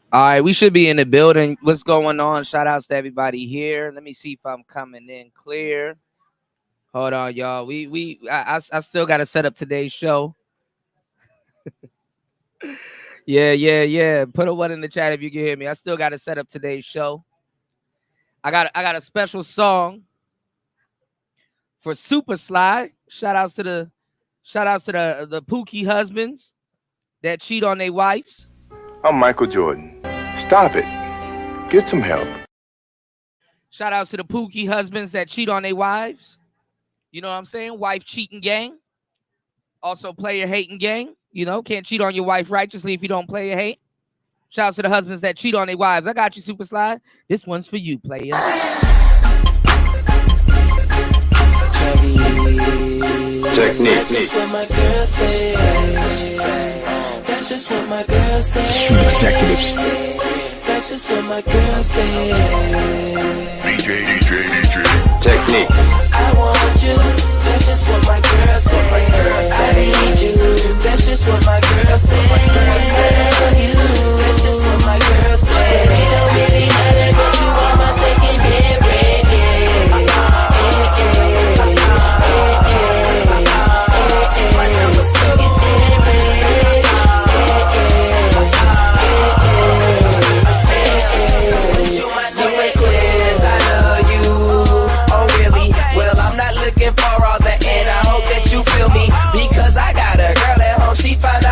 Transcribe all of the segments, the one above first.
All right, we should be in the building. What's going on? Shout outs to everybody here. Let me see if I'm coming in clear. Hold on, y'all. I still got to set up today's show. Yeah. Put a one in the chat if you can hear me. I still got to set up today's show. I got a special song for Super Sly. Shout outs to the Pookie husbands that cheat on their wives. I'm Michael Jordan. Stop it. Get some help. Shout outs to the Pookie husbands that cheat on their wives. You know what I'm saying? Wife cheating gang. Also player hating gang. You know, can't cheat on your wife righteously if you don't player hate. Shout out to the husbands that cheat on their wives. I got you, Super Slide. This one's for you, player. Technique. That's just what my girl say. That's just what my girl say. Street executives. That's just what my girl say. DJ. Technique. I want you. That's just what my girl say. I need you. That's just what my girl say. I love you. That's just what my girl say. It don't really matter, but you are my secondary.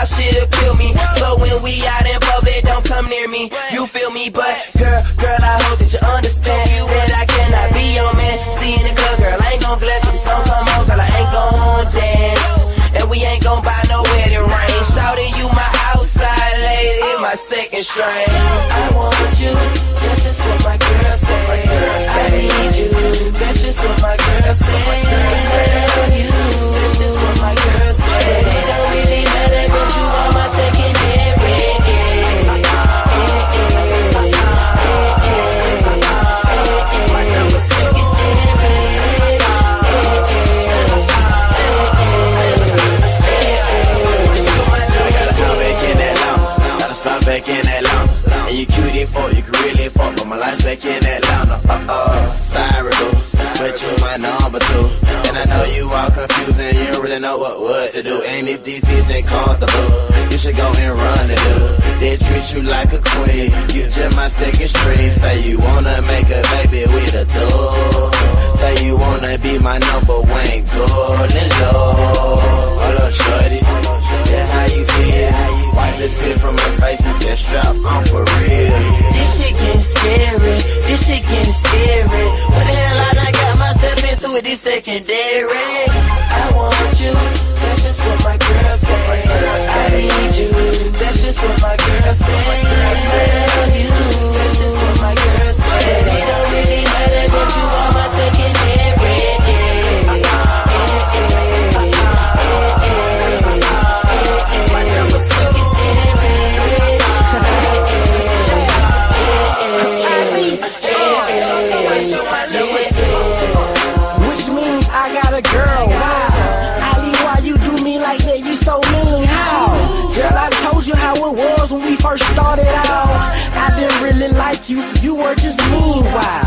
She'll kill me. So when we out in public, don't come near me. You feel me? But girl, I hope that you understand that I cannot be your man. See in the club, girl, I ain't gon' bless it. So come on, girl, I ain't gon' dance. And we ain't gon' buy no wedding ring. Shouting you my outside lady, my second string. I want you. That's just what my girl say. I need you. That's just what my girl say. I love you. That's just what my girl say. It don't really matter, but you are my secondary. My number back in Atlanta, and you cutie for you can really fuck, but my life's back in Atlanta. Sorry, boo, but you my number two, and I know you all confused and you don't really know what to do. And if this isn't comfortable, you should go and run it, dude. They treat you like a queen, you just my second string. Say you wanna make a baby with a dog. Say you wanna be my number one golden lord. Hold up, shorty, that's how you feel. Wipe the tear from her face and said, strap on for real. This shit getting scary. This shit getting scary. What the hell I done got myself into it, this secondary. I want you. That's just what my girl say. I need you. That's just what my girl say. I love you. That's just what my girl say. It don't really matter, but you are my secondary. My number which means I got a girl. Wow, Ali, why you do me like that? You so mean. How? Girl, I told you how it was when we first started out. I didn't really like you. You were just mean. Wow.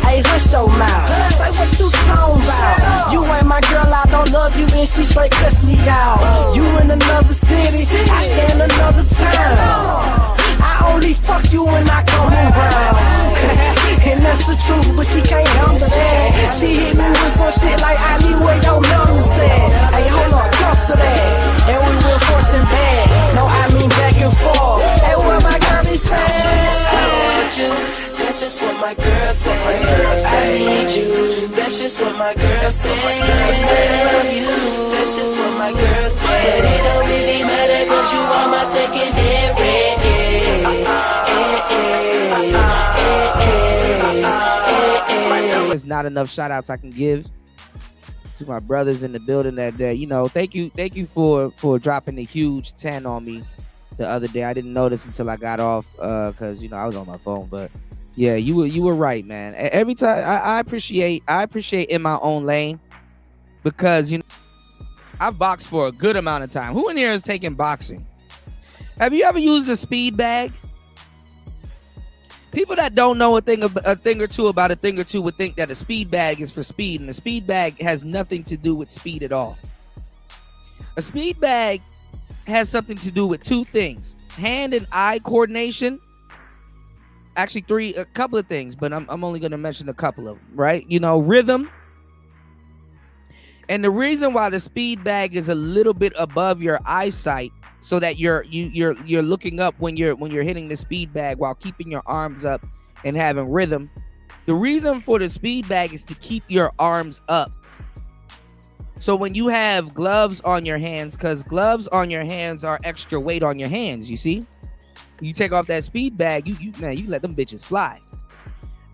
Hey, hush your mouth. Say what you talking about. You ain't my girl. I don't love you, and she straight cuss me out. You in another city. I stay in another town. I only fuck you when I come around. And that's the truth, but she can't handle that. She hit me with some shit like, Ali, where your numbers at? Hey, hold on, toss to that. And we went forth and back. No, I mean back and forth. Hey, what my girl be saying? I want you. That's just what my girl say. I need you. That's just what my girl say. I love you. That's just what my girl say. But it don't really matter, cause you are my secondary. There's not enough shout outs I can give to my brothers in the building that day. You know, thank you for dropping a huge 10 on me the other day. I didn't notice until I got off because I was on my phone. But yeah, you were right, man. Every time I appreciate in my own lane, because I've boxed for a good amount of time. Who in here is taking boxing? Have you ever used a speed bag? People that don't know a thing or two about a thing or two would think that a speed bag is for speed, and a speed bag has nothing to do with speed at all. A speed bag has something to do with two things: hand and eye coordination. Actually, a couple of things, but I'm only going to mention a couple of them, right? You know, rhythm. And the reason why the speed bag is a little bit above your eyesight, so that you're looking up when you're hitting the speed bag while keeping your arms up and having rhythm. The reason for the speed bag is to keep your arms up. So when you have gloves on your hands, because gloves on your hands are extra weight on your hands, you see? You take off that speed bag, you let them bitches fly.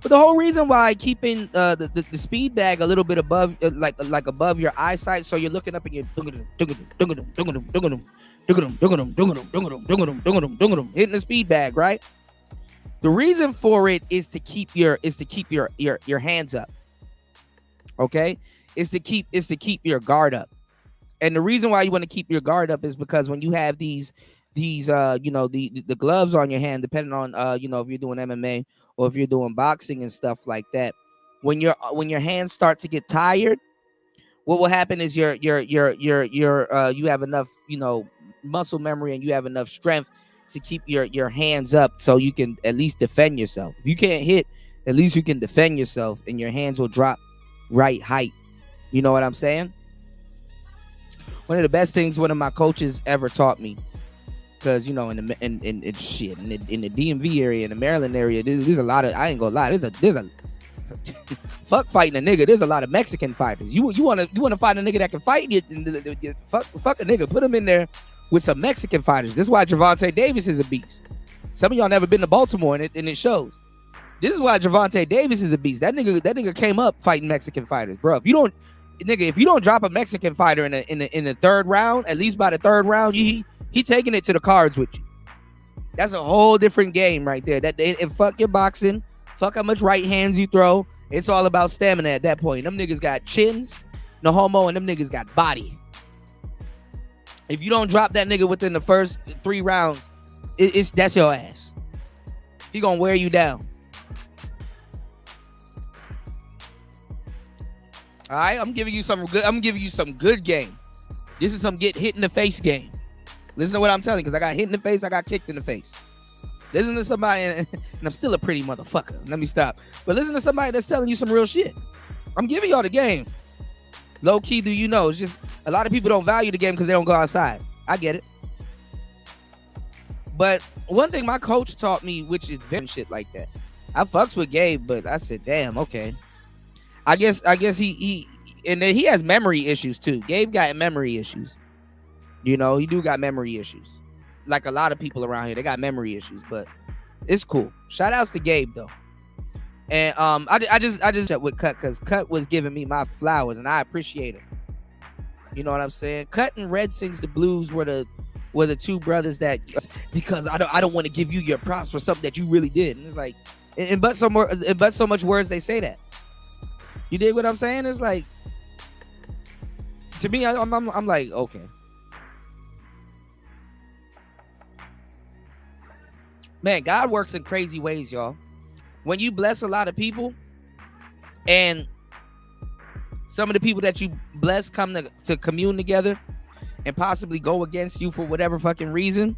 But the whole reason why keeping the speed bag a little bit above, like above your eyesight, so you're looking up and you're hitting the speed bag, right? The reason for it is to keep your hands up. Okay, is to keep your guard up. And the reason why you want to keep your guard up is because when you have these the gloves on your hand, depending on if you're doing MMA or if you're doing boxing and stuff like that, when your hands start to get tired, what will happen is you have enough muscle memory and you have enough strength to keep your hands up, so you can at least defend yourself. If you can't hit, at least you can defend yourself, and your hands will drop right height. You know what I'm saying? One of the best things one of my coaches ever taught me, because in the DMV area, in the Maryland area, there's a lot of, I ain't gonna lie, there's a fuck fighting a nigga. There's a lot of Mexican fighters. You want to find a nigga that can fight you, fuck a nigga, put him in there with some Mexican fighters. This is why Gervonta Davis is a beast. Some of y'all never been to Baltimore, and it shows. This is why Gervonta Davis is a beast. That nigga came up fighting Mexican fighters, bro. If you don't drop a Mexican fighter in the third round, at least by the third round, he taking it to the cards with you. That's a whole different game right there. And fuck your boxing, fuck how much right hands you throw. It's all about stamina at that point. Them niggas got chins, no homo, and them niggas got body. If you don't drop that nigga within the first 3 rounds, that's your ass. He gonna wear you down. All right, I'm giving you some good game. This is some get hit in the face game. Listen to what I'm telling you, because I got hit in the face, I got kicked in the face. Listen to somebody, and I'm still a pretty motherfucker. Let me stop. But listen to somebody that's telling you some real shit. I'm giving y'all the game. Low key, do you know? It's just a lot of people don't value the game because they don't go outside. I get it. But one thing my coach taught me, which is very shit like that. I fucks with Gabe, but I said, damn, okay. I guess he and then he has memory issues too. Gabe got memory issues. He do got memory issues. Like a lot of people around here, they got memory issues, but it's cool. Shout outs to Gabe though. And I just checked with Cut, because Cut was giving me my flowers, and I appreciate it. You know what I'm saying? Cut and Red Sings the Blues were the two brothers that, because I don't want to give you your props for something that you really did. And it's like, but so much words they say that. You dig what I'm saying? It's like, to me, I'm like, okay. Man, God works in crazy ways, y'all. When you bless a lot of people, and some of the people that you bless come to commune together and possibly go against you for whatever fucking reason,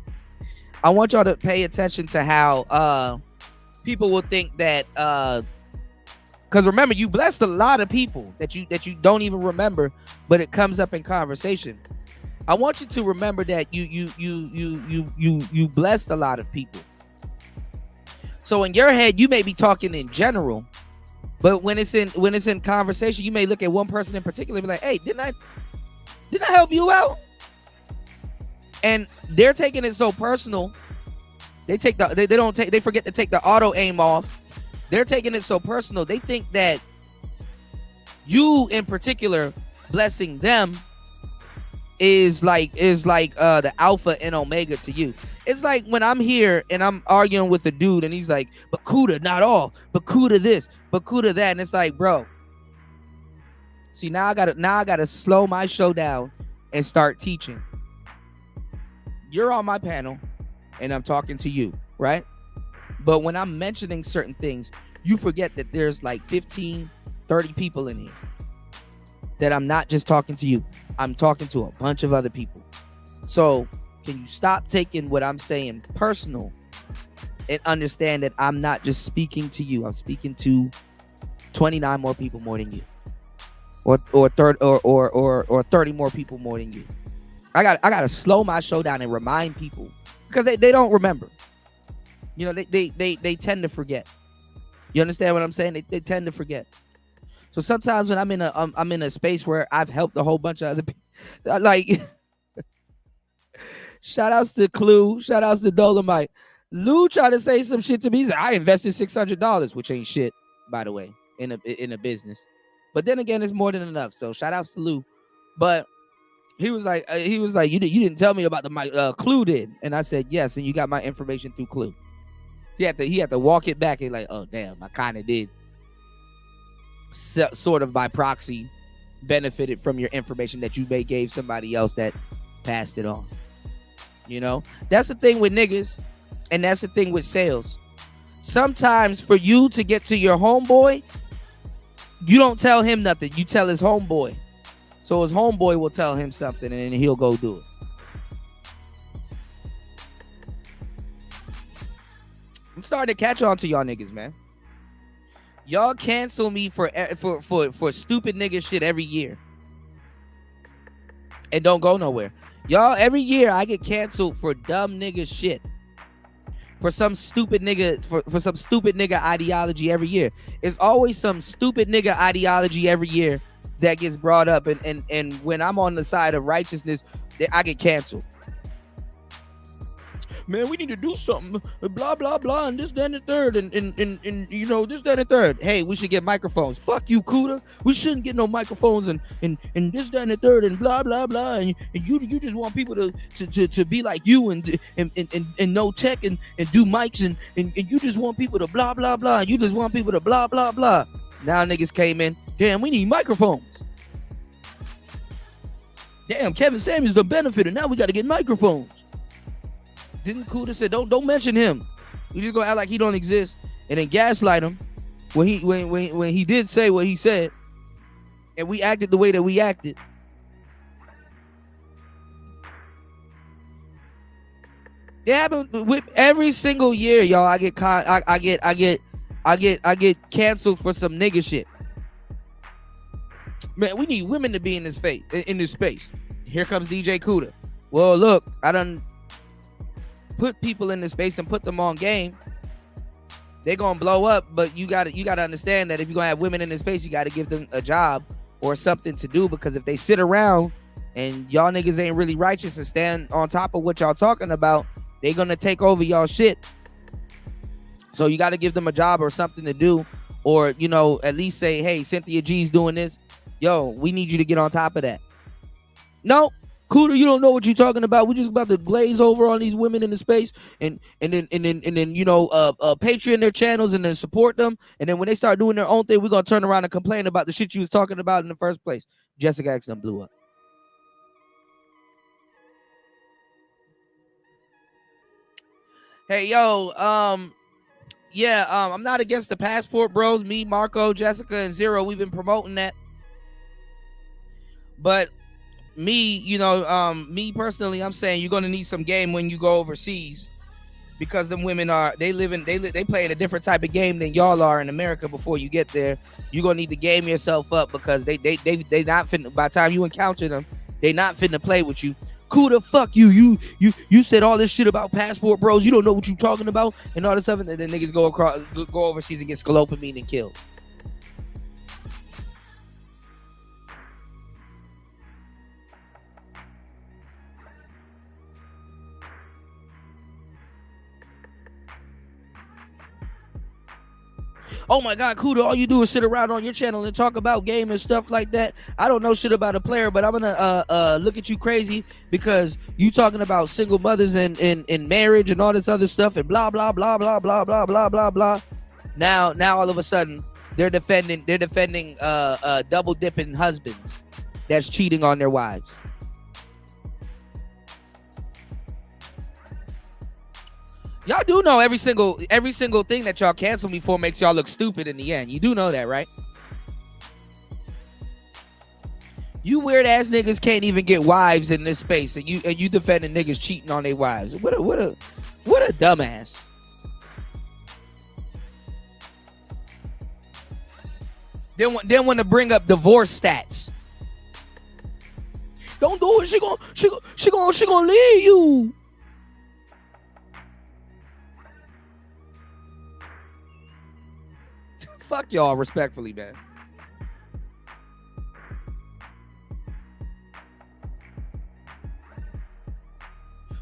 I want y'all to pay attention to how people will think that, because remember, you blessed a lot of people that you don't even remember, but it comes up in conversation. I want you to remember that you blessed a lot of people. So in your head, you may be talking in general, but when it's in conversation, you may look at one person in particular and be like, "Hey, didn't I help you out?" And they're taking it so personal. They forget to take the auto aim off. They're taking it so personal. They think that you in particular blessing them is like the alpha and omega to you. It's like when I'm here and I'm arguing with a dude and he's like, "But Kuda, not all, but Kuda this, but Kuda that," and it's like, bro, see, now I gotta slow my show down and start teaching. You're on my panel and I'm talking to you, right? But when I'm mentioning certain things, you forget that there's like 15, 30 people in here. That I'm not just talking to you. I'm talking to a bunch of other people. So can you stop taking what I'm saying personal and understand that I'm not just speaking to you. I'm speaking to 29 more people more than you. Or 30 more people more than you. I gotta slow my show down and remind people because they don't remember. You know, they tend to forget. You understand what I'm saying? They tend to forget. So sometimes when I'm in a space where I've helped a whole bunch of other people, like shout outs to Clue, shout outs to Dolomite. Lou tried to say some shit to me. He said, I invested $600, which ain't shit, by the way, in a business. But then again, it's more than enough. So shout outs to Lou. But he was like, you didn't tell me about the Clue did, and I said yes, and you got my information through Clue. He had to walk it back and like, oh damn, I kind of did. Sort of by proxy, benefited from your information that you may gave somebody else that passed it on. You know, that's the thing with niggas, and that's the thing with sales. Sometimes for you to get to your homeboy, you don't tell him nothing. You tell his homeboy. So his homeboy will tell him something, and then he'll go do it. I'm starting to catch on to y'all niggas, man. Y'all cancel me for stupid nigga shit every year. And don't go nowhere. Y'all, every year I get canceled for dumb nigga shit. For some stupid nigga, for some stupid nigga ideology every year. It's always some stupid nigga ideology every year that gets brought up. And when I'm on the side of righteousness, I get canceled. Man, we need to do something, blah, blah, blah, and this, that, and the third, and you know, this, that, and the third. Hey, we should get microphones. Fuck you, Cuda. We shouldn't get no microphones and this, that, and the third, and blah, blah, blah, and you just want people to be like you and know tech and do mics and you just want people to blah, blah, blah, and you just want people to blah, blah, blah. Now niggas came in, damn, we need microphones. Damn, Kevin Samuels done benefited. Now we got to get microphones. Didn't Cuda say don't mention him? We just gonna act like he don't exist and then gaslight him when he did say what he said, and we acted the way that we acted. It happened with every single year, y'all. I get canceled for some nigga shit. Man, we need women to be in this space. Here comes DJ Cuda. Well, look, I done put people in this space and put them on game. They're gonna blow up, but you gotta understand that if you're gonna have women in this space, you gotta give them a job or something to do, because if they sit around and y'all niggas ain't really righteous and stand on top of what y'all talking about, they gonna take over y'all shit. So you gotta give them a job or something to do, or you know, at least say, hey, Cynthia G's doing this, yo, we need you to get on top of that. Nope. Cuda, you don't know what you're talking about. We're just about to glaze over on these women in the space and then you know, Patreon their channels and then support them. And then when they start doing their own thing, we're gonna turn around and complain about the shit you was talking about in the first place. Jessica X done blew up. Hey yo, I'm not against the passport bros. Me, Marco, Jessica, and Zero, we've been promoting that. But me, you know, me personally, I'm saying you're gonna need some game when you go overseas, because them women they play in a different type of game than y'all are in America. Before you get there, you're gonna need to game yourself up, because they not finna, by the time you encounter them, they not finna play with you. Cuda, fuck you. You said all this shit about passport bros. You don't know what you talking about and all this stuff, and then niggas go overseas and get scalopamine and killed. Oh my God, Cuda, all you do is sit around on your channel and talk about game and stuff like that. I don't know shit about a player, but I'm gonna look at you crazy because you talking about single mothers and marriage and all this other stuff and blah blah blah blah blah blah blah blah blah. Now all of a sudden they're defending double dipping husbands that's cheating on their wives. Y'all do know every single thing that y'all cancel me for makes y'all look stupid in the end. You do know that, right? You weird ass niggas can't even get wives in this space, and you defending niggas cheating on their wives. What a dumbass. Then want to bring up divorce stats. Don't do it. She gonna leave you. Fuck y'all, respectfully, man.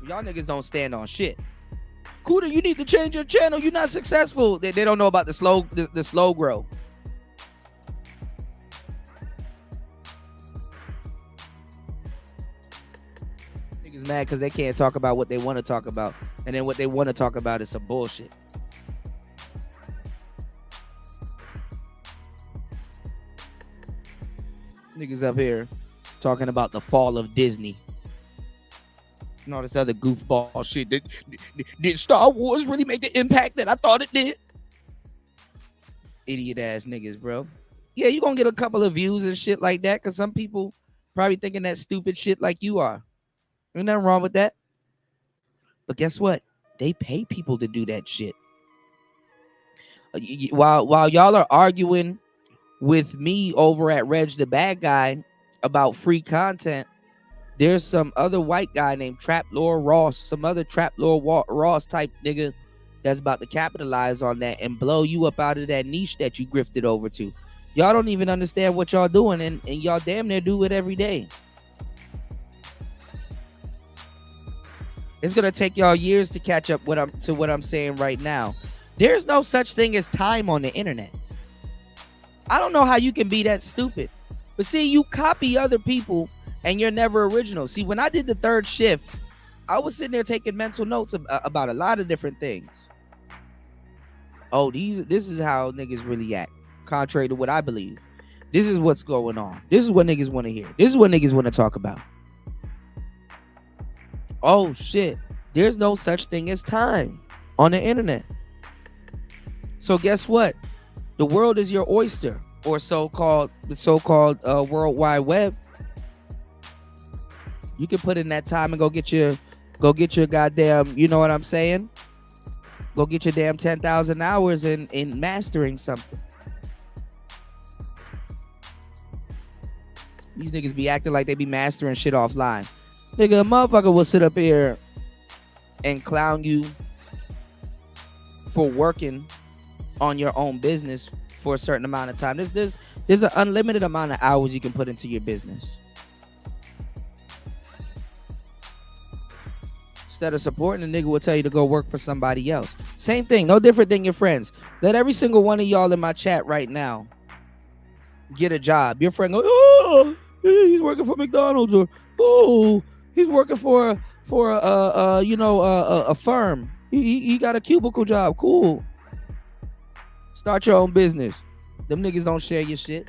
Y'all niggas don't stand on shit. Kuda, you need to change your channel. You're not successful. They don't know about the slow grow. Niggas mad because they can't talk about what they want to talk about, and then what they want to talk about is some bullshit. Niggas up here talking about the fall of Disney and all this other goofball shit. Did Star Wars really make the impact that I thought it did? Idiot ass niggas, bro. Yeah, you gonna get a couple of views and shit like that because some people probably thinking that stupid shit like you are. There's nothing wrong with that. But guess what? They pay people to do that shit. While y'all are arguing with me over at Reg the Bad Guy about free content, there's some other white guy named Trap Lord Ross, some other Trap Lord Ross type nigga that's about to capitalize on that and blow you up out of that niche that you grifted over to. Y'all don't even understand what y'all doing, and y'all damn near do it every day. It's gonna take y'all years to catch up to what I'm saying right now. There's no such thing as time on the internet. I don't know how you can be that stupid. But see, you copy other people and you're never original. See, when I did the third shift, I was sitting there taking mental notes about a lot of different things. Oh, this is how niggas really act, contrary to what I believe. This is what's going on. This is what niggas want to hear. This is what niggas want to talk about. Oh, shit. There's no such thing as time on the internet. So guess what? The world is your oyster, or so-called World Wide Web. You can put in that time and go get your goddamn, you know what I'm saying? Go get your damn 10,000 hours in mastering something. These niggas be acting like they be mastering shit offline. Nigga, a motherfucker will sit up here and clown you for working on your own business for a certain amount of time. There's an unlimited amount of hours you can put into your business. Instead of supporting, a nigga will tell you to go work for somebody else. Same thing, no different than your friends. Let every single one of y'all in my chat right now get a job. Your friend goes, oh, he's working for McDonald's, or oh, he's working for a firm. He got a cubicle job. Cool. Start your own business. Them niggas don't share your shit.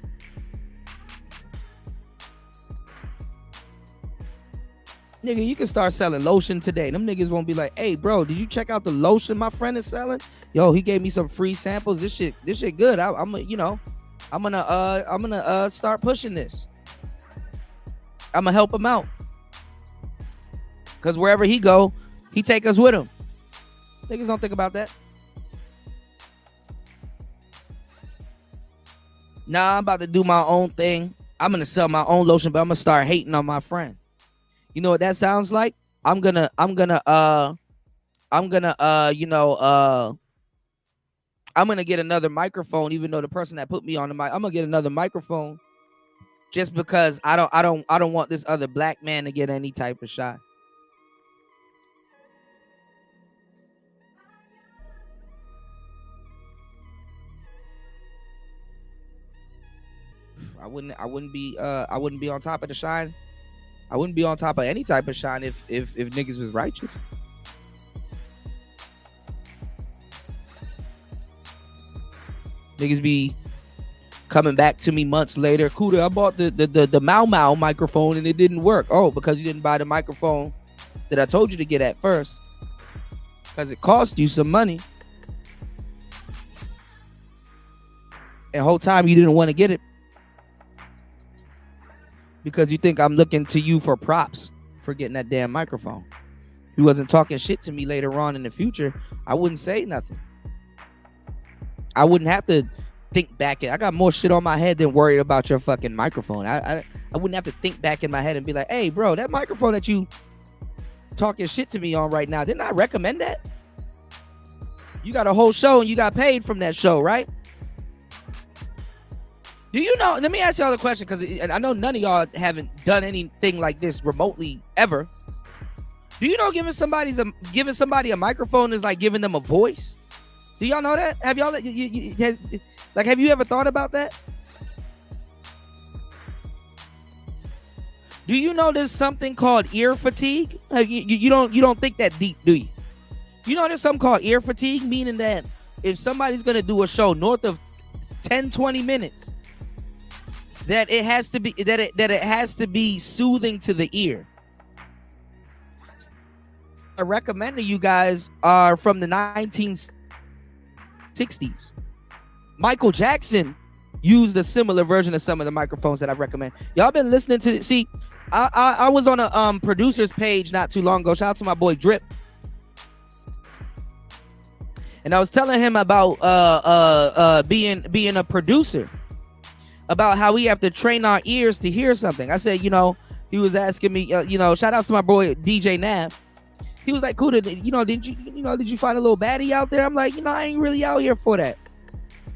Nigga, you can start selling lotion today. Them niggas won't be like, hey, bro, did you check out the lotion my friend is selling? Yo, he gave me some free samples. This shit good. I'm gonna start pushing this. I'm gonna help him out. Cause wherever he go, he take us with him. Niggas don't think about that. Nah, I'm about to do my own thing. I'm gonna sell my own lotion, but I'm gonna start hating on my friend. You know what that sounds like? I'm gonna get another microphone, even though the person that put me on the mic, I'm gonna get another microphone just because I don't want this other black man to get any type of shot. I wouldn't be on top of the shine. I wouldn't be on top of any type of shine if niggas was righteous. Niggas be coming back to me months later. Kuda, I bought the Mau Mau microphone and it didn't work. Oh, because you didn't buy the microphone that I told you to get at first. because it cost you some money. And the whole time you didn't want to get it because you think I'm looking to you for props for getting that damn microphone. If you wasn't talking shit to me later on in the future, I wouldn't say nothing. I wouldn't have to think back. I got more shit on my head than worried about your fucking microphone. I wouldn't have to think back in my head and be like, hey, bro, that microphone that you talking shit to me on right now, didn't I recommend that? You got a whole show and you got paid from that show, right? Do you know, let me ask y'all the question, because I know none of y'all haven't done anything like this remotely ever. Do you know giving somebody a microphone is like giving them a voice? Do y'all know that? Have y'all, have you ever thought about that? Do you know there's something called ear fatigue? You don't think that deep, do you? You know there's something called ear fatigue, meaning that if somebody's gonna do a show north of 10-20 minutes, that it has to be soothing to the ear. I recommend to you guys are from the 1960s. Michael Jackson used a similar version of some of the microphones that I recommend. Y'all been listening to it. See, I was on a producer's page not too long ago. Shout out to my boy Drip. And I was telling him about being a producer, about how we have to train our ears to hear something. I said, he was asking me, shout out to my boy DJ Nav. He was like, cool, did you find a little baddie out there? I'm like, I ain't really out here for that.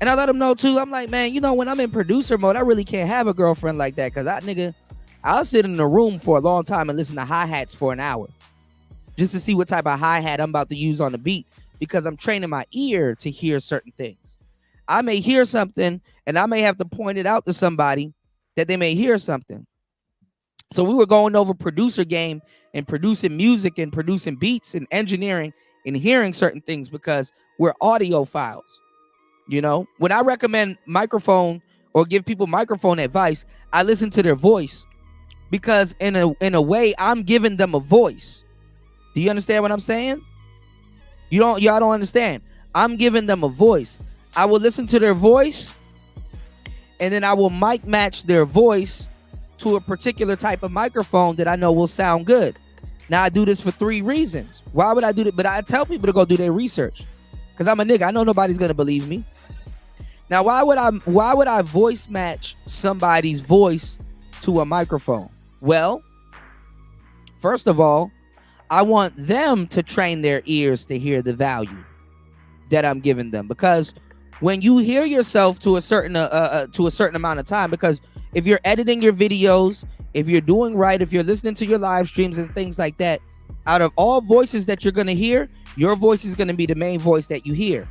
And I let him know too. I'm like, man, when I'm in producer mode, I really can't have a girlfriend like that, because I'll sit in the room for a long time and listen to hi-hats for an hour just to see what type of hi-hat I'm about to use on the beat, because I'm training my ear to hear certain things. I may hear something and I may have to point it out to somebody that they may hear something. So we were going over producer game and producing music and producing beats and engineering and hearing certain things, because we're audiophiles. When I recommend microphone or give people microphone advice, I listen to their voice, because in a way I'm giving them a voice. Do you understand what I'm saying? Y'all don't understand. I'm giving them a voice. I will listen to their voice, and then I will mic match their voice to a particular type of microphone that I know will sound good. Now, I do this for 3 reasons. Why would I do that? But I tell people to go do their research, because I'm a nigga. I know nobody's gonna believe me. Now, why would I voice match somebody's voice to a microphone? Well, first of all, I want them to train their ears to hear the value that I'm giving them, because when you hear yourself to a certain amount of time, because if you're editing your videos, if you're doing right, if you're listening to your live streams and things like that, out of all voices that you're going to hear, your voice is going to be the main voice that you hear.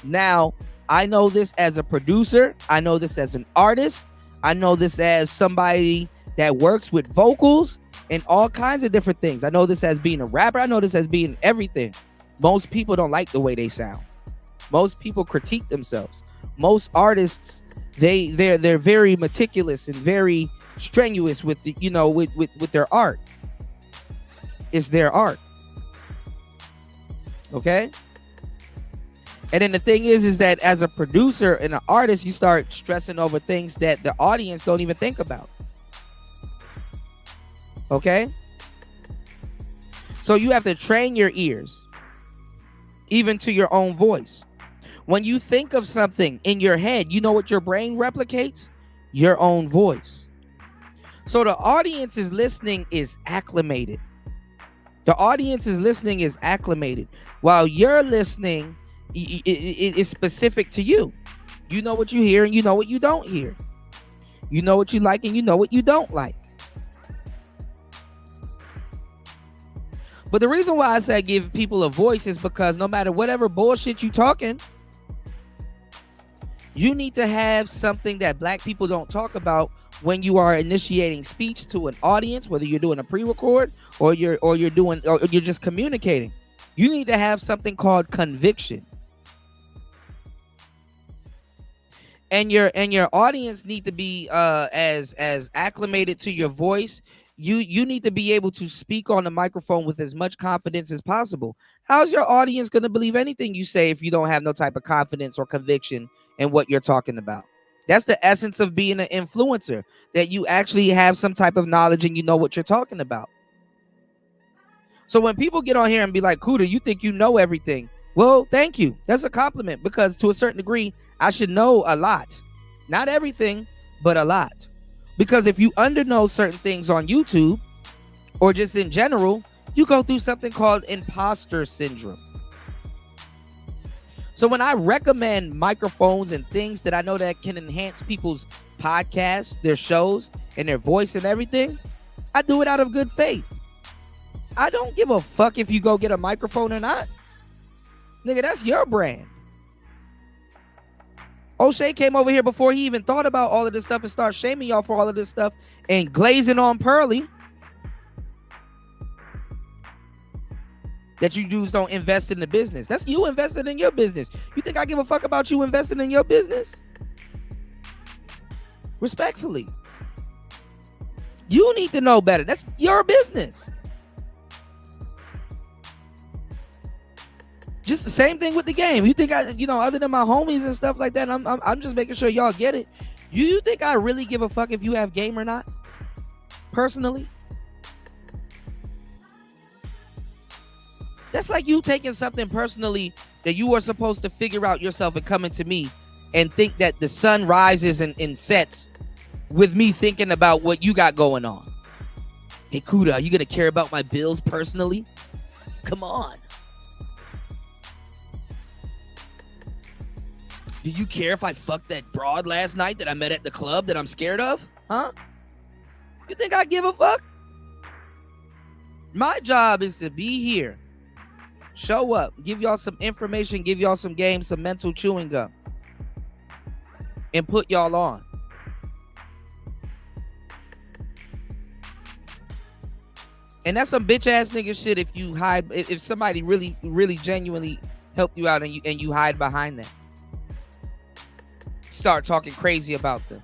Now, I know this as a producer. I know this as an artist. I know this as somebody that works with vocals and all kinds of different things. I know this as being a rapper. I know this as being everything. Most people don't like the way they sound. Most people critique themselves. Most artists, they're very meticulous and very strenuous with the, with their art. It's their art. Okay? And then the thing is that as a producer and an artist, you start stressing over things that the audience don't even think about. Okay? So you have to train your ears, even to your own voice. When you think of something in your head, you know what your brain replicates? Your own voice. So the audience is listening is acclimated. The audience is listening is acclimated. While you're listening, it is specific to you. You know what you hear and you know what you don't hear. You know what you like and you know what you don't like. But the reason why I say give people a voice is because no matter whatever bullshit you talking, you need to have something that black people don't talk about when you are initiating speech to an audience, whether you're doing a pre-record or you're just communicating. You need to have something called conviction. And your audience need to be as acclimated to your voice you need to be able to speak on the microphone with as much confidence as possible. How's your audience going to believe anything you say if you don't have no type of confidence or conviction in what you're talking about? That's the essence of being an influencer, that you actually have some type of knowledge and you know what you're talking about. So when people get on here and be like, Kuda, you think you know everything? Well, thank you. That's a compliment, because to a certain degree, I should know a lot. Not everything, but a lot. Because if you underknow certain things on YouTube or just in general, you go through something called imposter syndrome. So when I recommend microphones and things that I know that can enhance people's podcasts, their shows, and their voice and everything, I do it out of good faith. I don't give a fuck if you go get a microphone or not. Nigga, that's your brand. O'Shea came over here before he even thought about all of this stuff and start shaming y'all for all of this stuff and glazing on Pearly that you dudes don't invest in the business. That's you invested in your business. You think I give a fuck about you investing in your business? Respectfully. You need to know better. That's your business. Just the same thing with the game. You think I, other than my homies and stuff like that, I'm just making sure y'all get it. You think I really give a fuck if you have game or not? Personally? That's like you taking something personally that you are supposed to figure out yourself and coming to me and think that the sun rises and sets with me thinking about what you got going on. Hey, Kuda, are you going to care about my bills personally? Come on. Do you care if I fucked that broad last night that I met at the club that I'm scared of? Huh? You think I give a fuck? My job is to be here, show up, give y'all some information, give y'all some games, some mental chewing gum, and put y'all on. And that's some bitch ass nigga shit if you hide, if somebody really, really genuinely helped you out and you hide behind that. Start talking crazy about them.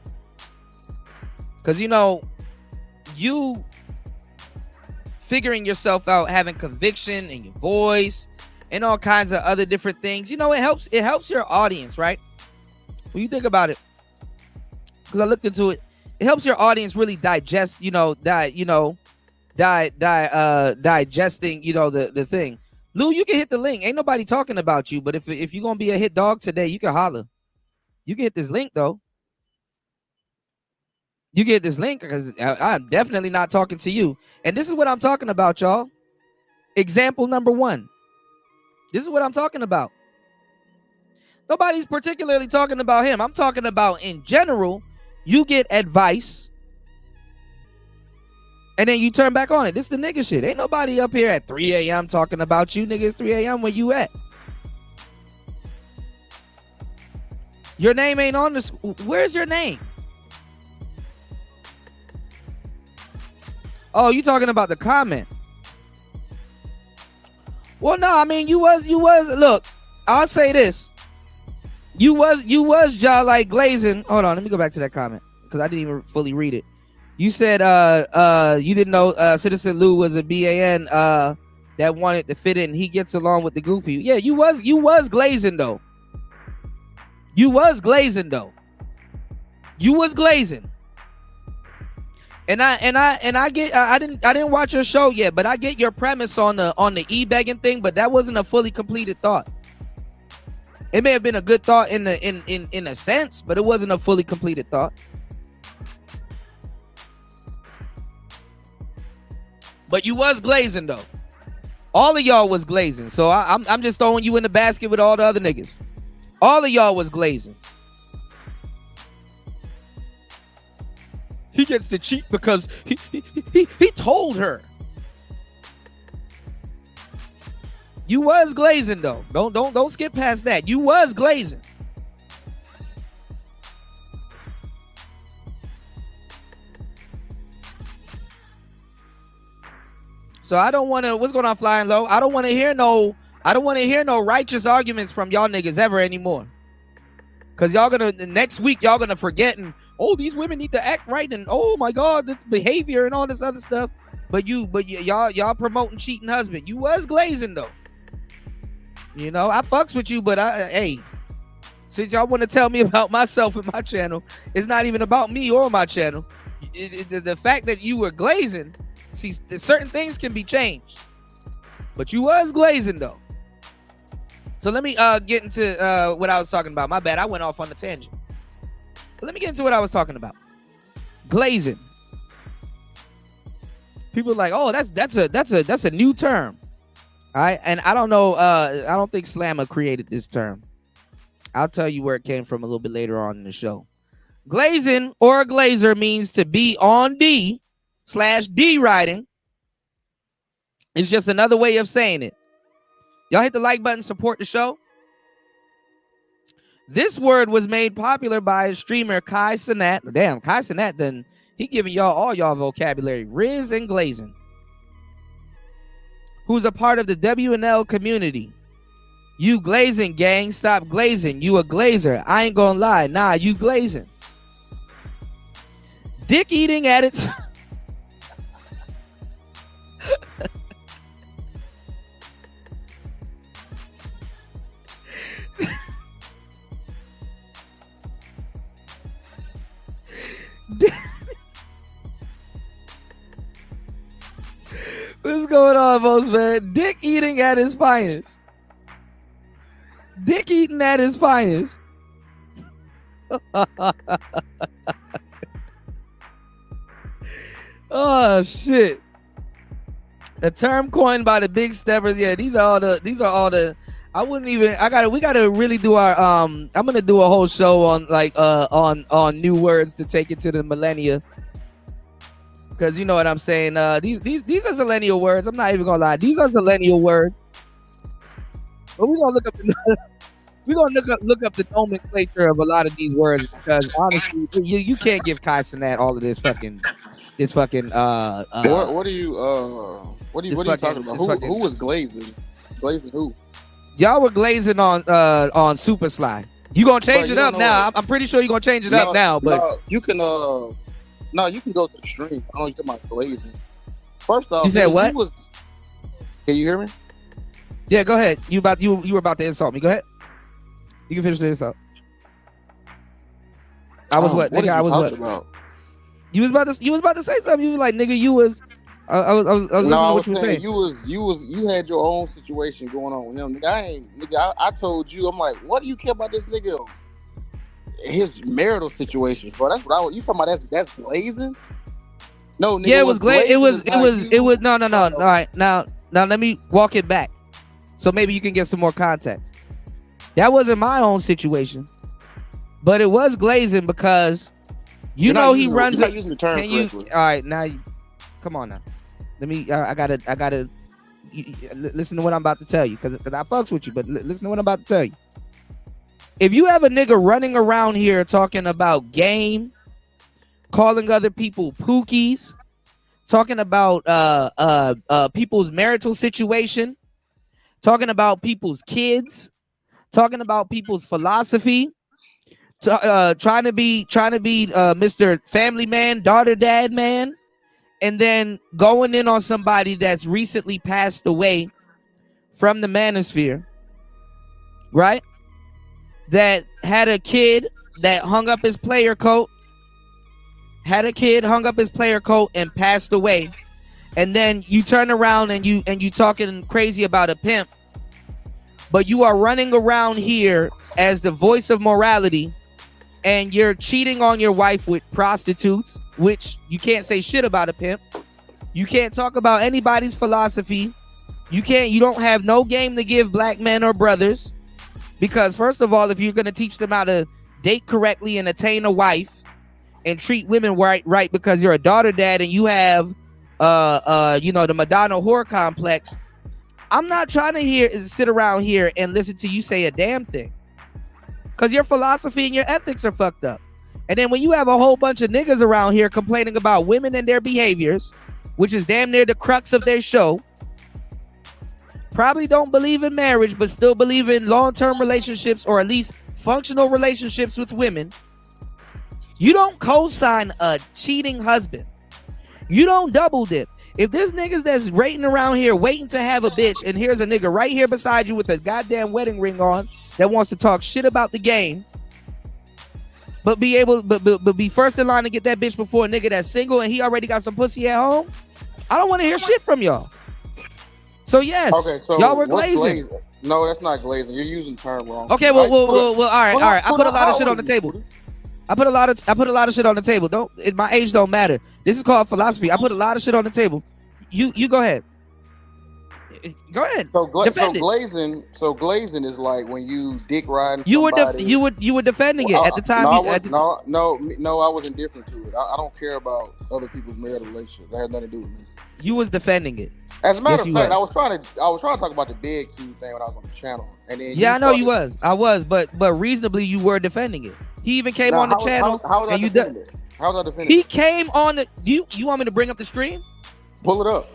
Because, you figuring yourself out, having conviction in your voice and all kinds of other different things, it helps your audience, right? When you think about it, because I looked into it, it helps your audience really digest, digesting, the thing. Lou, you can hit the link. Ain't nobody talking about you, but if you're gonna be a hit dog today, you can holler. You can hit this link though. You get this link because I'm definitely not talking to you. And this is what I'm talking about, y'all. Example number 1. This is what I'm talking about. Nobody's particularly talking about him. I'm talking about in general, you get advice and then you turn back on it. This is the nigga shit. Ain't nobody up here at 3 a.m. talking about you. Nigga, it's 3 a.m. where you at? Your name ain't on this. Where's your name? Oh, you talking about the comment? Well, no, I mean, you was, look, I'll say this. You was y'all like glazing. Hold on, let me go back to that comment because I didn't even fully read it. You said, you didn't know Citizen Lou was a BAN that wanted to fit in. He gets along with the goofy. Yeah, you was glazing though. You was glazing. And I get I didn't watch your show yet, but I get your premise on the e-begging thing, but that wasn't a fully completed thought. It may have been a good thought in a sense, but it wasn't a fully completed thought. But you was glazing though. All of y'all was glazing. So I'm just throwing you in the basket with all the other niggas. All of y'all was glazing. He gets to cheat because he told her. You was glazing though. Don't skip past that. You was glazing. So I don't want to. What's going on, Flying Low? I don't want to hear no righteous arguments from y'all niggas ever anymore. Cause y'all gonna next week y'all gonna forget and oh, these women need to act right and oh my God, this behavior and all this other stuff. But y'all promoting cheating husband. You was glazing though. You know, I fucks with you, but hey, since y'all want to tell me about myself and my channel, it's not even about me or my channel. The fact that you were glazing, see, certain things can be changed, but you was glazing though. So let me get into what I was talking about. My bad, I went off on the tangent. But let me get into what I was talking about. Glazing. People are like, oh, that's a new term. All right, and I don't know. I don't think Slammer created this term. I'll tell you where it came from a little bit later on in the show. Glazing or a glazer means to be on D/D writing. It's just another way of saying it. Y'all hit the like button, support the show. This word was made popular by streamer Kai Cenat. Damn, Kai Cenat, then he giving y'all all y'all vocabulary. Riz and glazing. Who's a part of the WNL community. You glazing, gang. Stop glazing. You a glazer. I ain't gonna lie. Nah, you glazing. Dick eating at its... What's going on, folks, man? Dick eating at his finest. Dick eating at his finest. Oh shit. The term coined by the big steppers. Yeah, these are all the we gotta really do our I'm gonna do a whole show on like on new words to take it to the millennia. Cause you know what I'm saying. These are millennial words. I'm not even gonna lie. These are millennial words. But we're gonna look up the nomenclature of a lot of these words because honestly, you can't give Kai Cenat all of this fucking what are you talking about? Who was glazing? Glazing who? Y'all were glazing on Super Sly. You gonna change it up now? I'm pretty sure you're gonna change it up now. But you can you can go to the stream. I don't know you're talking about glazing. First off, you said what? Can you hear me? Yeah, go ahead. You were about to insult me. Go ahead. You can finish the insult. I was what? Nigga, I was what? About? You was about to say something. You was like, nigga, you was. I was listening to what you were saying. You had your own situation going on with him. Nigga, I told you, I'm like, what do you care about this nigga? His marital situation, bro. That's what you talking about. That's glazing. No, nigga, yeah, it was glazing. It was no. All right, now let me walk it back, so maybe you can get some more context. That wasn't my own situation, but it was glazing because he runs. You're not using the term. All right, now come on now. Let me. I gotta listen to what I'm about to tell you because I fucks with you, but listen to what I'm about to tell you. If you have a nigga running around here talking about game, calling other people pookies, talking about people's marital situation, talking about people's kids, talking about people's philosophy, trying to be Mr. Family Man, daughter dad man, and then going in on somebody that's recently passed away from the manosphere, right? That had a kid that hung up his player coat, and passed away. And then you turn around and you talking crazy about a pimp, but you are running around here as the voice of morality, and you're cheating on your wife with prostitutes, which you can't say shit about a pimp. You can't talk about anybody's philosophy. You don't have no game to give black men or brothers. Because first of all, if you're going to teach them how to date correctly and attain a wife and treat women right because you're a daughter dad and you have, the Madonna whore complex, I'm not trying to sit around here and listen to you say a damn thing. Because your philosophy and your ethics are fucked up. And then when you have a whole bunch of niggas around here complaining about women and their behaviors, which is damn near the crux of their show, probably don't believe in marriage, but still believe in long-term relationships or at least functional relationships with women, you don't co-sign a cheating husband. You don't double dip. If there's niggas that's rating around here waiting to have a bitch, and here's a nigga right here beside you with a goddamn wedding ring on that wants to talk shit about the game, but be first in line to get that bitch before a nigga that's single and he already got some pussy at home, I don't want to hear shit from y'all. So yes, okay, so y'all were glazing. No, that's not glazing. You're using the term wrong. Okay, well, all right. I put a lot of shit on the table. I put a lot of shit on the table. My age don't matter. This is called philosophy. I put a lot of shit on the table. You go ahead. Go ahead. So glazing is like when you dick riding you somebody. You were defending it at the time. No, I was indifferent to it. I don't care about other people's marital relationships. That has nothing to do with me. You was defending it. As a matter of fact, I was trying to talk about the big Q thing when I was on the channel. And then I know you was. I was, but reasonably you were defending it. He even came on the channel. How was I defending it? How was I defending it? He came on the. You want me to bring up the stream? Pull it up.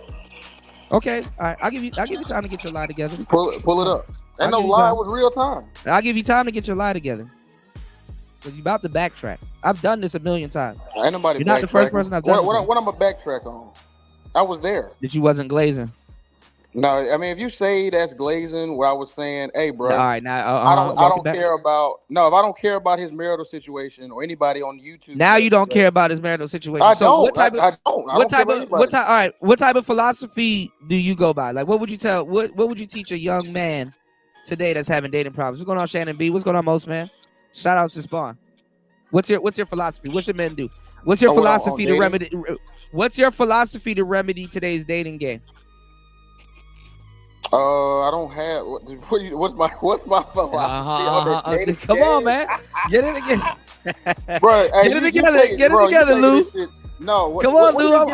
Okay, all right. I'll give you time to get your lie together. Pull it up. Ain't no lie. It was real time. I'll give you time to get your lie together. Cause you about to backtrack. I've done this a million times. Ain't nobody. You're not the first person I've done. What I'm a backtrack on? I was there. That you wasn't glazing. No, I mean if you say that's glazing, where I was saying, hey, bro, all right, now I don't care about. No, if I don't care about his marital situation or anybody on YouTube. Now you don't care about his marital situation. I don't. What type of philosophy do you go by? Like, what would you tell? What would you teach a young man today that's having dating problems? What's going on, Shannon B? What's going on, Most Man? Shout out to Spawn. What's your philosophy? What should men do? What's your philosophy to remedy? What's your philosophy to remedy today's dating game? I don't have. What's my philosophy? Come on, man. Get it again, bro. Hey, get it together, Lou. No, come on, Lou. I'm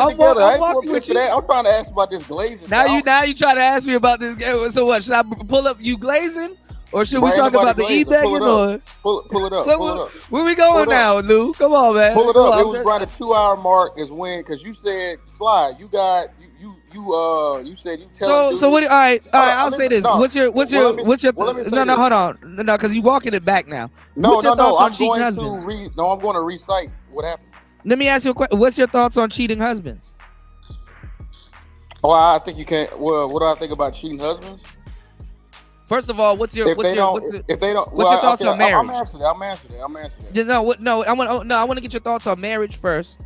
walking with you. I'm trying to ask about this glazing. Now you trying to ask me about this game. So what? Should I pull up you glazing, or should we talk about the e-bagging? Or pull it up. Where we going now, Lou? Come on, man. Pull it up. It was around the 2-hour mark is when, because you said slide. You said you tell. So what? All right. I'll say this. What's your? No, hold on. No, because you walking it back now. No. I'm going to recite what happened. Let me ask you a question. What's your thoughts on cheating husbands? Oh, I think you can't. Well, what do I think about cheating husbands? First of all, what's your thoughts on marriage? I'm answering that. No. I want to get your thoughts on marriage first.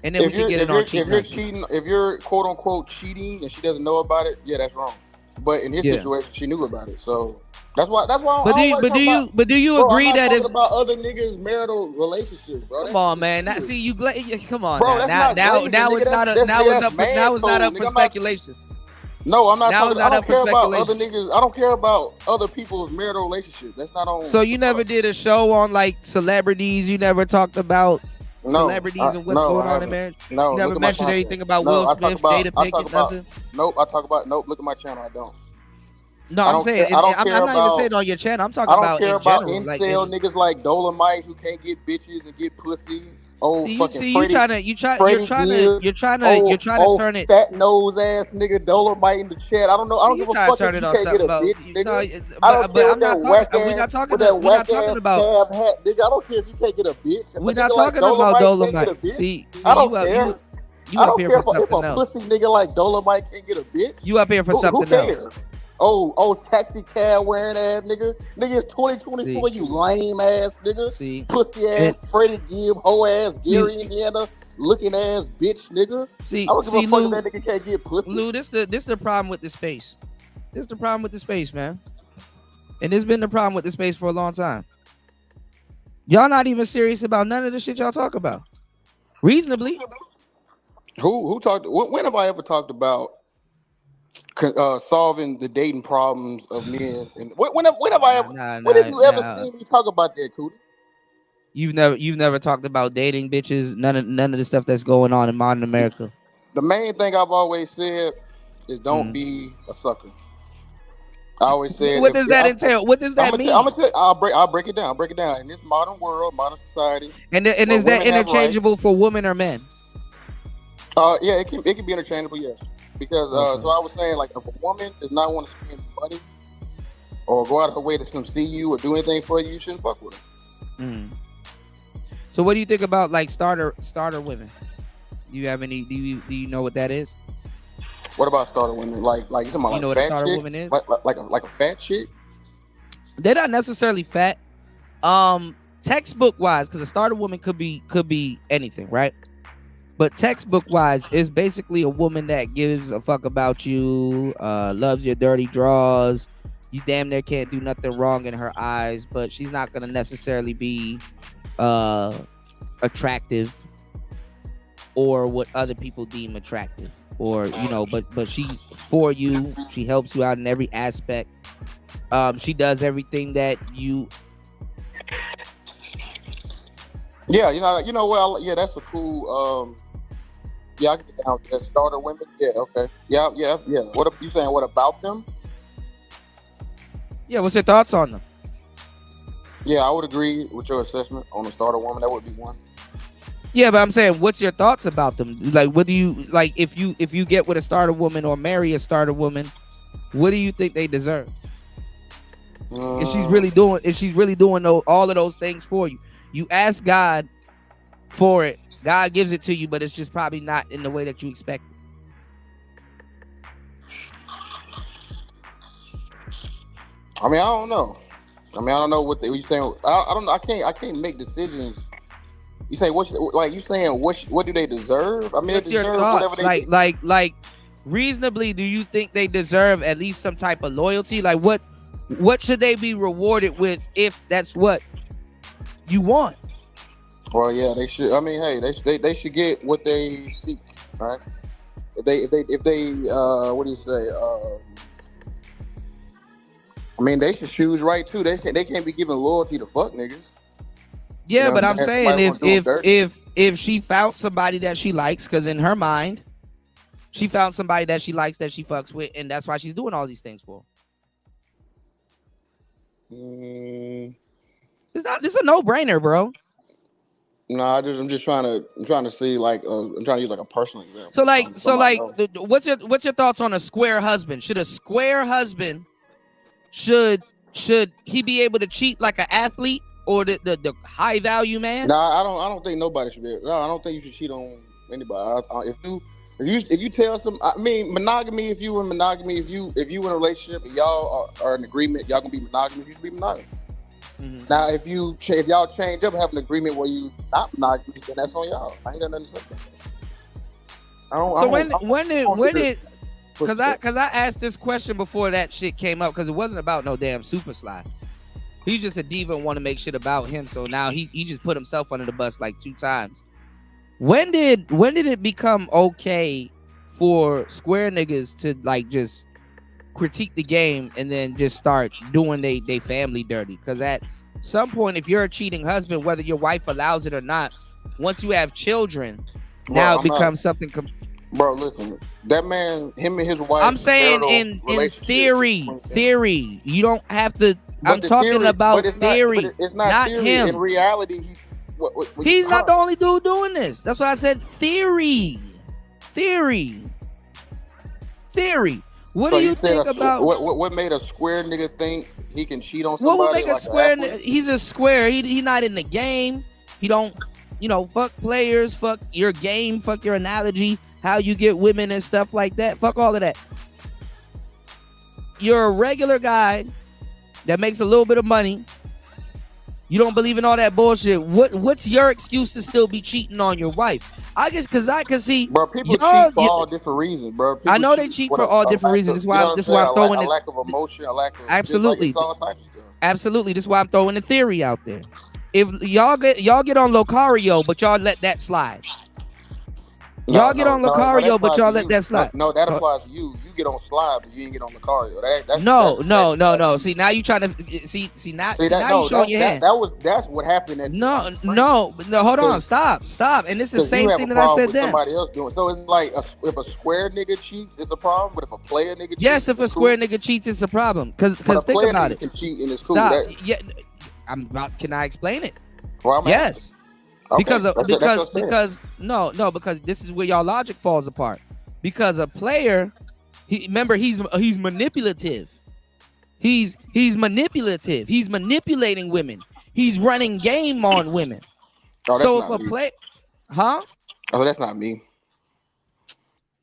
And then we can get it on cheating. If you're quote unquote cheating and she doesn't know about it, yeah, that's wrong. But in his situation, she knew about it, so that's why. But do you agree that if about other niggas' marital relationships, bro? Come on, man. Come on, bro, now it's not up for speculation. No, I'm not. I don't care about other niggas. I don't care about other people's marital relationships. That's not on. So you never did a show on like celebrities. You never talked about celebrities and what's going on in marriage. No, you never mentioned anything about Will Smith, Jada Pinkett, nothing. Nope, I talk about. Nope, look at my channel. I don't. No, I'm saying I'm not even saying on your channel. I'm talking about in general. I don't care about incel niggas like Dolomite who can't get bitches and get pussy. You're trying to turn it. Fat nose ass nigga Dolomite in the chat. I don't know. I don't give a fuck if you can't get a bitch, nigga. I don't care we're not talking about hat, nigga. I don't care if you can't get a bitch. We're not talking about Dolomite. See, I don't care. I don't care if a pussy nigga like Dolomite can't get a bitch. You up here for something else. Oh, taxi cab wearing ass nigga. Nigga, it's 2024, you lame ass nigga. See, pussy ass, Freddie Gibb, hoe ass, Gary, Indiana, looking ass bitch nigga. See, I don't give a fuck if that nigga can't get pussy. Lou, this the problem with the space. This is the problem with the space, man. And it's been the problem with the space for a long time. Y'all not even serious about none of the shit y'all talk about. Reasonably. Who talked? When have I ever talked about solving the dating problems of men? And when have I ever? When have you ever seen me talk about that, Cootie? You've never talked about dating bitches. None of the stuff that's going on in modern America. The main thing I've always said is don't be a sucker. I always said. What does that entail? What does that mean? I'll break it down. In this modern world, modern society. And is that interchangeable for women or men? Yeah, it can be interchangeable. Yes. because so I was saying, like, if a woman does not want to spend money or go out of her way to come see you or do anything for you, you shouldn't fuck with her. Mm. So what do you think about like starter women? Do you have any? Do you know what that is? What about starter women? Like you talking about, You know like, what a fat starter chick? woman is? Like a fat chick? They're not necessarily fat. Textbook wise, because a starter woman could be anything, right? But textbook wise, is basically a woman that gives a fuck about you, loves your dirty draws. You damn near can't do nothing wrong in her eyes, but she's not gonna necessarily be attractive or what other people deem attractive, or but she's for you. She helps you out in every aspect. She does everything that you. Yeah, well, yeah, that's a cool. Yeah, I can get down with that. Starter women. Yeah, okay. Yeah. What are you saying? What about them? Yeah, what's your thoughts on them? Yeah, I would agree with your assessment on a starter woman. That would be one. Yeah, but I'm saying, what's your thoughts about them? Like, what do you like if you get with a starter woman or marry a starter woman? What do you think they deserve? If she's really doing all of those things for you, you ask God for it. God gives it to you, but it's just probably not in the way that you expect it. I mean, I don't know. I don't know what you saying. I don't know. I can't make decisions. You say what do they deserve? I mean, what's your thoughts? Like reasonably, do you think they deserve at least some type of loyalty? Like what should they be rewarded with if that's what you want? Well, yeah, they should. I mean, hey, they should get what they seek, right? If they what do you say? I mean, they should choose right too. They can't be giving loyalty to fuck niggas. Yeah, but I'm saying if she found somebody that she likes, because in her mind, she found somebody that she likes, that she fucks with, and that's why she's doing all these things for. It's a no-brainer, bro. No, I'm just trying to see, like, I'm trying to use like a personal example. What's your thoughts on a square husband? Should a square husband should he be able to cheat like an athlete or the high value man? Nah, I don't think nobody should be. No, I don't think you should cheat on anybody. If you tell some, I mean, monogamy. If you in monogamy, if you in a relationship and y'all are in agreement, y'all gonna be monogamous. You should be monogamous. Mm-hmm. Now, if y'all change up, have an agreement where you not monogamous, then that's on y'all. I ain't got nothing to say. When did? Because I asked this question before that shit came up, because it wasn't about no damn Super Sly. He's just a diva and want to make shit about him. So now he just put himself under the bus like 2 times. When did it become okay for square niggas to like just critique the game and then just start doing they family dirty? Because at some point, if you're a cheating husband, whether your wife allows it or not, once you have children, now it becomes something. Bro, listen, that man, him and his wife. I'm saying in theory, you don't have to. I'm talking about theory, it's not theory. Him. In reality, he's not the only dude doing this. That's why I said theory. What do you think about what made a square nigga think he can cheat on somebody? What would make a square? He's a square. He not in the game. He don't. Fuck players. Fuck your game. Fuck your analogy. How you get women and stuff like that. Fuck all of that. You're a regular guy that makes a little bit of money. You don't believe in all that bullshit. What's your excuse to still be cheating on your wife? I guess because I can see. Bro, people cheat for all different reasons, bro. I know they cheat for all different reasons. That's why I'm throwing it. A lack of emotion, a lack of absolutely. All types of stuff. Absolutely. That's why I'm throwing the theory out there. If y'all get on Locario, but y'all let that slide. Y'all get on Lucario, but y'all let that slide. No, that applies to you. You get on Slide, but you ain't get on Lucario. No. See, now you trying to see now you showing your hand. That's what happened. No. Hold on, stop. And it's the same thing that I said then. Somebody else doing. So it's like if a square nigga cheats, it's a problem. But if a player nigga cheats, yes, if a square nigga cheats, it's a problem. Because think about it. Can cheat and it's cool. Stop. Yeah, Can I explain it? Well, yes. Okay. Because this is where y'all logic falls apart. because a player, remember he's manipulative. He's manipulative. He's manipulating women. He's running game on women. Oh, so if a play, huh? Oh, that's not me.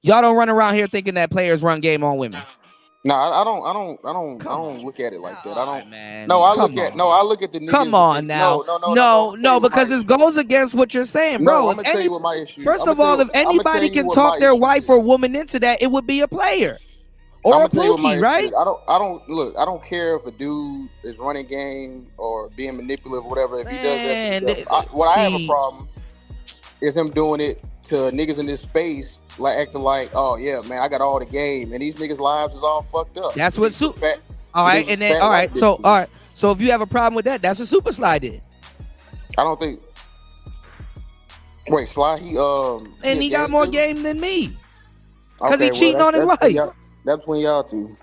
Y'all don't run around here thinking that players run game on women. No, I don't look at it like that. I don't. Man. No, I look at the niggas. Come on now. No, because this goes against what you're saying, bro. No, I'm gonna tell you what my issue. First of all, if anybody can talk their wife or woman into that, it would be a player or a pookie, right? I don't care if a dude is running game or being manipulative or whatever. If he does that, I have a problem is him doing it to niggas in this space. Like acting like, oh yeah, man, I got all the game, and these niggas' lives is all fucked up. That's what all right, and then all right, so if you have a problem with that, that's what Super Sly did. I don't think. Wait, Sly, he got more game than me because he cheating on his wife. That's between y'all two.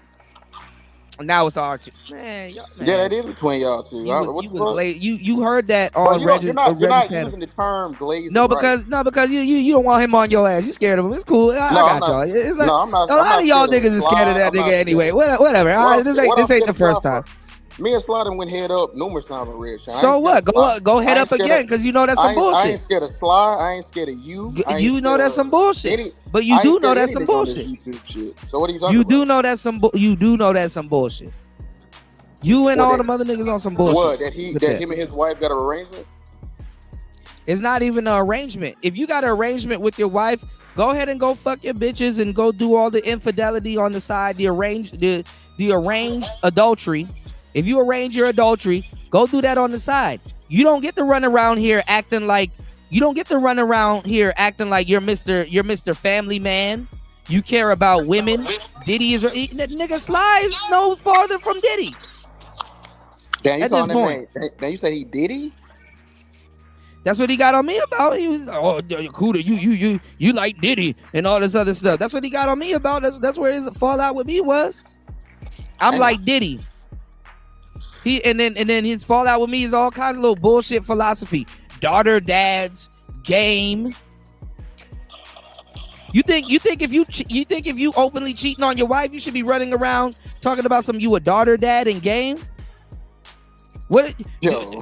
Now it's our two. Man. Yeah, that is between y'all two. You heard that on You're not using the term glazing. No, because you don't want him on your ass. You scared of him. It's cool. I got y'all. It's like, I'm not. A lot of y'all niggas is scared of that nigga anyway. Whatever. All right, this ain't the first time. Me and Sly went head up numerous times on Red Shine. So what? Go head up again because you know that's some bullshit. I ain't scared of Sly. I ain't scared of you. You know that's some bullshit. But you do know that's some bullshit. So what are you talking about? You do know that's some bullshit. You and all them other niggas on some bullshit. What? That him and his wife got an arrangement? It's not even an arrangement. If you got an arrangement with your wife, go ahead and go fuck your bitches and go do all the infidelity on the side, the arranged adultery. If you arrange your adultery, go do that on the side. You don't get to run around here acting like you're Mr. Family Man. You care about women. Diddy is nigga Sly is no farther from Diddy. Damn, you calling him? Damn, you said he Diddy? That's what he got on me about. He was Cuda, you like Diddy and all this other stuff. That's what he got on me about. That's where his fallout with me was. I'm like Diddy. And then his fallout with me is all kinds of little bullshit philosophy. Daughter, dads, game. You think if you openly cheating on your wife, you should be running around talking about you a daughter, dad, and game? What? Yo.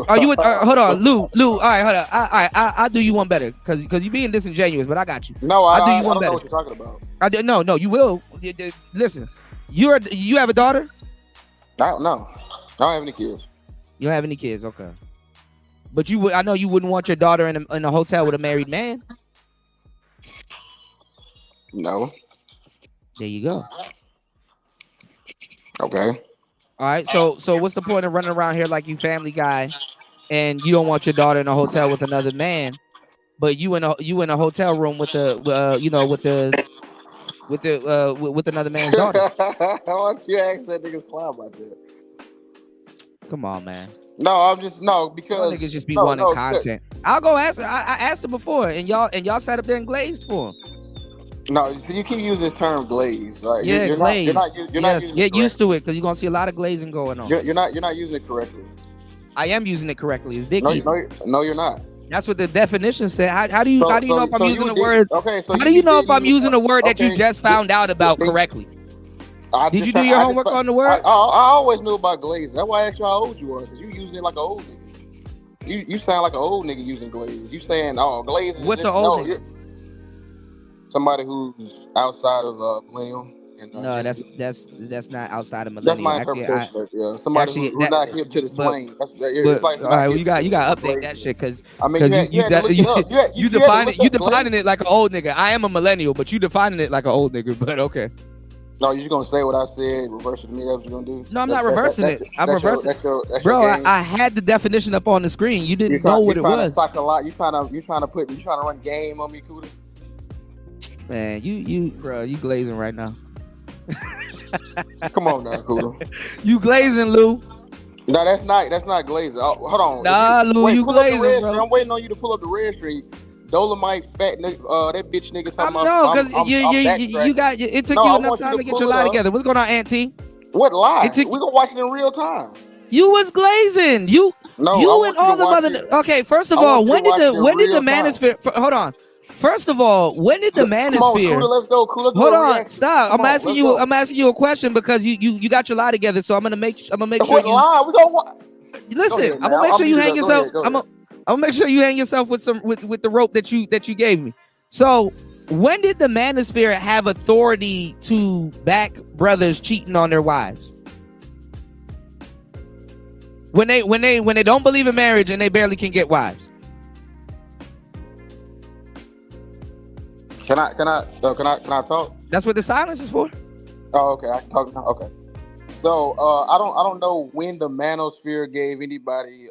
Are you? Hold on, Lou. All right, hold on. I'll do you one better because you being disingenuous, but I got you. No, I do you one don't better. know what you're talking about. No, you will. Listen, you have a daughter? No. I don't have any kids. You don't have any kids, okay. But I know you wouldn't want your daughter in a hotel with a married man. No. There you go. Okay. All right. So what's the point of running around here like you Family Guy, and you don't want your daughter in a hotel with another man, but you in a hotel room with another man's daughter? Why don't you ask that nigga Sly about that? Come on, man. No, because niggas just be wanting content. I'll go ask. I asked him before, and y'all sat up there and glazed for him. No, you keep using this term glaze. Right? Yeah, glaze. You're not using get used to it because you're gonna see a lot of glazing going on. You're not using it correctly. I am using it correctly. It's Dicky. No, you're not. That's what the definition said. How do you know if I'm using a word? Okay, so how do you know if I'm using a word that you just found out about correctly? Did you do your homework on the word? I always knew about glaze. That's why I asked you how old you are, because you using it like an old nigga. You sound like an old nigga using glaze. You saying, glaze. What's an old nigga? Somebody who's outside of millennial. No, that's not outside of millennial. That's my interpretation. Yeah, somebody who's not hip to the slang. It's like, all right, well, you got to update that shit because you defining it like an old nigga. I am a millennial, but you defining it like an old nigga. But okay. No, you're just gonna say what I said, reverse it to me. That's what you're gonna do. No, I'm not reversing it. I'm reversing it. Bro, I had the definition up on the screen. You didn't know what it was. You trying to run game on me, Cuda? Man, you glazing right now. Come on now, Cuda. You glazing, Lou. No, that's not glazing. Hold on. Nah, Lou, you glazing, bro. I'm waiting on you to pull up the red street. Dolomite, fat nigga, that bitch nigga talking about. No, because you got it took you enough time to get your lie together. What's going on, Auntie? What lie? We gonna watch it in real time. You was glazing. You and all the other. Okay, first of all, when did the manosphere? Hold on. First of all, when did the manosphere? Come on, Kuda, let's go. Kuda, hold on, stop. I'm asking you a question because you got your lie together. So I'm gonna make sure you. Lie? We gonna listen. Ahead, I'm gonna make sure you hang yourself. I'm gonna make sure you hang yourself with the rope that you gave me. So when did the manosphere have authority to back brothers cheating on their wives? When they don't believe in marriage and they barely can get wives. Can I talk? That's what the silence is for. Oh, okay. I can talk now. Okay. So I don't know when the manosphere gave anybody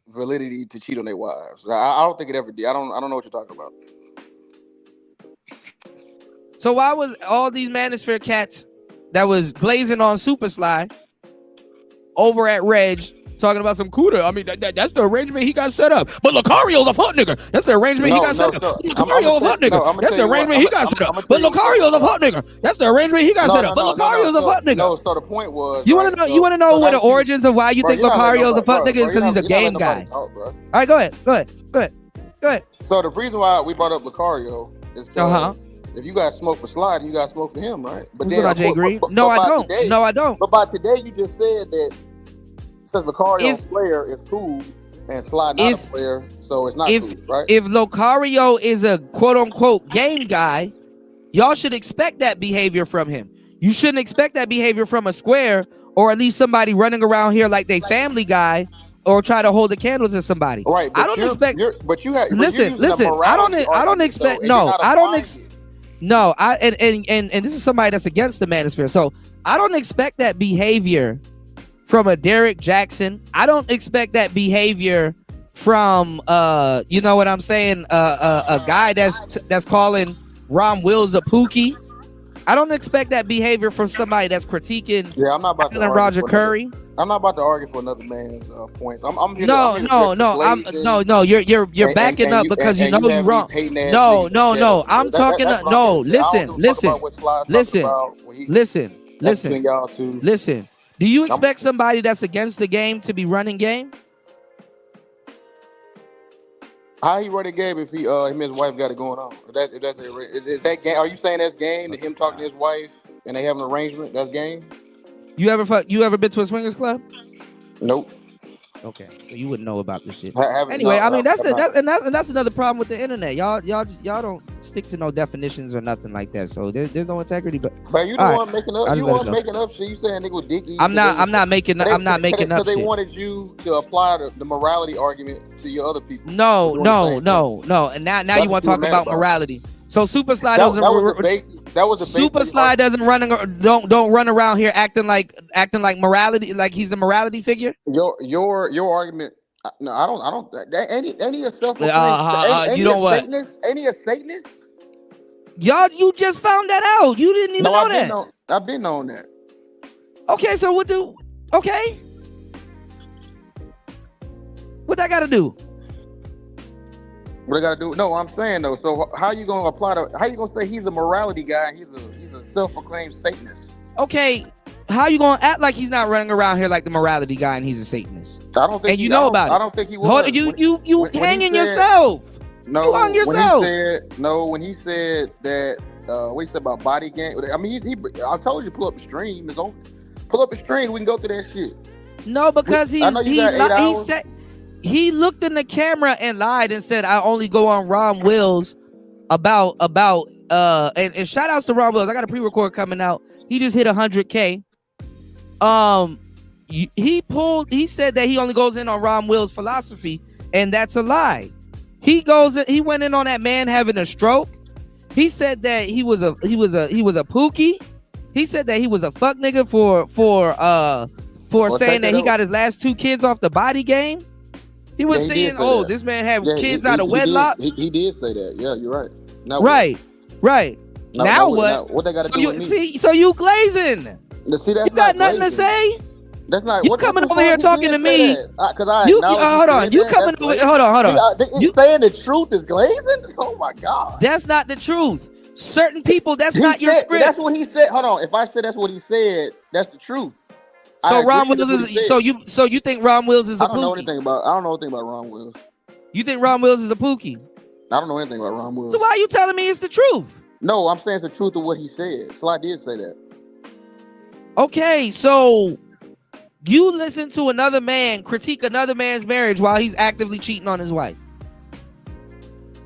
validity to cheat on their wives. I don't think it ever did. I don't know what you're talking about. So why was all these manosphere cats that was glazing on Super Sly over at Reg talking about some Kuda? I mean, that's the arrangement he got set up. But Lucario's a fuck nigga. That's the arrangement he got set up. Lucario's a fuck nigga. That's the arrangement he got set up. But Lucario's a fuck nigga. That's the arrangement he got set up. But Lucario's a fuck nigga. No, so the point was, you want to know what the origins of why you think Lucario's a fuck nigga is because he's a game guy. All right, go ahead. So the reason why we brought up Lucario is because if you got smoke for Slide, you got smoke for him, right? But then, no, I don't. But by today, you just said that since Lucario player is cool and Slide not a player, so it's not cool, right? If Lucario is a quote unquote game guy, y'all should expect that behavior from him. You shouldn't expect that behavior from a square or at least somebody running around here like they Family Guy or try to hold a candle to somebody. Right. I don't expect. But you have listen. I don't expect. No, I don't expect. No, and this is somebody that's against the manosphere. So I don't expect that behavior from a Derek Jackson. I don't expect that behavior from you know what I'm saying, a guy that's calling Ron Wills a pookie. I don't expect that behavior from somebody that's critiquing. Yeah, I'm not about to Roger Curry. I'm not about to argue for another man's points. I'm here. No. You're backing up because you know you're wrong. No. I'm talking. No, listen. Do you expect somebody that's against the game to be running game? How he running game if him and his wife got it going on? Is that game? Are you saying that's game? Him talking to his wife and they have an arrangement? That's game. You ever been to a swingers club? Nope. Okay, so you wouldn't know about this shit. Anyway, I mean that's another problem with the internet. Y'all don't stick to no definitions or nothing like that. So there's no integrity. But you the one making up. You the one making up shit. You saying nigga with dick. I'm not making up shit. They wanted you to apply the morality argument to your other people. No. And now you want to talk about morality. So Super Sly doesn't. That was the Super Sly doesn't don't run around here acting like morality, like he's the morality figure. Your argument. No, I don't. Any a self. You know what? Any a Satanist? Y'all, you just found that out. You didn't even know that. I've been on that. Okay, so what that got to do? What I gotta do? No, I'm saying though. So how you gonna apply to? How you gonna say he's a morality guy? And he's a self-proclaimed Satanist. Okay, how you gonna act like he's not running around here like the morality guy and he's a Satanist? I don't think. And you know about it. I don't think he was. You hanging yourself. No, you hung yourself. When he said that, what he said about body game. I mean, I told you pull up the stream. It's on. Pull up the stream. We can go through that shit. No, because he said. He looked in the camera and lied and said, I only go on Ron Wills about and shout outs to Ron Wills. I got a pre-record coming out. He just hit 100K. He said that he only goes in on Ron Wills' philosophy, and that's a lie. He went in on that man having a stroke. He said that he was a pookie. He said that he was a fuck nigga for saying that he got his last 2 kids off the body game. He was saying, this man had kids out of wedlock. He did say that. Yeah, you're right. Now right. Now what? What they got to do with me? So you glazing. See, that's you got nothing to say? That's not. You coming over here talking to me? Hold on. You coming over? Hold on. You saying the truth is glazing? Oh my God. That's not the truth. Certain people, that's not your script. That's what he said. Hold on. If I said that's what he said, that's the truth. So Ron Wills is so you think Ron Wills is a pookie? I don't know anything about Ron Wills. You think Ron Wills is a pookie? I don't know anything about Ron Wills. So why are you telling me it's the truth? No, I'm saying it's the truth of what he said. Sly did say that. Okay, so you listen to another man critique another man's marriage while he's actively cheating on his wife.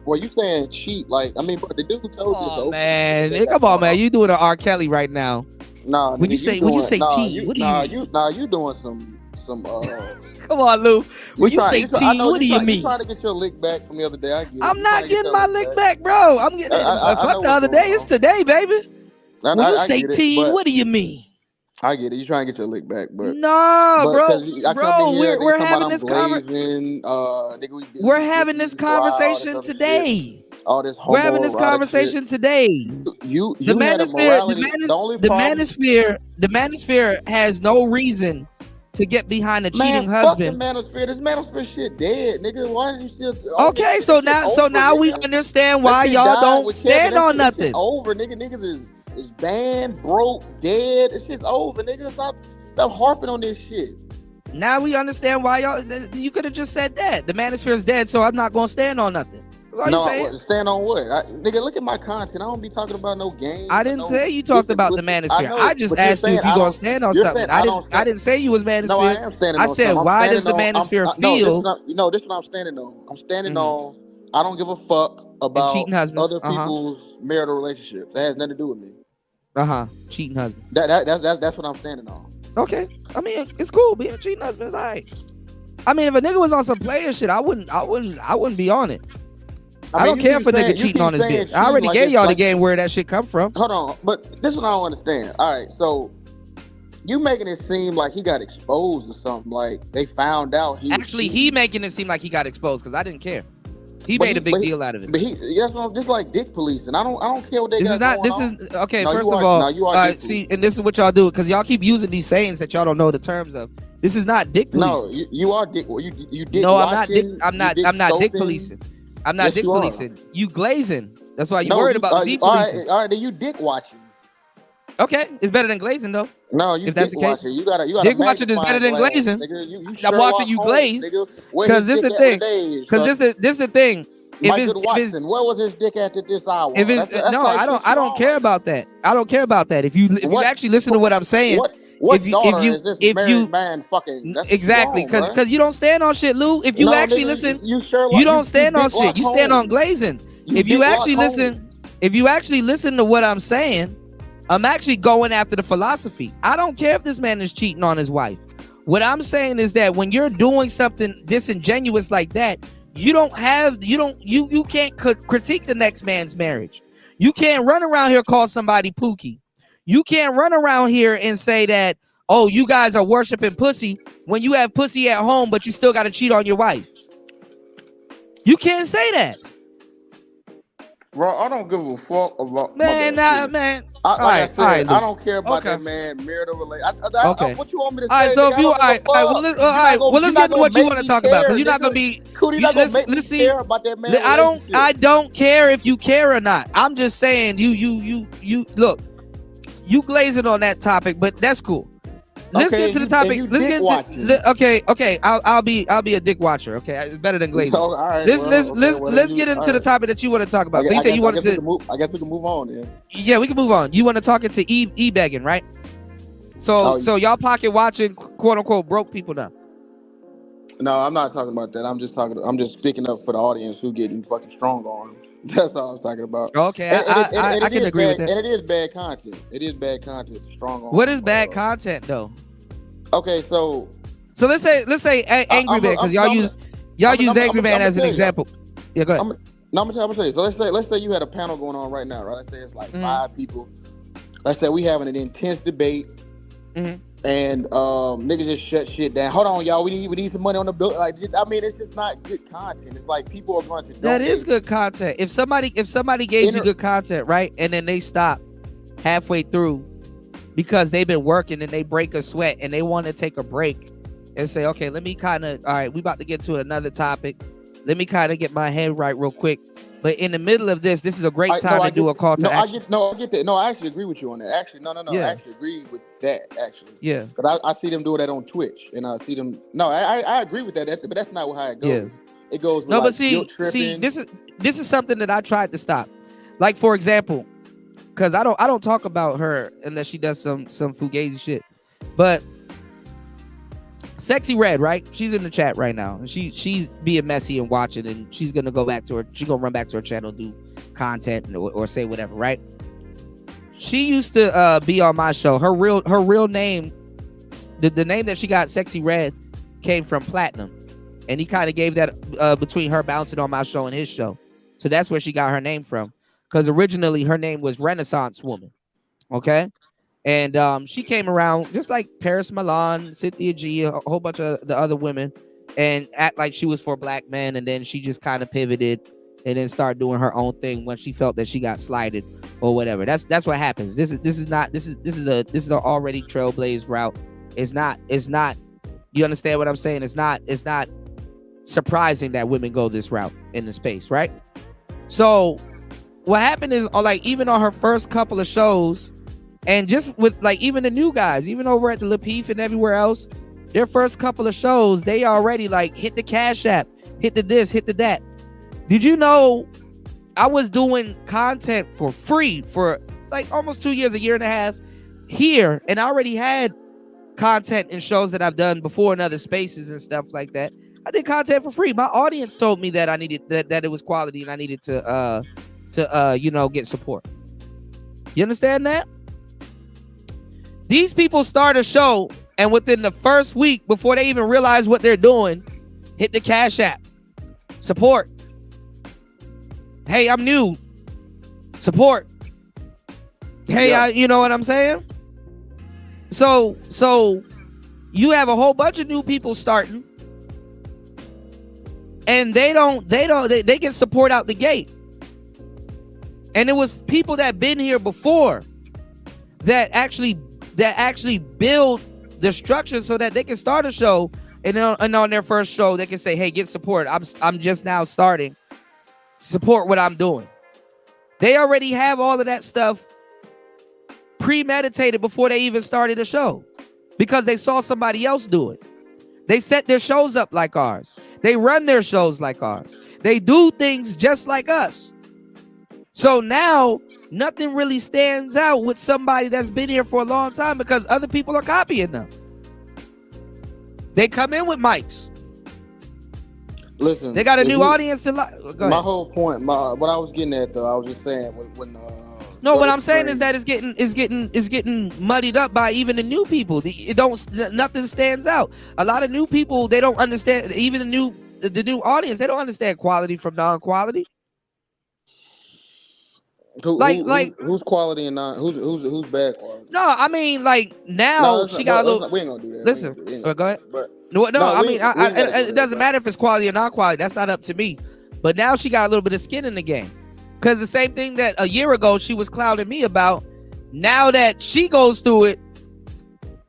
Well, you saying cheat? Like, I mean, but the dude told you. Oh man, come on, man, you doing an R. Kelly right now? Nah, when you say cheat, what do you mean? You doing some. Come on, Lou. When you say cheat, what do you mean? You trying to get your lick back from the other day? I get it. I'm not getting my lick back, bro. I'm getting fuck the other day. It's today, baby. When you say teen, what do you mean? I get it. You trying to get your lick back, but we're having this conversation. We're having this conversation today. All this we're having this conversation today. The manosphere has no reason to get behind a cheating husband. Fuck the manosphere. This manosphere shit dead, nigga. Why is you still? Okay, so now we understand why y'all don't stand on nothing. Over, nigga. Niggas is banned, broke, dead. It's just over, nigga. Stop harping on this shit. Now we understand why y'all. You could have just said that the manosphere is dead, so I'm not gonna stand on nothing. Stand on what? Nigga, look at my content. I don't be talking about no games. I didn't say you talked about the manosphere. I just asked you if you gonna stand on something. I didn't say you was manosphere. No, I am standing on something. I said, why does the manosphere feel? This is what I'm standing on. I'm standing on. I don't give a fuck about other people's marital relationships. That has nothing to do with me. Cheating husband. That's what I'm standing on. Okay. I mean, it's cool. Being a cheating husband is alright. I mean, if a nigga was on some player shit, I wouldn't be on it. I don't care if a nigga cheating on his bitch. I already gave y'all the game where that shit come from. Hold on, but this one I don't understand. All right, so you making it seem like he got exposed or something. Like they found out he making it seem like he got exposed because I didn't care. He made a big deal out of it. But just like dick policing. I don't care what they got going on. Okay. First of all, see, and this is what y'all do because y'all keep using these sayings that y'all don't know the terms of. This is not dick policing. No, you are dick. You dick. No, I'm not dick. I'm not dick policing. I'm not dick policing. You glazing. That's why you worried about dick policing. All right, then you dick watching. Okay, it's better than glazing though. No, you dick watching. You gotta dick watching is better than glazing. I'm watching you glaze. Because this is the thing. Because this is the thing. Michael Watson, where was his dick at this hour? I don't care about that. I don't care about that. If you actually listen to what I'm saying. What daughter is this married man fucking? Exactly, because you don't stand on shit, Lou. If you actually listen, you don't stand on shit. You stand on glazing. If you actually listen to what I'm saying, I'm actually going after the philosophy. I don't care if this man is cheating on his wife. What I'm saying is that when you're doing something disingenuous like that, you can't critique the next man's marriage. You can't run around here call somebody Pookie. You can't run around here and say that, oh, you guys are worshiping pussy when you have pussy at home, but you still got to cheat on your wife. You can't say that. Bro, I don't give a fuck about man. I don't care about that man marital relationship. What you want me to say? All right, so if you well, let's get to what you want to talk about because you're not gonna be. Let's see. Care about that man. I don't care if you care or not. I'm just saying you look. You glazing on that topic, but that's cool. Let's get to the topic. Let's get to okay. I'll be a dick watcher. Okay, it's better than glazing. So, right, let's get into the topic that you want to talk about. So you say you want to. I guess we can move on then. Yeah, we can move on. You want to talk into e-begging, right? So y'all pocket watching, quote unquote, broke people now. No, I'm not talking about that. I'm just speaking up for the audience who getting fucking strong on. That's what I was talking about. Okay, I can agree with that. And it is bad content. It is bad content. Strong on. What is bad content though? Okay, so let's say Angry Man because y'all use Angry Man as an example. Yeah, go ahead. I'm gonna tell you. So let's say you had a panel going on right now, right? Let's say it's like 5 people. Let's say we having an intense debate. And niggas just shut shit down. Hold on, y'all. We need some money on the bill. Like, I mean, it's just not good content. It's like people are going to. That is good content. If somebody gave you good content, right, and then they stop halfway through because they've been working and they break a sweat and they want to take a break and say, okay, let me kind of. All right, we about to get to another topic. Let me kind of get my head right real quick. But in the middle of this is a great time to do a call to action. I get that. No, I actually agree with you on that. Actually, no. Yeah. I actually agree with that, actually. Yeah. But I see them doing that on Twitch. And I see them... No, I agree with that. But that's not how it goes. Yeah. It goes with but see, this this is something that I tried to stop. Like, for example, because I don't talk about her unless she does some fugazi shit. But Sexy Red, right? She's in the chat right now, and she's being messy and watching, and she's gonna go back to her. She's gonna run back to her channel, do content or say whatever, right? She used to be on my show. Her real name, the name that she got, Sexy Red, came from Platinum, and he kind of gave that between her bouncing on my show and his show. So that's where she got her name from. Because originally her name was Renaissance Woman, okay? And she came around just like Paris Milan, Cynthia G, a whole bunch of the other women, and act like she was for black men, and then she just kind of pivoted and then started doing her own thing when she felt that she got slighted or whatever. That's what happens. This is an already trailblazed route. It's not. You understand what I'm saying? It's not surprising that women go this route in the space, right? So what happened is, like, even on her first couple of shows, and just with like even the new guys, even over at the Lapeef and everywhere else, their first couple of shows, they already like hit the Cash App, hit the this, hit the that. Did you know I was doing content for free for like almost 2 years, a year and a half here, and I already had content and shows that I've done before in other spaces and stuff like that. I did content for free. My audience told me that I needed that it was quality and I needed to get support. You understand that? These people start a show, and within the first week, before they even realize what they're doing, hit the Cash App. Support. Hey, I'm new. Support. Hey, you know what I'm saying? So you have a whole bunch of new people starting, and they get support out the gate. And it was people that been here before that actually build the structure so that they can start a show, and on their first show they can say, "Hey, get support. I'm just now starting. Support what I'm doing." They already have all of that stuff premeditated before they even started a show, because they saw somebody else do it. They set their shows up like ours. They run their shows like ours. They do things just like us. So now nothing really stands out with somebody that's been here for a long time, because other people are copying them. They come in with mics. Listen, they got a new audience to like. My whole point, what I was getting at though, I was just saying when no, what I'm saying is that it's getting muddied up by even the new people. Nothing stands out. A lot of new people, they don't understand. Even the new audience, they don't understand quality from non-quality. Who's quality and non? Who's bad quality? No, I mean, like now she got a little. We ain't gonna do that. Listen, go ahead. But it doesn't matter if it's quality or non-quality. That's not up to me. But now she got a little bit of skin in the game, because the same thing that a year ago she was clouding me about, now that she goes through it,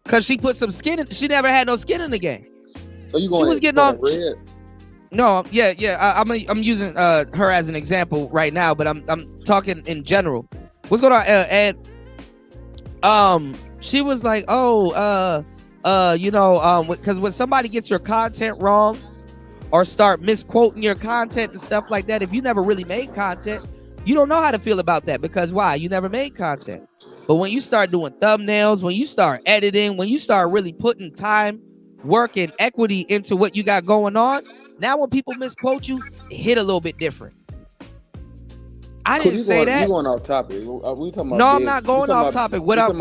because she put some skin in, she never had no skin in the game. So you going? She was getting on. Red? No, yeah. I'm using her as an example right now, but I'm talking in general. What's going on, Ed? She was like, because when somebody gets your content wrong or start misquoting your content and stuff like that, if you never really made content, you don't know how to feel about that, because why? You never made content. But when you start doing thumbnails, when you start editing, when you start really putting time, work, and equity into what you got going on, now when people misquote you, it hit a little bit different. I didn't say that. You going off topic? We talking about? No, I'm not going off topic. I'm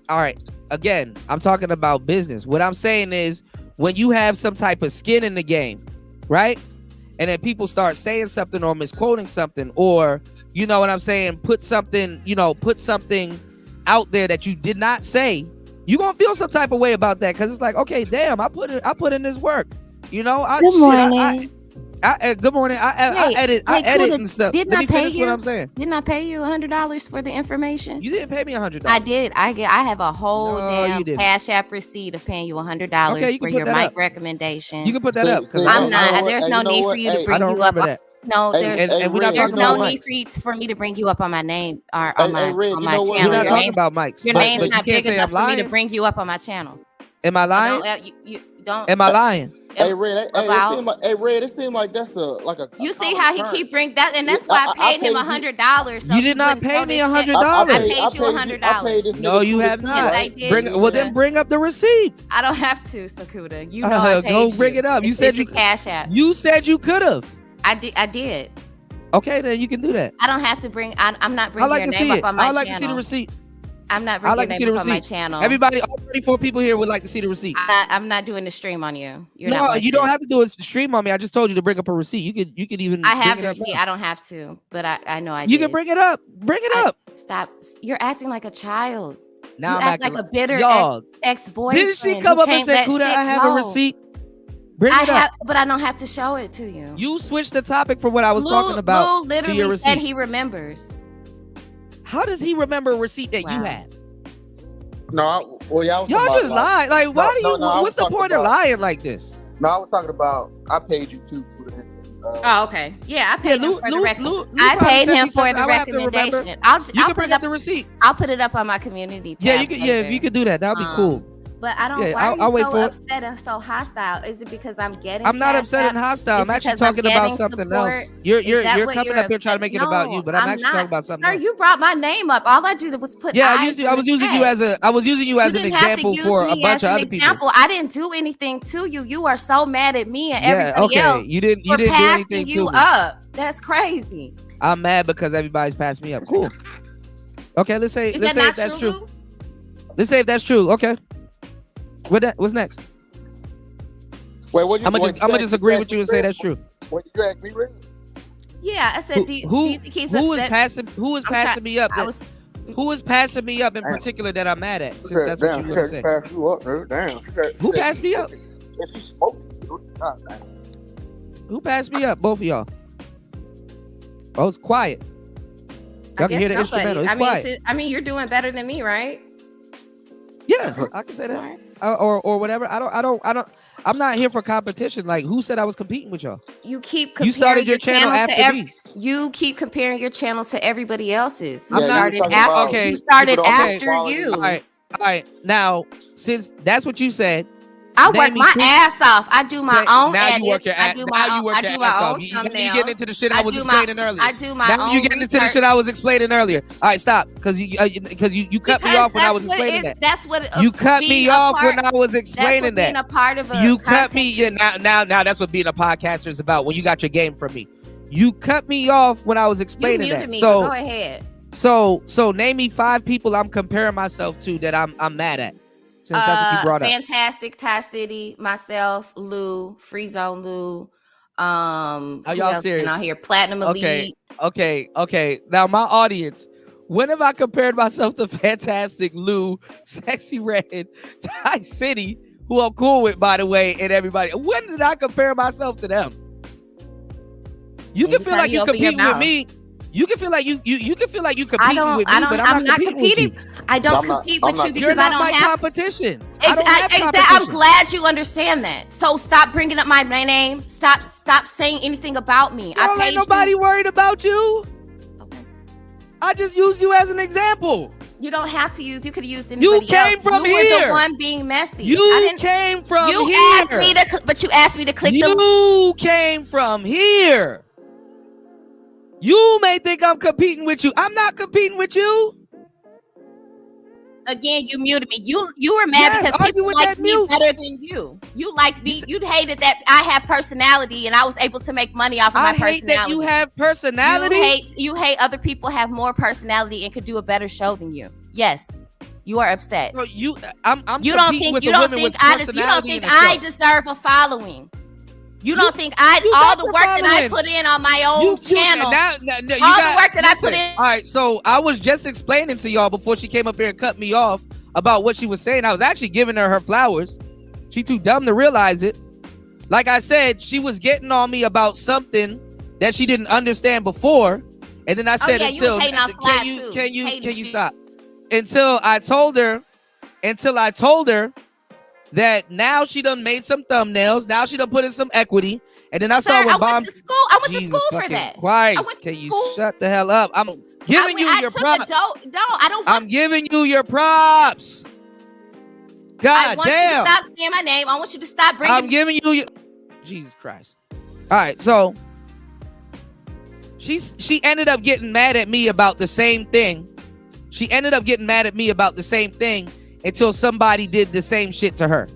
all right. Again, I'm talking about business. What I'm saying is, when you have some type of skin in the game, right? And then people start saying something or misquoting something, or you know what I'm saying, put something out there that you did not say, you gonna feel some type of way about that, because it's like, okay, damn, I put in this work. You know, Good morning. Good morning. I edit and stuff. Didn't I pay you? What I'm saying. Didn't I pay you $100 for the information? You didn't pay me $100. I did. I have a whole damn Cash App receipt of paying you $100 for your mic recommendation. You can put that up. I'm not. There's no need for you to bring you up. No, there's no need for me to bring you up on my name or on my channel. We're not talking about mics. Your name's not big enough for me to bring you up on my channel. Am I lying? You don't. Am I lying? Hey Red, it seemed like that's a. You see how he keep bring that, and that's why I paid him $100. You did not pay me $100. I paid you $100. No, you have not. Bring up the receipt. I don't have to, Sakuda. You know I paid go bring it up. You said you cash app. You said you could have. I did. Okay, then you can do that. I don't have to bring. I'm not bringing your name up on my channel. I like to see the receipt. I'm not bringing your name up on my channel. Everybody, all 34 people here would like to see the receipt. I'm not doing the stream on you. You don't have to do a stream on me. I just told you to bring up a receipt. You could even. I have the receipt. I don't have to, but I know I. You can bring it up. Bring it up. Stop. You're acting like a child. Now you I'm act like a bitter ex-boyfriend. Didn't she come up and say, "Kuda, I have a receipt"? Bring it up. But I don't have to show it to you. You switched the topic from what I was talking about. Lou literally said he remembers. How does he remember a receipt that you have? No, y'all just lie. Like, why do you? What's the point of lying like this? No, I was talking about I paid you too. Oh, okay. Yeah, I paid him for the recommendation. I paid him for the recommendation. You can bring up the receipt. I'll put it up on my community tab. Yeah, you can. Yeah, if you could do that, that'd be cool. But I don't. Why are you so upset and so hostile? Is it because I'm getting? I'm not upset and hostile. I'm actually talking about something else. You're coming up here trying to make it about you, but I'm actually talking about something else. Sir, you brought my name up. All I did was put. Yeah, I was using you as an example for a bunch of other people. I didn't do anything to you. You are so mad at me and everybody else. You didn't do anything to me. That's crazy. I'm mad because everybody's passed me up. Cool. Okay, let's say if that's true. Let's say if that's true. Okay. What's next? Wait, what? I'm gonna just agree with you and say that's true. What did you ask me, Rick? Yeah, I said. Do you think he's upset? Who is passing me up? Who is passing me up in particular that I'm mad at? Since that's what you want to say. Pass you up, damn. Who passed me up? Who passed me up? Both of y'all. Oh, it's quiet. Y'all can hear the instrumental. It's quiet. I mean, you're doing better than me, right? Yeah, I can say that. Or whatever. I'm not here for competition. Like, who said I was competing with y'all? You keep comparing you started your channel after me. You keep comparing your channel to everybody else's. You started after you. All right. Now, since that's what you said, I work my ass off. I do my own edits. You work your ass off. You getting into the shit I was explaining earlier. I do my own. Now you getting into the shit I was explaining earlier. All right, stop, because you cut me off when I was explaining that. That's what you cut me off when I was explaining that. Being a part of a you cut me. Yeah, now that's what being a podcaster is about. When you got your game from me, you cut me off when I was explaining that. So go ahead. So name me 5 people I'm comparing myself to that I'm mad at. Since that's what you brought up. Fantastic, Ty City, myself, Lou, Free Zone Lou. Are y'all serious? Out here, Platinum Elite. Okay. Now my audience, when have I compared myself to Fantastic, Lou, Sexy Red, Ty City, who I'm cool with, by the way, and everybody? When did I compare myself to them? You can feel like you competing with me. You can feel like you can feel like you competing with me, but I'm not competing. I don't compete with you because I don't have competition. I'm glad you understand that. So stop bringing up my name. Stop saying anything about me. Girl, ain't nobody worried about you. Okay. I just used you as an example. You don't have to use. You could have used anybody else. You came from here. You were the one being messy. You came from here. You asked me to click. You came from here. You may think I'm competing with you. I'm not competing with you. Again, you muted me. You were mad because people liked me better than you. You liked me. You hated that I have personality and I was able to make money off of my personality. I hate that you have personality. You hate other people have more personality and could do a better show than you. Yes. You are upset. So I'm competing with the women with personality. You don't think I deserve a following. You don't think all the work that I put in on my own channel, all the work that I put in. All right, so I was just explaining to y'all before she came up here and cut me off about what she was saying. I was actually giving her flowers. She too dumb to realize it. Like I said, she was getting on me about something that she didn't understand before, and then I said, can you stop? Until I told her that now she done made some thumbnails. Now she done put in some equity. And then I saw when I went to school for that. Christ, can you shut the hell up? I'm giving you your props. No, I don't. I'm giving you your props. God I want damn. you to stop saying my name. I want you to stop bringing. I'm giving you your... Jesus Christ. All right, so she ended up getting mad at me about the same thing. She ended up getting mad at me about the same thing until somebody did the same shit to her,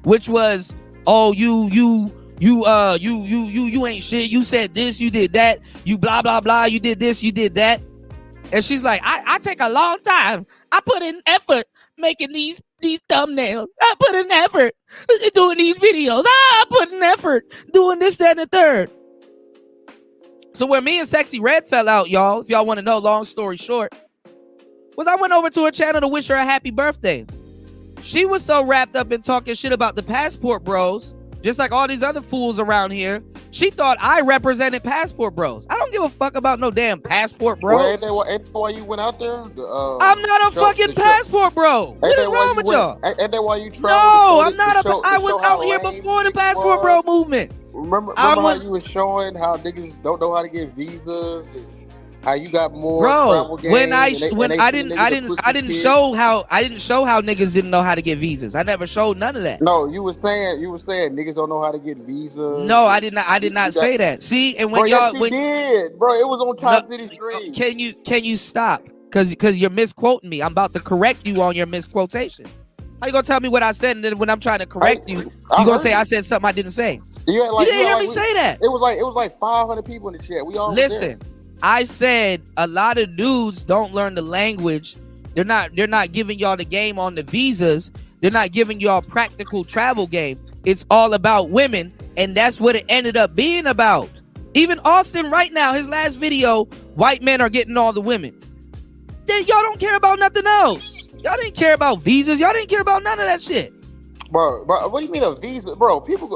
which was, oh, you ain't shit. You said this, you did that, you blah blah blah. You did this, you did that, and she's like, I take a long time. I put in effort making these thumbnails. I put in effort doing these videos. I put in effort doing this, that, and the third. So where me and Sexy Red fell out, y'all, if y'all want to know, long story short, was I went over to her channel to wish her a happy birthday. She was so wrapped up in talking shit about the Passport Bros, just like all these other fools around here. She thought I represented Passport Bros. I don't give a fuck about no damn Passport Bros. Well, ain't that why you went out there? I'm not a fucking Passport Bro. What is wrong with y'all? Ain't that why you traveled? No, I'm not I was out here before the Passport Bro movement. Remember how you was showing how niggas don't know how to get visas, and how you got more travel games, when I didn't show how niggas didn't know how to get visas. I never showed none of that. No, you was saying niggas don't know how to get visas. No, I did not say that. See, and when bro, y'all yes, did, bro, it was on Top City Stream. Can you stop? Cause you're misquoting me. I'm about to correct you on your misquotation. How you gonna tell me what I said, and then when I'm trying to correct you gonna say I said something I didn't say? You didn't hear me say that. It was like 500 people in the chat. We all listen. I said a lot of dudes don't learn the language. They're not giving y'all the game on the visas. They're not giving y'all practical travel game. It's all about women, and that's what it ended up being about. Even Austin right now, his last video, white men are getting all the women. Then y'all don't care about nothing else. Y'all didn't care about visas. Y'all didn't care about none of that shit. Bro, what do you mean a visa? Bro, people,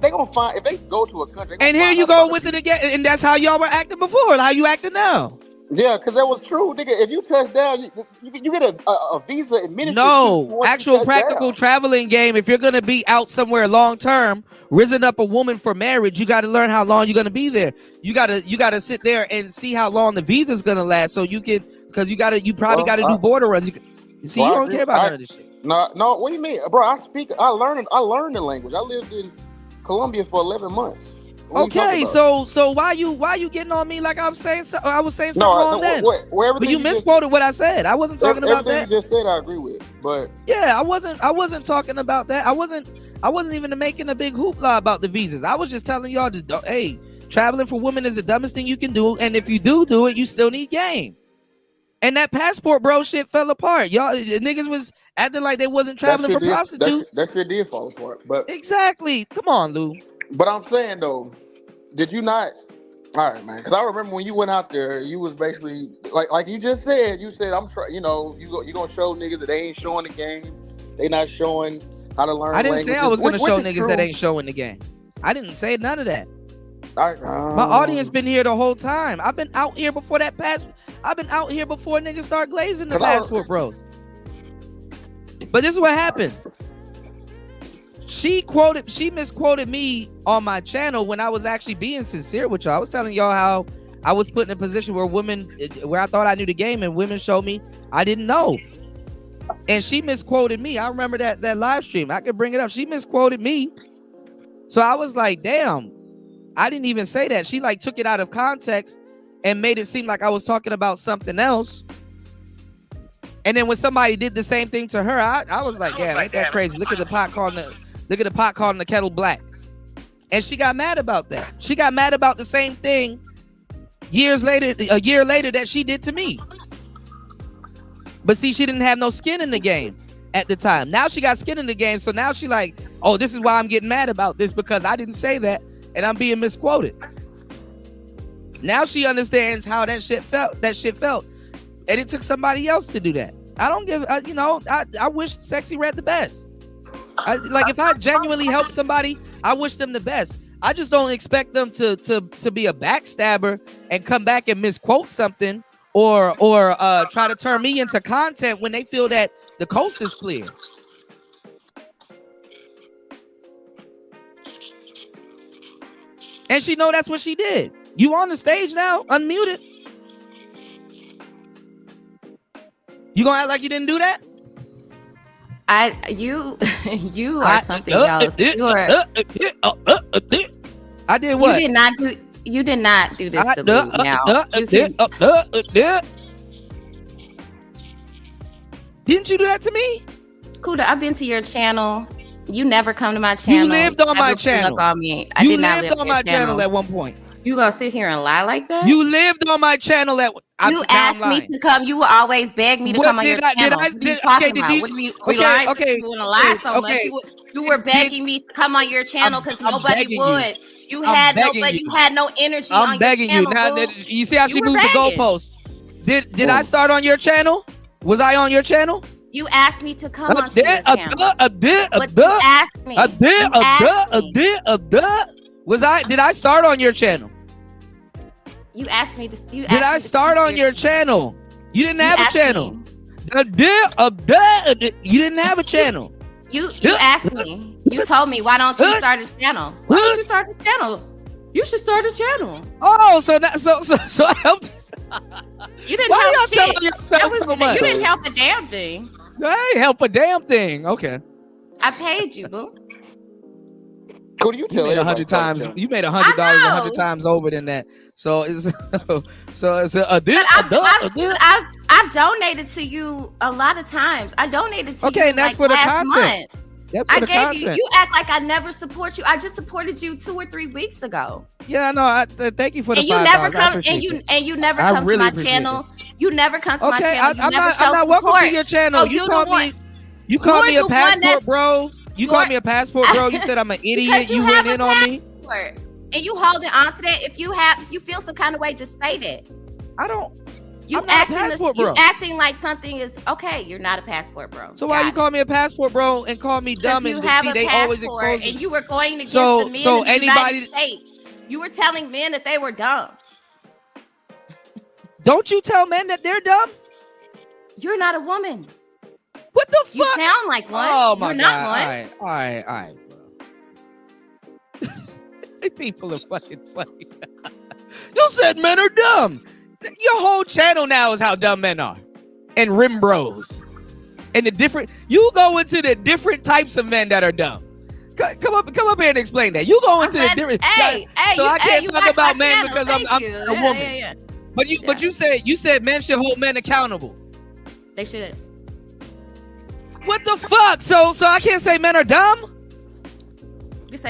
they gonna find, if they go to a country. And here you go with it again. And that's how y'all were acting before. How you acting now? Yeah, because that was true, nigga. If you touch down, you get a visa administered. No, actual practical traveling game. If you're gonna be out somewhere long term, risen up a woman for marriage, you got to learn how long you're gonna be there. You gotta sit there and see how long the visa's gonna last, so you can, because you probably gotta do border runs. You don't care about none of this shit. No, what do you mean, bro? I learned the language. I lived in Colombia for 11 months. Okay, so why you getting on me like I was saying something wrong then? But you misquoted what I said. I wasn't talking about that. Everything you just said, I agree with. But yeah, I wasn't talking about that. I wasn't even making a big hoopla about the visas. I was just telling y'all, hey, traveling for women is the dumbest thing you can do, and if you do it, you still need game. And that Passport Bro shit fell apart. Y'all niggas was acting like they wasn't traveling for prostitutes. That shit did fall apart. But exactly. Come on, Lou. But I'm saying though, did you not? All right, man. Because I remember when you went out there, you was basically like you just said. You said you gonna show niggas that they ain't showing the game. They not showing how to learn. I didn't languages, say I was gonna show niggas true. that ain't showing the game. I didn't say none of that. My audience been here the whole time. I've been out here before that I've been out here before niggas start glazing the Passport Bros. But this is what happened. She misquoted me on my channel when I was actually being sincere with y'all. I was telling y'all how I was put in a position where I thought I knew the game, and women showed me I didn't know. And she misquoted me. I remember that live stream. I could bring it up. She misquoted me. So I was like, damn, I didn't even say that. She took it out of context and made it seem like I was talking about something else. And then when somebody did the same thing to her, I was like, yeah, ain't that crazy? Look at the pot calling the kettle black. And she got mad about that. She got mad about the same thing a year later that she did to me. But see, she didn't have no skin in the game at the time. Now she got skin in the game, so now she like, oh, this is why I'm getting mad about this, because I didn't say that and I'm being misquoted. Now she understands how that shit felt. And it took somebody else to do that. I don't give, I wish Sexy Red the best. If I genuinely help somebody, I wish them the best. I just don't expect them to be a backstabber and come back and misquote something or try to turn me into content when they feel that the coast is clear. And she know that's what she did. You on the stage now, unmuted. You gonna act like you didn't do that? You are something else. I did what? You did not do this to Lou. Now, didn't you do that to me? Kuda, I've been to your channel. You never come to my channel. You lived on my channel. On me. I did not live on my channel at one point. You gonna sit here and lie like that? You lived on my channel at. You asked me to come. You would always beg me to come on your channel. What are you talking about? What are you lying? You want to lie so much? You were begging me to come on your channel because nobody would. You had nobody. You had no energy on your channel. I'm begging you now. You see how she moved the goalpost? Did I start on your channel? Was I on your channel? You asked me to come on your channel. But you asked me. Did I start on your channel? You asked me to. Did I start on your channel? You didn't have a channel. You didn't have a channel. You asked me. You told me, why don't you start a channel? Why don't you start a channel? You should start a channel. Oh, so I helped. You didn't help shit. You didn't help a damn thing. I ain't help a damn thing. Okay. I paid you, boo. Could you tell me 100 times? You made $100 100 times over than that. So it's I've donated to you a lot of times. I donated to you. Okay, and that's for the content. I gave you. You act like I never support you. I just supported you 2 or 3 weeks ago. Yeah, no. Thank you for the. And you never come. And you never come to my channel. You never come to my channel. I'm not welcome to your channel. You called me. You called me a passport, bro. You called me a passport, bro. You said I'm an idiot. You went in on me. And you holding on to that. If you feel some kind of way, just say that. I don't. You acting like something is okay. You're not a passport bro. So why you call me a passport bro and call me dumb and they always expose and you were going against the men in the United States. You were telling men that they were dumb. Don't you tell men that they're dumb? You're not a woman. What the fuck? You sound like one. Oh my You're God. Not one. All right, bro. People are fucking funny. You said men are dumb. Your whole channel now is how dumb men are. And rim bros. And the different, you go into the different types of men that are dumb. Come up here and explain that. You go into the different. I can't talk about men because I'm a woman. Yeah. But you said men should hold men accountable. They should. What the fuck? So I can't say men are dumb?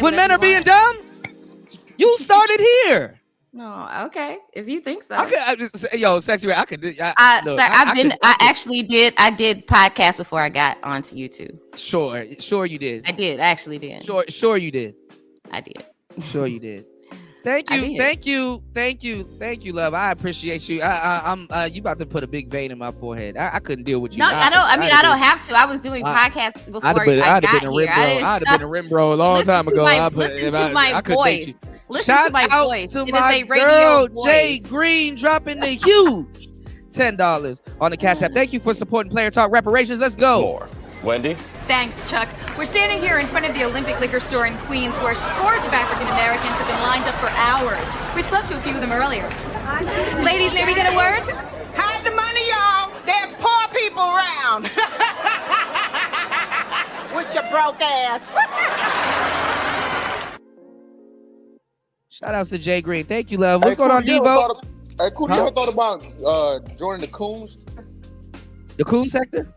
When men are being dumb? You started here. No, okay. If you think so. Sexy Red, I could do. I actually did podcasts before I got onto YouTube. Sure you did. I actually did. Sure you did. I did. Sure you did. Thank you, love. I appreciate you. I'm you about to put a big vein in my forehead. I couldn't deal with you. No, I don't have to. I was doing podcasts before I got here. I'd have been a rim bro a long time ago. Listen to my voice. Shout out to my girl Jay Green dropping the huge $10 on the Cash App. Thank you for supporting Player Talk Reparations. Let's go. More. Wendy? Thanks, Chuck. We're standing here in front of the Olympic Liquor Store in Queens where scores of African Americans have been lined up for hours. We spoke to a few of them earlier. Ladies, may we get a word? Hide the money, y'all. There's poor people around. With your broke ass. Shout outs to Jay Green. Thank you, love. What's going on, Debo? Hey, cool. You ever thought about joining the Coons? The Coon sector?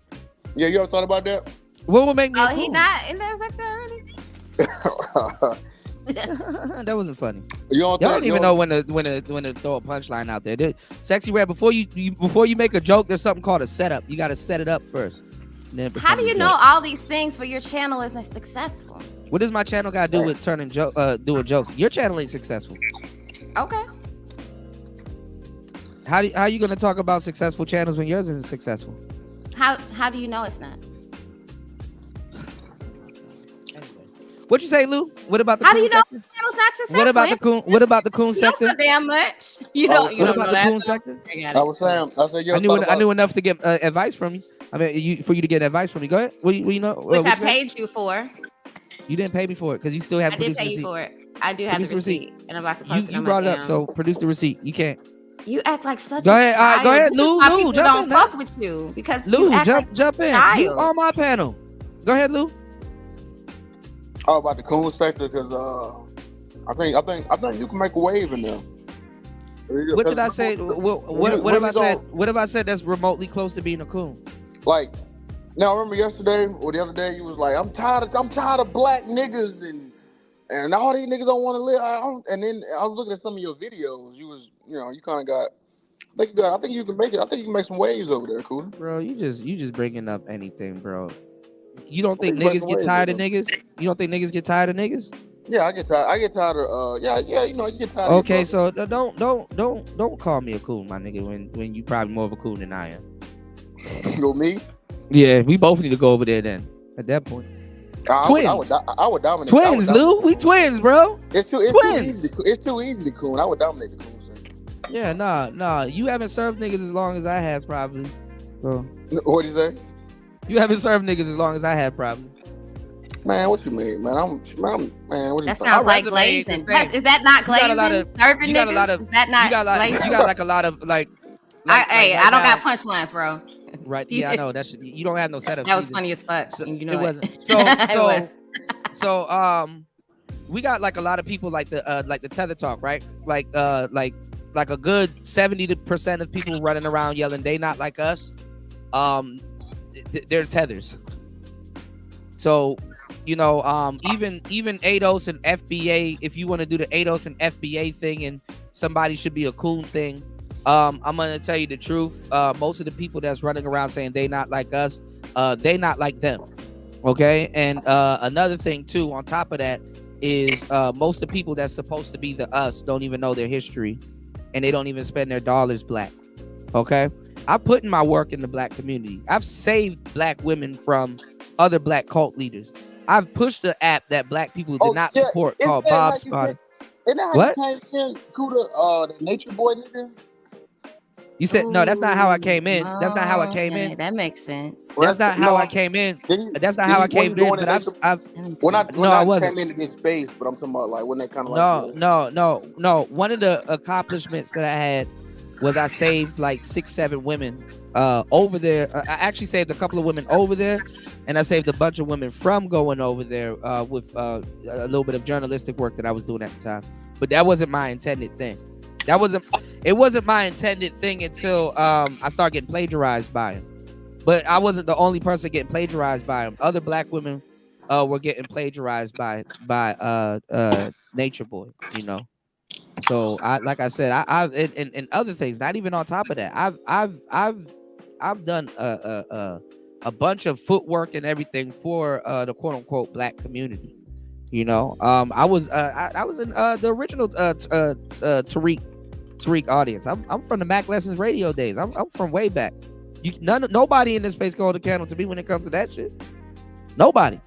Yeah, you ever thought about that? What would make me? Oh, he not in that sector already. That wasn't funny. Y'all don't even know when to throw a punchline out there. Sexy Red, before you make a joke, there's something called a setup. You got to set it up first. How do you know all these things but your channel isn't successful? What does my channel got to do with doing jokes? Your channel ain't successful. Okay. How you gonna talk about successful channels when yours isn't successful? How do you know it's not? What'd you say, Lou? What about the How Coon do you know sector? the channel's not successful? What about the Coon sector? You know so damn much. You what don't about the Coon sector? I knew enough to get advice from you. I mean, for you to get advice from me. Go ahead. What do you know? Which I paid you for. You didn't pay me for it because you still haven't produced the receipt. I did pay you for it. I do have the receipt, and I'm about to post it on my You brought it up, so produce the receipt. You can't. You act like such go a ahead, child. Go ahead, This Lou. is why Lou, people jump don't in. Fuck with you because Lou, you act jump like in. child. You on my panel. Go ahead, Lou. Oh, about the coon sector, because I think you can make a wave in there. What did I say? What have I said that's remotely close to being a coon? Like, now I remember yesterday or the other day, you was like, I'm tired of black niggas and all these niggas don't want to live. And then I was looking at some of your videos. You kind of got. I think you can make it. I think you can make some waves over there, cool. Bro, you just bringing up anything, bro. You don't think niggas get tired of niggas? You don't think niggas get tired of niggas? Yeah, I get tired. I get tired of you get tired. Okay, so don't call me a coon, my nigga. When you probably more of a coon than I am. Go me? Yeah, we both need to go over there then. At that point, twins. I would dominate. Twins, Lou. We twins, bro. It's too easy to coon. I would dominate the coon sector. Yeah, nah. You haven't served niggas as long as I have, probably. So. What do you say? You haven't served niggas as long as I have, probably. Man, what you mean, man? What that sounds like glazing. Is that not glazing? Serving niggas? Is that not glazing? You got like a lot of like. I don't got punchlines, bro. Right? Yeah, I know. You don't have no setup. That was funny as fuck. So, you know it wasn't. So we got like a lot of people like the Tether Talk, right? Like a good 70% of people running around yelling they not like us. They're tethers. So, even ADOS and FBA, if you want to do the ADOS and FBA thing and somebody should be a coon thing, I'm gonna tell you the truth. Most of the people that's running around saying they not like us, they not like them. Okay, and another thing too, on top of that, is most of the people that's supposed to be the us don't even know their history, and they don't even spend their dollars black. Okay, I put in my work in the black community. I've saved black women from other black cult leaders. I've pushed the app that black people did not support called Bob Spot. Isn't that what? How you came in, Kuda, the Nature Boy nigga? You said no. That's not how I came in. That's not how I came in. That makes sense. That's not how I came in. That's not how I came in. But I wasn't came into this space, but I'm talking about like when they kind of like no. One of the accomplishments that I had was I saved like 6-7 women over there. I actually saved a couple of women over there, and I saved a bunch of women from going over there with a little bit of journalistic work that I was doing at the time. But that wasn't my intended thing. It wasn't my intended thing until I started getting plagiarized by him. But I wasn't the only person getting plagiarized by him. Other black women were getting plagiarized by Nature Boy, So like I said, I've and other things. Not even on top of that, I've done a bunch of footwork and everything for the quote unquote black community. I was in the original Tariq audience. I'm from the Mac Lessons radio days. I'm from way back. Nobody in this space can hold a candle to me when it comes to that shit. Nobody.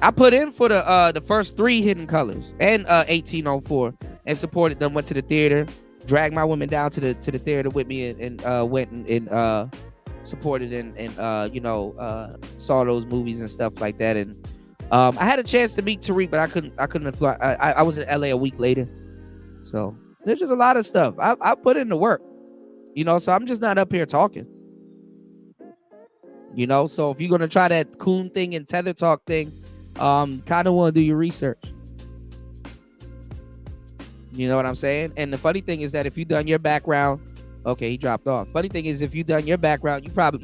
I put in for the first 3 Hidden Colors and 1804 and supported them. Went to the theater, dragged my women down to the theater with me, and went and supported and saw those movies and stuff like that. And I had a chance to meet Tariq, but I couldn't fly. I was in LA a week later. So there's just a lot of stuff I put in the work, so I'm just not up here talking. So if you're gonna try that coon thing and Tether Talk thing, kind of want to do your research. You know what I'm saying? And the funny thing is that if you've done your background, okay, he dropped off. Funny thing is, if you've done your background, you probably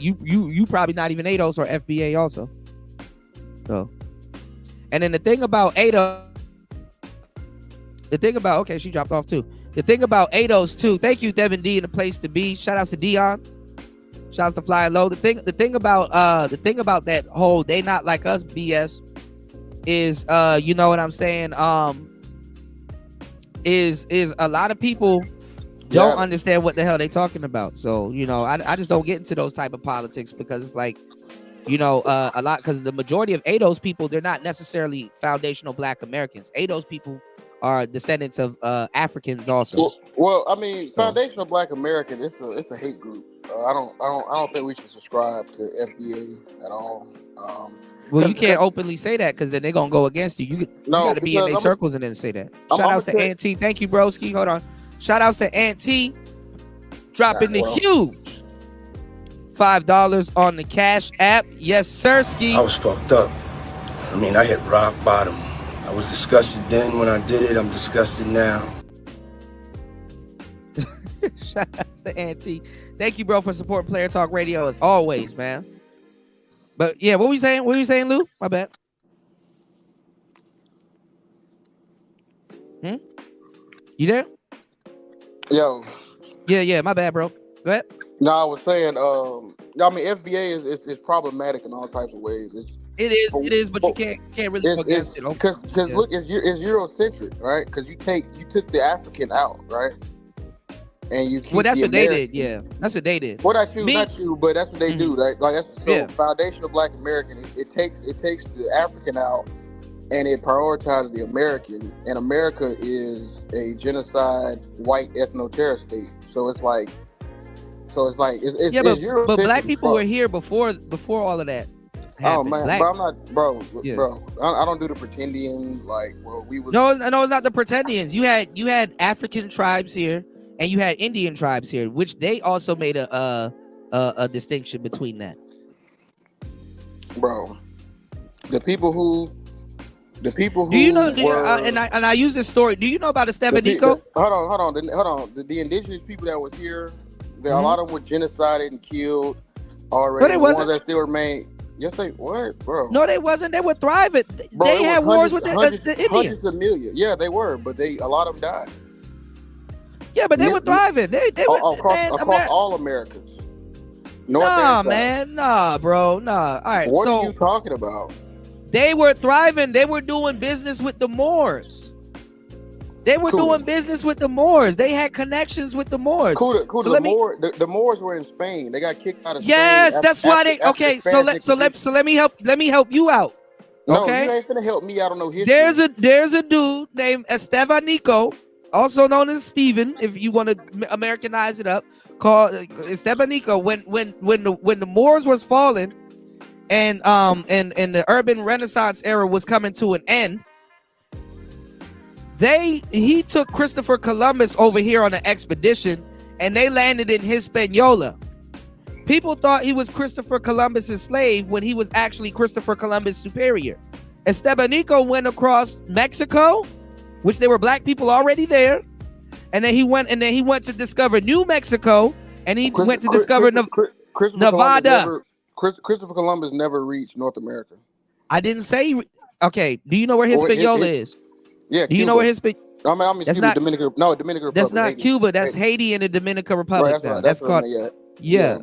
not even ADOS or FBA also. So, and then the thing about ADOS, okay, she dropped off too. The thing about ADOS too. Thank you, Devin D, in the place to be. Shout outs to Dion. Shout outs to Flying Low. The thing about that whole they not like us BS is you know what I'm saying, is a lot of people don't understand what the hell they talking about. So I just don't get into those type of politics, because it's like a lot, because the majority of ADOS people, they're not necessarily foundational black Americans. ADOS people are descendants of Africans also. Well, I mean, foundational black American, it's a hate group. I don't think we should subscribe to FBA at all. Well, you can't openly say that, because then they're gonna go against you. You got to be in their circles and then say that. Shout outs to Aunt T. Thank you, broski. Hold on. Shout outs to Aunt T. Dropping the huge $5 on the Cash App. Yes, sirski. I was fucked up. I mean, I hit rock bottom. I was disgusted then when I did it. I'm disgusted now. Shout out to Auntie. Thank you, bro, for supporting Player Talk Radio as always, man. But yeah, what were you saying? What were you saying, Lou? My bad. You there? Yo. Yeah, my bad, bro. Go ahead. No, I was saying, I mean, FBA is problematic in all types of ways. It is, but you can't really go against it. Because look, it's Eurocentric, right? Because you took the African out, right? And you keep that's the what American. they did. Yeah, that's what they did. Well, not you, but that's what they do. Like that's foundational Black American. It takes the African out, and it prioritizes the American. And America is a genocide white ethno-terror state. So it's like but Black people were here before all of that happened. Oh man, but I'm not, bro. I don't do the pretendian. Like, well, we was no, it's not the pretendians. You had African tribes here, and you had Indian tribes here, which they also made a distinction between that. Bro, the people who do you know? And I use this story. Do you know about Estevanico? Hold on. The indigenous people that was here, a lot of them were genocided and killed already. But it wasn't. The ones that still remain. Yes, they were, bro. No, they wasn't. They were thriving. Bro, they had wars with the Indians. Hundreds of millions. Yeah, they were, but a lot of them died. Yeah, but they were thriving. They were across all Americans. Nah, bro. Nah. All right. What are you talking about? They were thriving. They were doing business with the Moors. They were doing business with the Moors. They had connections with the Moors. Cool. The Moors were in Spain. They got kicked out of Spain. Yes, that's why they. Okay, so let me help you out. No, okay? You ain't finna help me. I don't know history. There's a dude named Estevanico, also known as Stephen, if you want to Americanize it up, called Estevanico. When the Moors was falling, and the urban Renaissance era was coming to an end, he took Christopher Columbus over here on an expedition, and they landed in Hispaniola. People thought he was Christopher Columbus's slave when he was actually Christopher Columbus' superior. Estevanico went across Mexico, which there were Black people already there, and then he went to discover New Mexico, and he went to discover Nevada. Christopher Columbus never reached North America. I didn't say. Okay, do you know where Hispaniola is? Yeah. Do you know where Hispaniola? I mean, Dominican Republic. That's not Haiti. Cuba. That's Haiti and the Dominican Republic. Right, that's called. Yeah.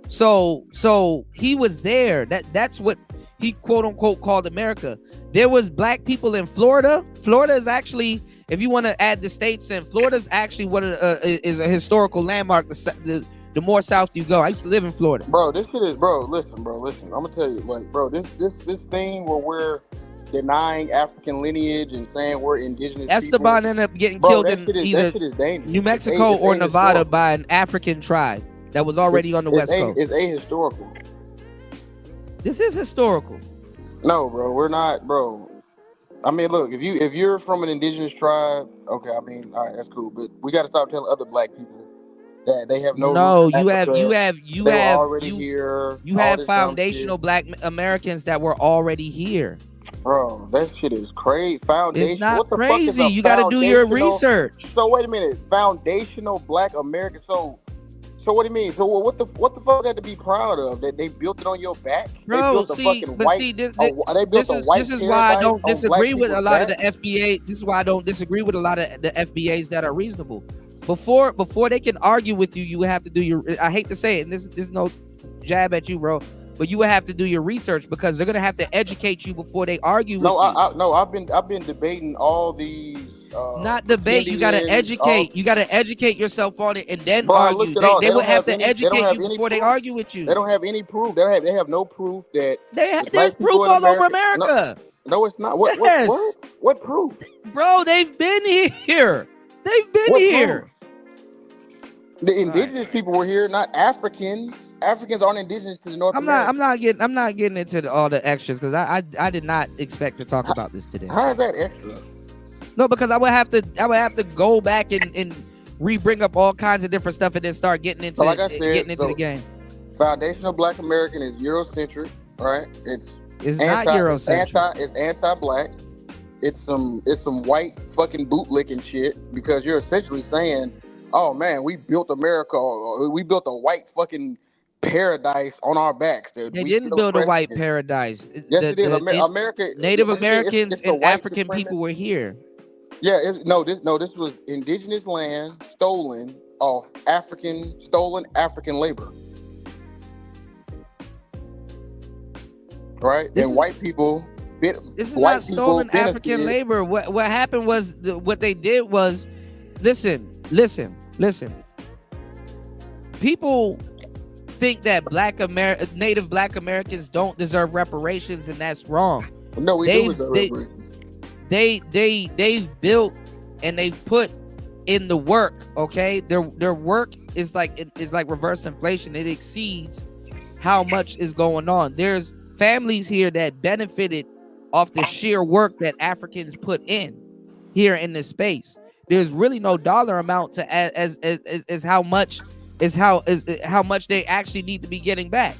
So he was there. That's what he quote unquote called America. There was Black people in Florida. Florida is actually, if you want to add the states in, Florida is actually is a historical landmark. The more south you go, I used to live in Florida. Bro, this shit is, bro. Listen. I'm gonna tell you, like, bro, this thing where we're denying African lineage and saying we're indigenous. Esteban ended up getting killed in either New Mexico or Nevada by an African tribe that was already on the West Coast. It's ahistorical. This is historical. No, bro, we're not, bro. I mean, look, if you're from an indigenous tribe, okay, I mean, all right, that's cool, but we got to stop telling other Black people that they have no. You have foundational Black Americans that were already here. Bro, that shit is crazy. Foundation. It's not crazy. You got to do your research. So wait a minute. Foundational Black American. So what do you mean? So what the fuck is that to be proud of? That they built it on your back? Bro, this is why I don't disagree with a lot of the FBA. This is why I don't disagree with a lot of the FBAs that are reasonable. Before they can argue with you, you have to do your. I hate to say it, and this is no jab at you, bro. But you would have to do your research because they're gonna have to educate you before they argue with you. I've been debating all these. Not debate. You gotta educate. You gotta educate yourself on it and then argue. They would have to educate you before they argue with you. They don't have any proof. They have no proof that. There's proof all over America. No, it's not. What proof? Bro, they've been here. They've been here. Proof? The indigenous people were here, not Africans. Africans aren't indigenous to the North America. I'm not getting into all the extras because I did not expect to talk about this today. How is that extra? No, because I would have to go back and bring up all kinds of different stuff and then start getting into the game. Foundational Black American is Eurocentric, right? It's not Eurocentric. It's anti-black. It's some white fucking bootlicking shit, because you're essentially saying, oh man, we built America, or we built a white fucking paradise on our backs. They didn't build a white paradise. Yes, it is. America, Native Americans and African people were here. Yeah, this was indigenous land stolen African labor. Right? And white people. This is not stolen African labor. What happened was, what they did was, listen. People think that Native Black Americans don't deserve reparations, and that's wrong. No, we do deserve reparations. They've built and they've put in the work. Okay, their work is like reverse inflation. It exceeds how much is going on. There's families here that benefited off the sheer work that Africans put in here in this space. There's really no dollar amount to as how much they actually need to be getting back.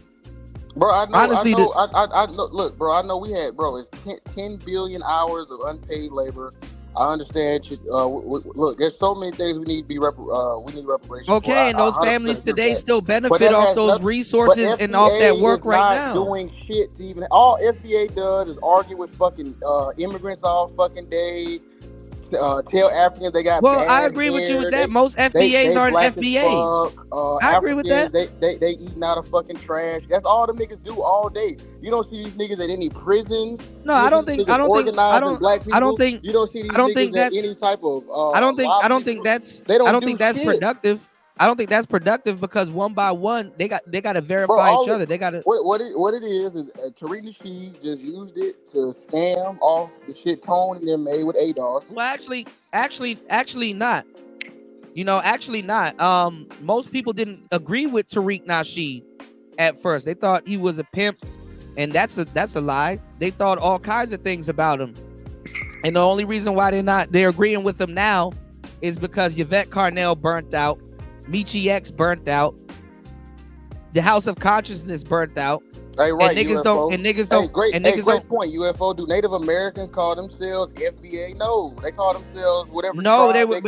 Bro, I know. Honestly, I know. Look, bro, I know we had, it's 10 billion hours of unpaid labor. I understand. Look, there's so many things we need reparations. Okay, and those families today still benefit off those resources and off that work right now. Doing shit to even all FBA does is argue with fucking immigrants all fucking day. Tell Africans they got. Well, I agree with you with that. Most FBAs aren't FBAs. I agree with that. They eating out of fucking trash. That's all the niggas do all day. You don't see these niggas at any prisons. No, I don't think. I don't think. You don't see these niggas at any type of. I don't think that's productive. I don't think that's productive, because one by one they got to verify each other. They got to. What it is Tariq Nasheed just used it to scam off the shit Tone and them made with ADOS. Well, actually not. Actually not. Most people didn't agree with Tariq Nasheed at first. They thought he was a pimp, and that's a lie. They thought all kinds of things about him, and the only reason why they're agreeing with him now is because Yvette Carnell burnt out. Michi X burnt out. The House of Consciousness burnt out. Hey, right, and niggas UFO. Great point. UFO. Do Native Americans call themselves FBA? No, they call themselves whatever. No, they were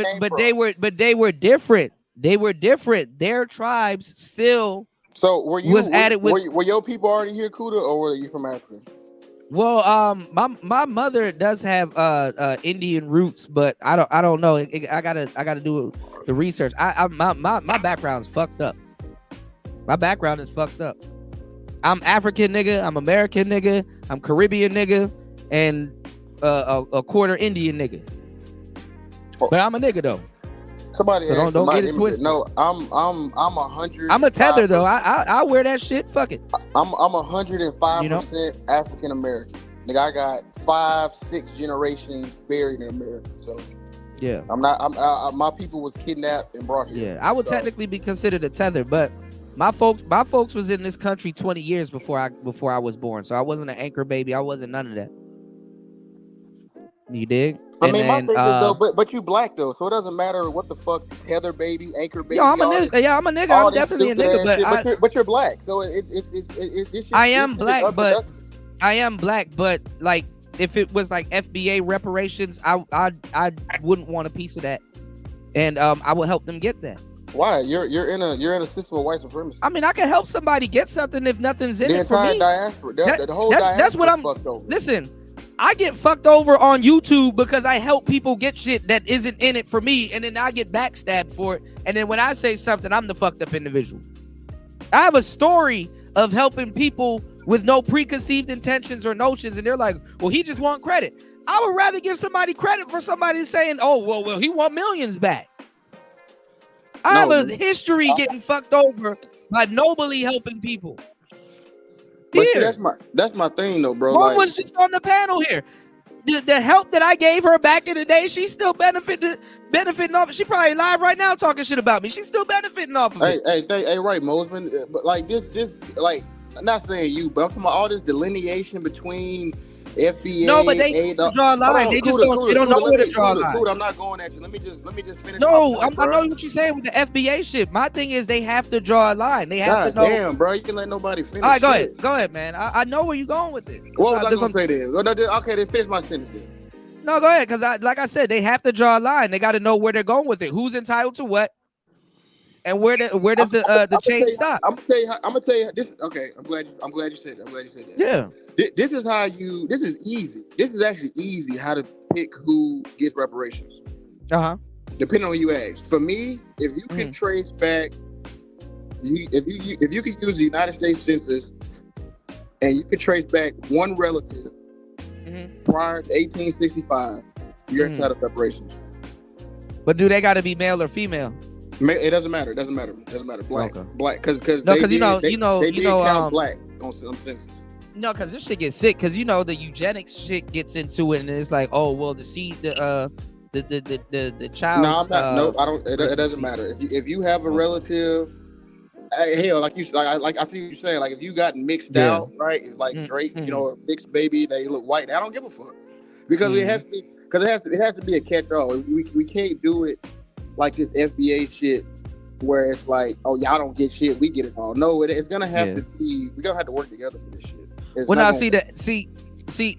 different. They were different. Their tribes still. So were your people already here, Kuda, or were you from Africa? Well, my mother does have Indian roots, but I don't know. I gotta do the research. My background's fucked up. My background is fucked up. I'm African nigga. I'm American nigga. I'm Caribbean nigga, and a quarter Indian nigga. But I'm a nigga though. Somebody so don't get it twisted. No, I'm 100. I'm a tether though. I wear that shit. Fuck it. I'm 105% African American. Nigga, I got 5-6 generations buried in America. So yeah, my people was kidnapped and brought here. Yeah, I would technically be considered a tether, but my folks was in this country 20 years before I was born. So I wasn't an anchor baby. I wasn't none of that. You dig? My thing is though, but you black though, so it doesn't matter what the fuck tether baby, anchor baby. Yo, I'm a nigga. Yeah, I'm a nigga. I'm definitely a nigga, but you're black, so it's I am black, but like if it was like FBA reparations, I wouldn't want a piece of that, and I would help them get that. Why? You're in a system of white supremacy. I mean, I can help somebody get something if nothing's in it for me. The whole diaspora. That's what I'm. Listen. I get fucked over on YouTube because I help people get shit that isn't in it for me, and then I get backstabbed for it. And then when I say something, I'm the fucked up individual. I have a story of helping people with no preconceived intentions or notions, and they're like, well, he just want credit. I would rather give somebody credit for somebody saying, oh, well, he want millions back. I have a history getting fucked over by nobly helping people. But see, that's my thing though, bro. Mom was just on the panel here. The help that I gave her back in the day, she's still benefiting off it. She probably live right now talking shit about me. She's still benefiting off of it. Hey, right, Mosman. But like this, like I'm not saying you, but I'm talking about all this delineation between FBA. No, but they draw a line. They just don't. They don't know where to draw a line. I'm not going at you. Let me just finish. No, I know what you're saying with the FBA shit. My thing is they have to draw a line. They have to know. Damn, bro, you can let nobody finish. All right, go ahead, man. I know where you're going with it. What was I gonna say then? Okay, then finish my sentence then. No, go ahead, because like I said, they have to draw a line. They got to know where they're going with it. Who's entitled to what, and where does the chain stop? I'm gonna tell you this. Okay, I'm glad you said that. Yeah. This is how you. This is easy. This is actually easy how to pick who gets reparations. Depending on who you ask. For me, if you can trace back, if you can use the United States Census, and you can trace back one relative prior to 1865, you're entitled to reparations. But do they got to be male or female? It doesn't matter. Black, because they did count black on census. No, because this shit gets sick. Because the eugenics shit gets into it, and it's like, oh well, the child. No, I'm not. No, I don't. It doesn't matter. If you have a relative, hell, like I see what you're saying. Like if you got mixed out, right? It's like Drake, a mixed baby, they look white. I don't give a fuck because it has to be. Because it has to be a catch-all. We can't do it like this FBA shit where it's like, oh, y'all don't get shit, we get it all. No, it's gonna have to be. We're gonna have to work together for this shit.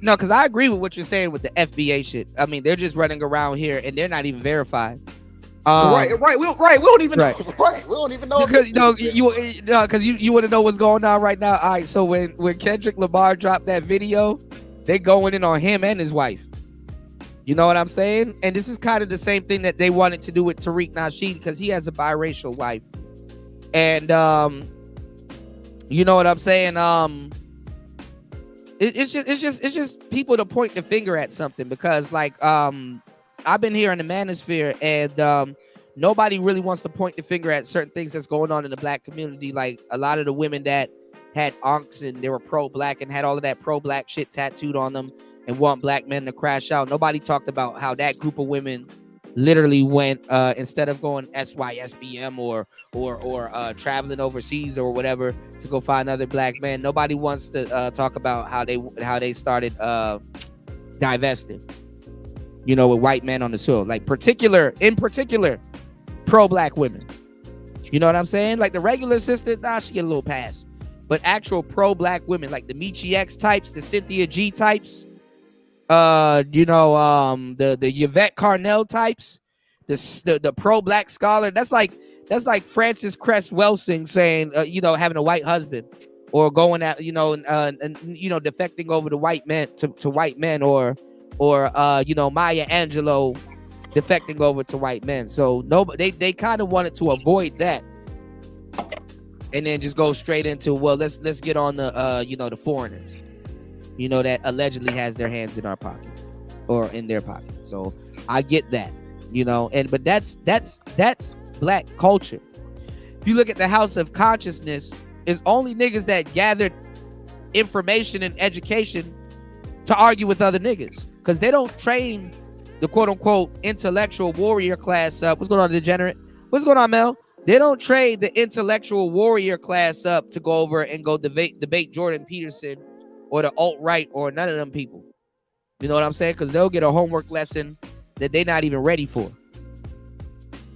No, because I agree with what you're saying with the FBA shit. I mean, they're just running around here and they're not even verified. Right. We don't even know. Right. We don't even know because you want to know what's going on right now. All right. So when Kendrick Lamar dropped that video, they going in on him and his wife. You know what I'm saying? And this is kind of the same thing that they wanted to do with Tariq Nasheed because he has a biracial wife. And you know what I'm saying? It's just people to point the finger at something because like I've been here in the manosphere and nobody really wants to point the finger at certain things that's going on in the black community. Like a lot of the women that had unks and they were pro-black and had all of that pro-black shit tattooed on them and want black men to crash out. Nobody talked about how that group of women literally went instead of going SYSBM or traveling overseas or whatever to go find other black men. Nobody wants to talk about how they started divesting, with white men on the soil, like in particular pro-black women. You know what I'm saying? Like the regular sister, she get a little pass, but actual pro-black women like the Michi X types, the Cynthia G types, the Yvette Carnell types, the pro-black scholar. That's like Frances Cress Welsing saying, having a white husband or going at, defecting over to white men to white men or Maya Angelou defecting over to white men. So they kind of wanted to avoid that. And then just go straight into, well, let's get on the the foreigners, that allegedly has their hands in our pocket or in their pocket. So I get that, but that's black culture. If you look at the House of Consciousness, it's only niggas that gathered information and education to argue with other niggas because they don't train the quote unquote intellectual warrior class up. What's going on, Degenerate? What's going on, Mel? They don't trade the intellectual warrior class up to go over and go debate Jordan Peterson or the alt-right or none of them people. You know what I'm saying? Because they'll get a homework lesson that they're not even ready for.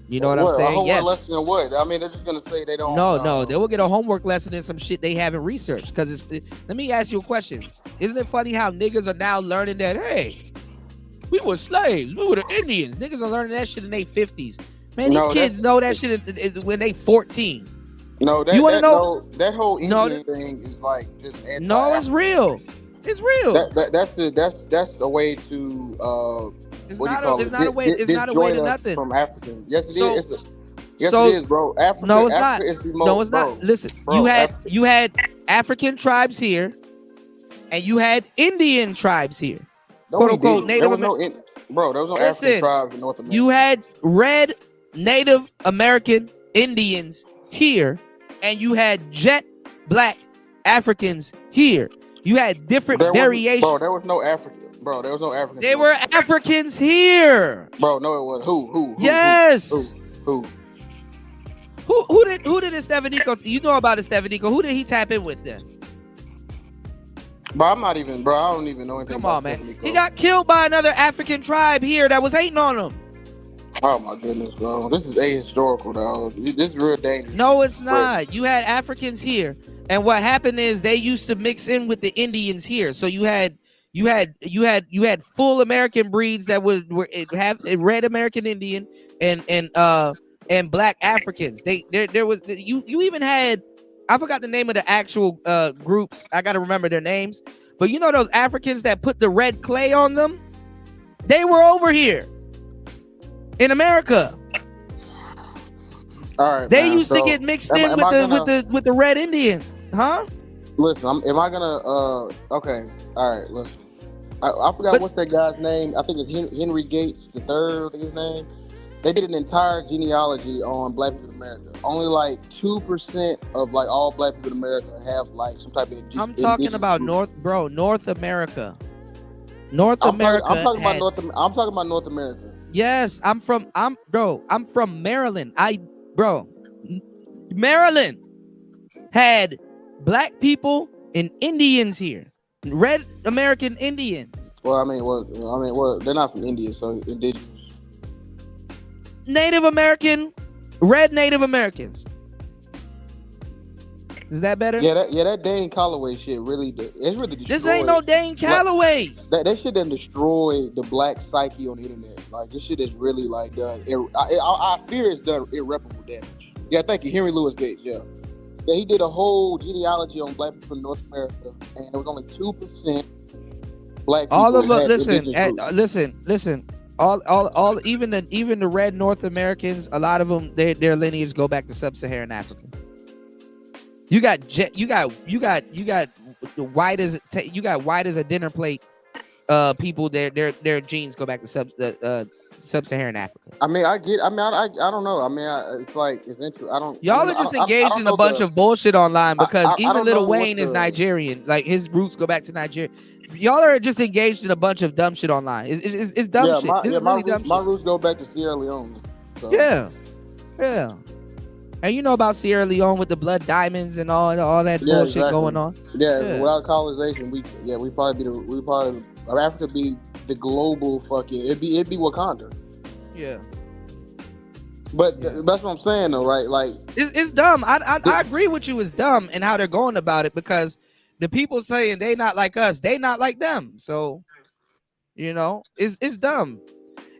You know what I'm saying? A homework lesson in what? I mean, they're just going to say they don't. No. They will get a homework lesson in some shit they haven't researched. Because let me ask you a question. Isn't it funny how niggas are now learning that, hey, we were slaves. We were the Indians. Niggas are learning that shit in their 50s. Man, these kids know that shit when they 14. No, you want to know that whole Indian thing is like just anti-African. No, it's real. It's real. That's a way to it's not a way to nothing from African. Yes, it is. It is, bro. Africa, no, it's not. Is the most, no, it's not. Listen, bro, you had African tribes here, and you had Indian tribes here. Quote unquote Native American. Bro, there was no African tribes in North America. You had red Native American Indians here, and you had jet black Africans here. You had different variations. Bro, there was no African. Bro, there was no African. They were Africans here. Bro, no, it was who? Yes. Who did Estevanico? You know about Estevanico? Who did he tap in with then? Bro, I'm not even, bro. I don't even know anything. Come on, man. He got killed by another African tribe here that was hating on him. Oh my goodness, bro. This is ahistorical, dog. This is real dangerous. No, it's not. You had Africans here, and what happened is they used to mix in with the Indians here. So you had full American breeds that were have red American Indian and black Africans. There was you even had, I forgot the name of the actual groups. I got to remember their names. But you know those Africans that put the red clay on them? They were over here in America. All right. They used to get mixed in with the red Indian, huh? Listen, am I gonna? Okay. All right. Listen. I forgot what's that guy's name. I think it's Henry Gates III. I think his name. They did an entire genealogy on Black people in America. Only like 2% of like all Black people in America have like some type of. I'm talking about North America. I'm talking about North America. Yes, I'm from Maryland. Maryland had black people and Indians here. Red American Indians. Well, they're not from India, so indigenous. Native American, red Native Americans. Is that better? Yeah, that Dane Calloway shit really, it's really destroyed. This ain't no Dane Calloway. That shit done destroyed the black psyche on the internet. Like, this shit is really like done. I fear it's done irreparable damage. Yeah, thank you, Henry Louis Gates. Yeah, he did a whole genealogy on black people in North America, and it was only 2% black people. All of them. Listen. All even the red North Americans, a lot of them, their lineage go back to sub-Saharan Africa. You got white as a dinner plate. People, their genes go back to sub-Saharan Africa. I don't know. It's like it's interesting. Y'all are just engaged in a bunch of bullshit online because even Lil Wayne is Nigerian. Like his roots go back to Nigeria. Y'all are just engaged in a bunch of dumb shit online. It's dumb shit. My roots go back to Sierra Leone. So. Yeah. And you know about Sierra Leone with the blood diamonds and all that bullshit going on. Yeah, without colonization, Africa be the global fucking. It'd be Wakanda. Yeah. But that's what I'm saying though, right? Like it's dumb. I agree with you. It's dumb and how they're going about it because the people saying they not like us, they not like them. So, it's dumb.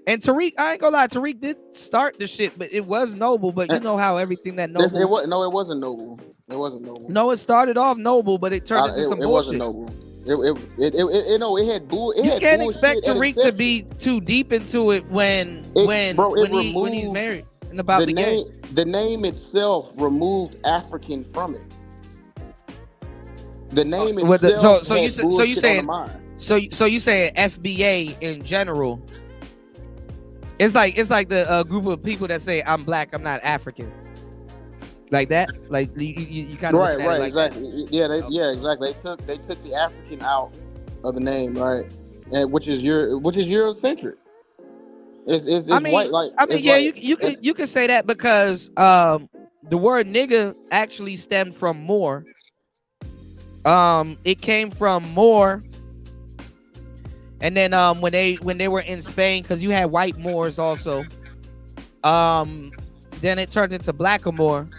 And Tariq, I ain't gonna lie, Tariq did start the shit, but it was noble. But you know how everything that noble. It wasn't noble. It wasn't noble. No, it started off noble, but it turned into some bullshit. It wasn't noble. It had bull. You can't expect Tariq to be too deep into it when he's married and about the game. The name itself removed African from it. The name itself. So you saying FBA in general. It's like the group of people that say I'm black, I'm not African. Like that, like you kind of right, like exactly. That. Yeah, exactly. They took the African out of the name, right? And which is Eurocentric. It's white. Like you can say that because the word nigga actually stemmed from Moor. It came from Moor. And then when they were in Spain, because you had white Moors also, then it turned into Blackamoor,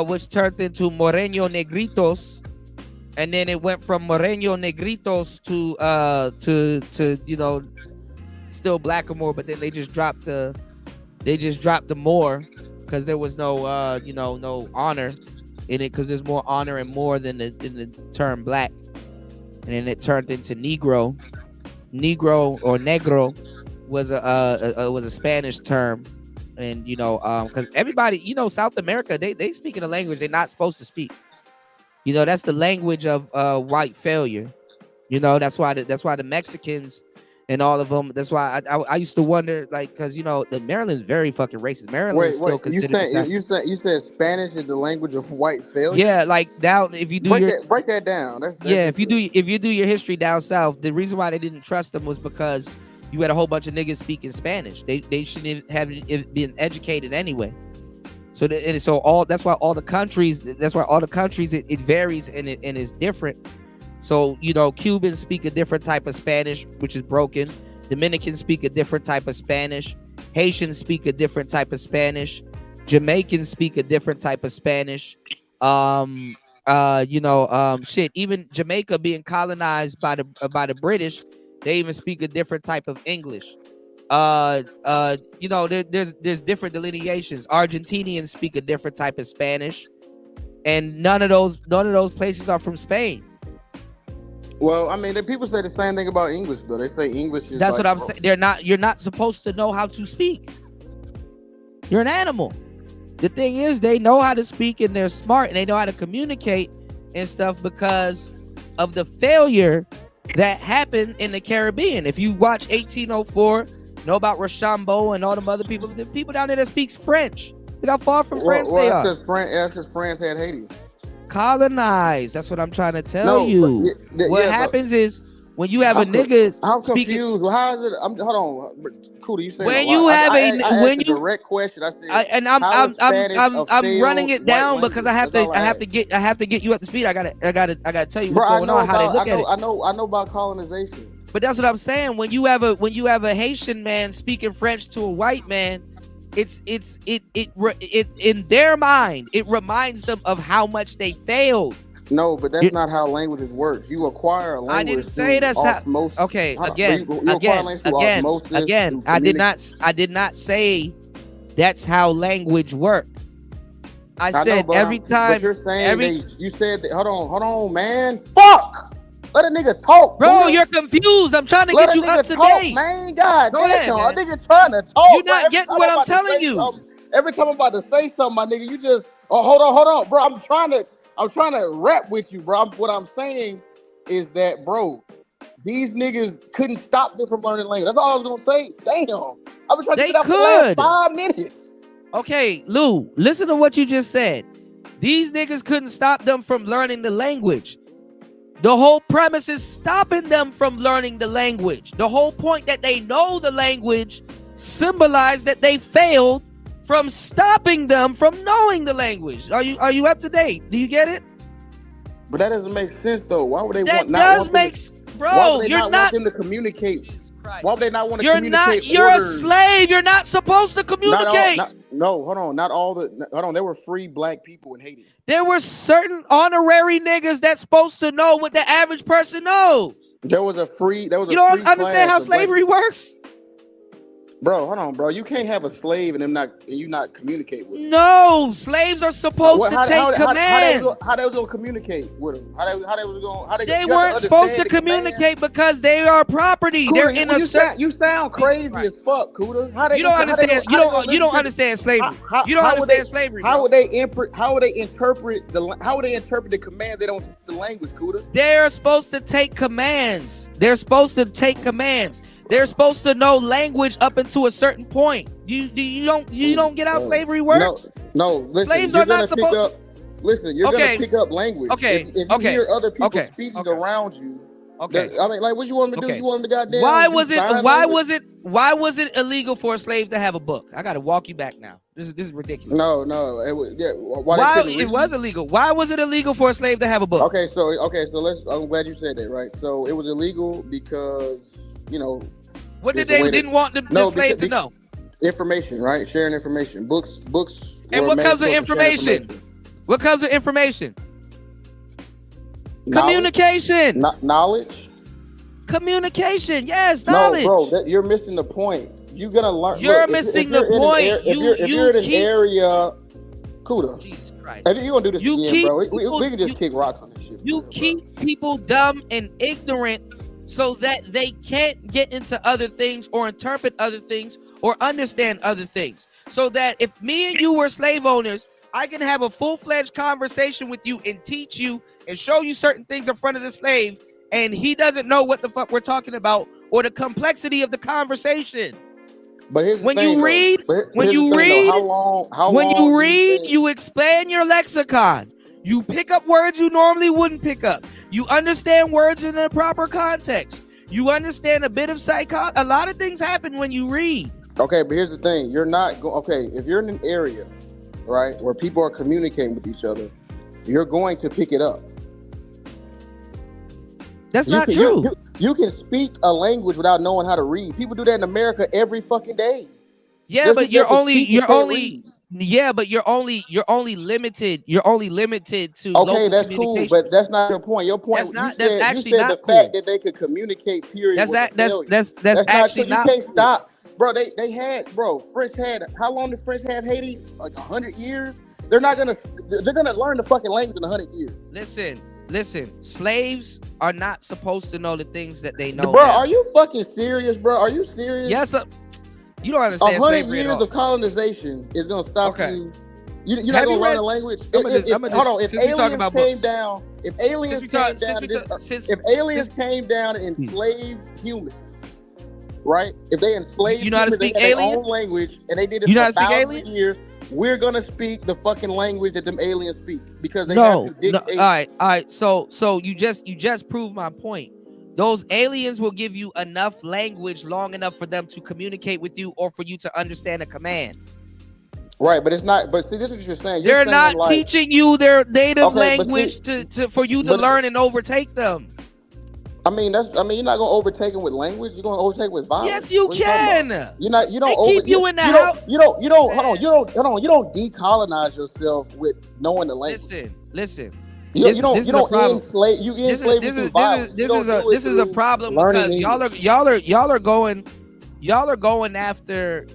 which turned into Moreno Negritos, and then it went from Moreno Negritos to still Blackamoor, but then they just dropped the Moor because there was no no honor in it, because there's more honor and more than the term black, and then it turned into Negro. Negro or negro was a Spanish term, and because everybody South America they speak in a language they're not supposed to speak. That's the language of white failure. That's why the Mexicans and all of them. That's why I used to wonder, like, because the Maryland's very fucking racist. Maryland is still considered. You said Spanish is the language of white failure. Yeah, like down if you do break that down. If you do your history down south, the reason why they didn't trust them was because you had a whole bunch of niggas speaking Spanish. They shouldn't have been educated anyway. So that's why all the countries it varies and is different. So, you know, Cubans speak a different type of Spanish, which is broken. Dominicans speak a different type of Spanish. Haitians speak a different type of Spanish. Jamaicans speak a different type of Spanish. Shit, even Jamaica being colonized by the British, they even speak a different type of English. There's different delineations. Argentinians speak a different type of Spanish, and none of those places are from Spain. Well, I mean, the people say the same thing about English, though. They say English is. That's like, what I'm saying. You're not supposed to know how to speak. You're an animal. The thing is, they know how to speak and they're smart and they know how to communicate and stuff because of the failure that happened in the Caribbean. If you watch 1804, know about Rochambeau and all them other people, the people down there that speaks French. Look how far from France they are. That's because France had Haiti. Colonized. That's what I'm trying to tell you. What happens is when you have a nigga I'm speaking. Confused. Well, how is it? Hold on, Kuda, you saying when you have I asked a direct question. I said, I'm running it down because I have to get you up to speed. I gotta tell you what's going on. How they look at it. I know about colonization. But that's what I'm saying. When you have a Haitian man speaking French to a white man, it in their mind it reminds them of how much they failed. No, but that's not how languages work. You acquire a language. I didn't say that's how. Okay, again. I did not say that's how language worked. I said every time. But you're saying you said that. Hold on, man. Fuck. Let a nigga talk, bro. You're confused. I'm trying to get you up to date, man. God damn, a nigga trying to talk. You're not getting what I'm telling you. Every time I'm about to say something, my nigga, you just hold on, bro. I'm trying to rap with you, bro. What I'm saying is that, bro, these niggas couldn't stop them from learning language. That's all I was gonna say. Damn, I've been trying to get out for the last 5 minutes. Okay, Lou, listen to what you just said. These niggas couldn't stop them from learning the language. The whole premise is stopping them from learning the language. The whole point that they know the language symbolized that they failed from stopping them from knowing the language. Are you up to date? Do you get it? But that doesn't make sense though. Why would they want them to communicate? Why would they not want to communicate? You're a slave. You're not supposed to communicate. No, hold on. Hold on. There were free black people in Haiti. There were certain honorary niggas that's supposed to know what the average person knows. You don't understand how slavery works? Bro, hold on, bro. You can't have a slave and you not communicate with them. No, slaves are supposed to take command. How they was gonna communicate with them? They weren't supposed to communicate because they are property. Kuda, they're in a certain. You sound crazy as fuck, Kuda. You don't understand. You don't understand slavery. You don't understand slavery. How would they interpret the command? They don't the language, Kuda. They're supposed to take commands. They're supposed to know language up until a certain point. You don't get how slavery works? No. Listen, slaves are not supposed. You're gonna pick up language. Okay. If you hear other people speaking around you. Okay. I mean, like, what you want me to do? You want me to goddamn? Why was it illegal for a slave to have a book? I gotta walk you back now. This is ridiculous. No. It was it was illegal. Why was it illegal for a slave to have a book? Okay, so I'm glad you said that, right? So it was illegal because, what did they didn't want the slave to know? Information, right? Sharing information. Books. And what comes with information? What comes with information? Communication. Knowledge. Communication. Yes, knowledge. No, bro, you're missing the point. You're gonna learn. You're missing the point. If you're in an area, Kuda. Jesus Christ. If you're gonna do this again, bro, we can just kick rocks on this shit. You keep people dumb and ignorant so that they can't get into other things or interpret other things or understand other things. So that if me and you were slave owners, I can have a full-fledged conversation with you and teach you and show you certain things in front of the slave, and he doesn't know what the fuck we're talking about or the complexity of the conversation. But here's the when thing, you read, you expand your lexicon. You pick up words you normally wouldn't pick up. You understand words in a proper context. You understand a bit of psychology. A lot of things happen when you read. Okay, but here's the thing. You're not if you're in an area, right, where people are communicating with each other, you're going to pick it up. That's not true. You can speak a language without knowing how to read. People do that in America every fucking day. Yeah, but you're only limited. You're only limited to okay, that's cool, but that's not your point. Your point that's not. You that's said, actually you said not the cool. fact that they could communicate. Period. That's actually not. So you can't stop, bro. They had, bro. French had, how long did French have Haiti? Like 100 years. They're gonna learn the fucking language in 100 years. Listen. Slaves are not supposed to know the things that they know. Bro, are you fucking serious, bro? Are you serious? Yes. You don't understand. 100 years of colonization is gonna stop you. You're not gonna learn a language. Hold on. If aliens came down and enslaved humans, right? If they enslaved humans, they had their own language, and they did it for thousands of years. We're gonna speak the fucking language that them aliens speak because they have to dictate. All right. So you just proved my point. Those aliens will give you enough language long enough for them to communicate with you or for you to understand a command. Right, but it's not. But see, this is what you're saying. They're not teaching you their native language for you to learn and overtake them. I mean, you're not gonna overtake them with language. You're gonna overtake with violence. Yes, you can. You don't. They keep you in the house. You don't. Hold on. You don't decolonize yourself with knowing the language. Listen. You don't enslave. You enslave with violence. This is a problem because y'all are going after.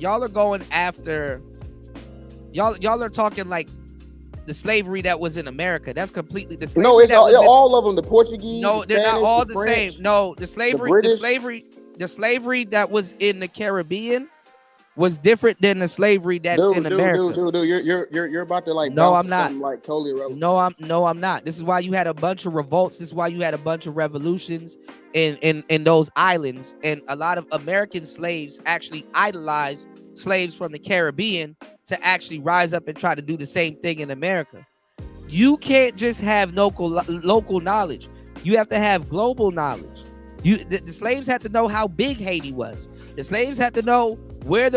Y'all are talking like the slavery that was in America. That's completely the slavery. No, it's all of them. The Portuguese. No, they're not all the French, same. No, the slavery that was in the Caribbean was different than the slavery that's in America. Dude, you're about to like. No, I'm not. Like totally irrelevant. No, I'm not. This is why you had a bunch of revolts. This is why you had a bunch of revolutions in those islands, and a lot of American slaves actually idolized slaves from the Caribbean to actually rise up and try to do the same thing in America. You can't just have local knowledge. You have to have global knowledge. The slaves had to know how big Haiti was. The slaves had to know which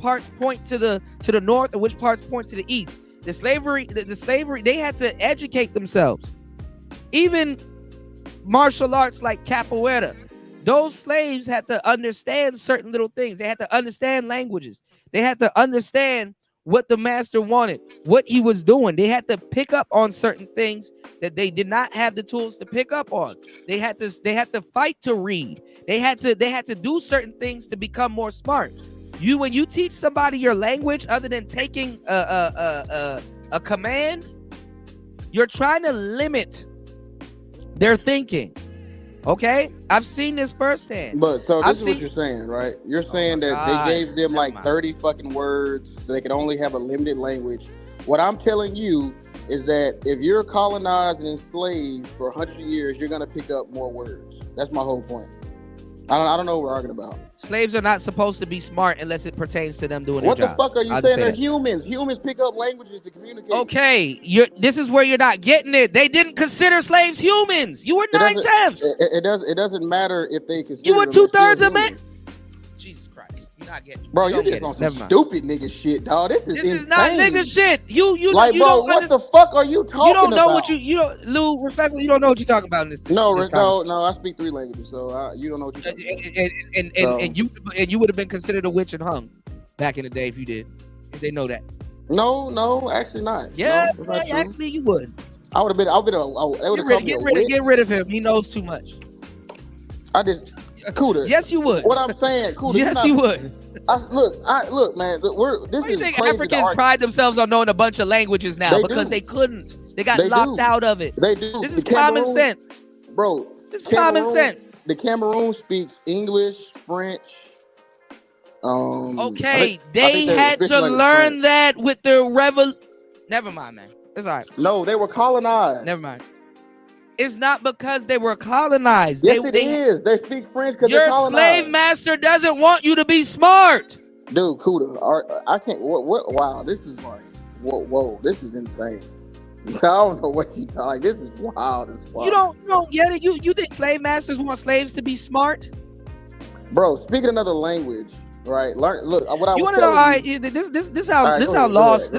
parts point to the north and which parts point to the east. The slavery, they had to educate themselves. Even martial arts like capoeira, those slaves had to understand certain little things. They had to understand languages. They had to understand what the master wanted, what he was doing. They had to pick up on certain things that they did not have the tools to pick up on. They had to fight to read. They had to do certain things to become more smart. When you teach somebody your language other than taking a command, you're trying to limit their thinking. Okay, I've seen this firsthand. But so this is what you're saying, right? You're saying that they gave them like 30 fucking words, so they could only have a limited language. What I'm telling you is that if you're colonized and enslaved for 100 years, you're gonna pick up more words. That's my whole point. I don't know what we're arguing about. Slaves are not supposed to be smart unless it pertains to them doing their job. What the fuck are you saying? They're humans. Humans pick up languages to communicate. Okay, this is where you're not getting it. They didn't consider slaves humans. You were 9/10. It doesn't matter if they consider. You were 2/3 of man. Jesus Christ, you're not getting it. Bro, you just on some stupid nigga shit, dog. This is not nigga shit. You like, you bro, what the fuck are you talking about? You don't know what you don't, Lou. Respectfully, you don't know what you're talking about in this. No. I speak 3 languages, so you don't know what you're talking about. And you would have been considered a witch and hung back in the day if you did. If they know that. No, actually not. Yeah, actually you would. I would have been. Get rid of him. He knows too much. Kuda. Yes, you would. What I'm saying, Kuda. Yes, you would. Look, man. This Why do you think crazy Africans pride themselves on knowing a bunch of languages now? Because they couldn't. They got locked out of it. They do. This is common sense, bro. This is common sense. The Cameroon speaks English, French. Okay, they had to learn that with the Never mind, man. It's all right. No, they were colonized. Never mind. It's not because they were colonized. Yes, it is. They speak French because they're colonized. Your slave master doesn't want you to be smart. Dude, Kuda, I can't. What? Wow, this is like, whoa, this is insane. I don't know what you talking. This is wild as fuck. You don't get it. You think slave masters want slaves to be smart? Bro, speaking another language, right? Look, what I you want to know. All right, this how lost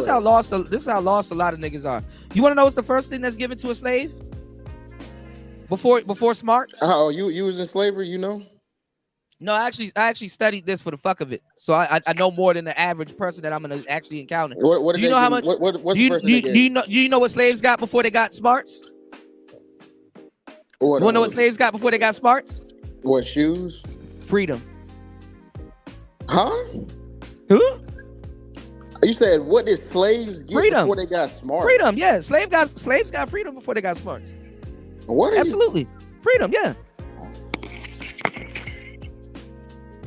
a lot of niggas are. You want to know what's the first thing that's given to a slave? Before smarts. Oh, you was in slavery, you know? No, I actually studied this for the fuck of it. So I know more than the average person that I'm gonna actually encounter. What do you know how much? What's do you know what slaves got before they got smarts? You wanna know what slaves got before they got smarts? What, shoes? Freedom. Huh? Who? You said what did slaves get freedom before they got smart? Freedom, yeah. Slaves got freedom before they got smarts. What? Absolutely, freedom, yeah.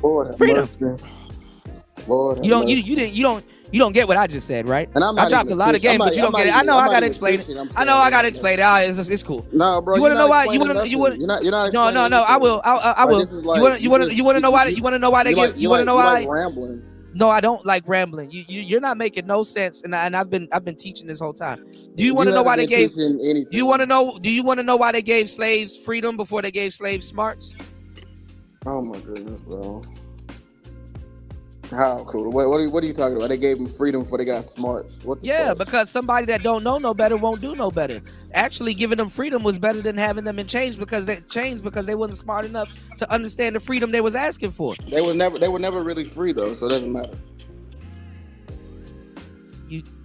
Lord, freedom. Lord, you don't get what I just said, right? And I dropped a lot of game, but you don't get it. I know I gotta explain it. I know I gotta explain it. It's cool. No, bro. You wanna know why? You're not. No. I will. I will. You wanna know why? You wanna know why they give? You wanna know why? Rambling. No, I don't like rambling. You're not making no sense, and I've been teaching this whole time. Do you want to know why they gave? Do you want to know why they gave slaves freedom before they gave slaves smarts? Oh my goodness, bro. How cool? What are you talking about? They gave them freedom before they got smarts. Yeah, because somebody that don't know no better won't do no better. Actually, giving them freedom was better than having them in chains because they wasn't smart enough to understand the freedom they was asking for. They were never really free though, so it doesn't matter.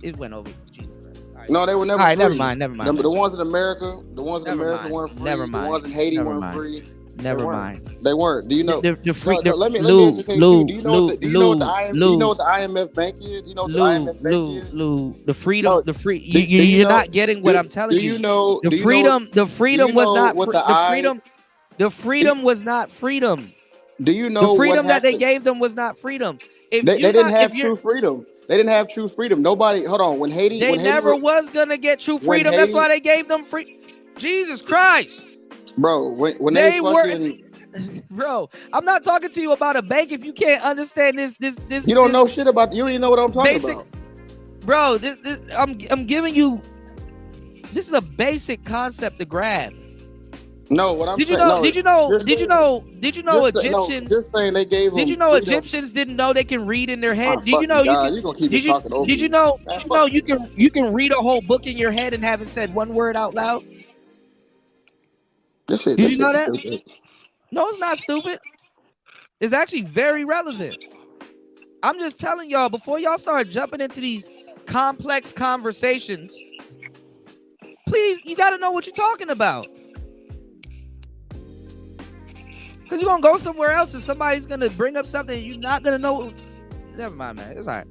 It went over. Jesus Christ. Right. No, they were never. All right, free. Never mind. The ones in America, weren't free. Never mind. The ones in Haiti weren't free. Never mind. They weren't. Do you know? Let me educate you. Do you know what the IMF bank is? Do you know what the IMF bank is? The freedom, you're not getting what I'm telling you. Do you know the freedom was not the freedom was not freedom. Do you know the freedom that they gave them was not freedom? They didn't have true freedom. They didn't have true freedom. Nobody. Hold on. When Haiti, they never was gonna get true freedom. That's why they gave them free. Jesus Christ. Bro, when they fucking... Bro, I'm not talking to you about a bank if you can't understand this. You don't know shit about. You don't even know what I'm talking about. Bro, I'm giving you. This is a basic concept to grab. No, what I'm saying. Did you know Egyptians? Just saying they gave them. Did you know Egyptians didn't know they can read in their head? Did you know you can read a whole book in your head and haven't said one word out loud? Did you know that? Stupid. No, it's not stupid. It's actually very relevant. I'm just telling y'all, before y'all start jumping into these complex conversations, please, you got to know what you're talking about. Because you're going to go somewhere else and somebody's going to bring up something and you're not going to know. Never mind, man. It's all right.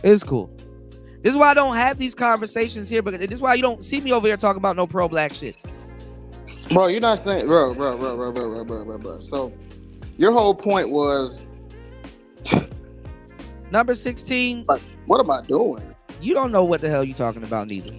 It's cool. This is why I don't have these conversations here, because this is why you don't see me over here talking about no pro-black shit. Bro, you're not saying, bro. So, your whole point was number 16. What am I doing? You don't know what the hell you're talking about, neither.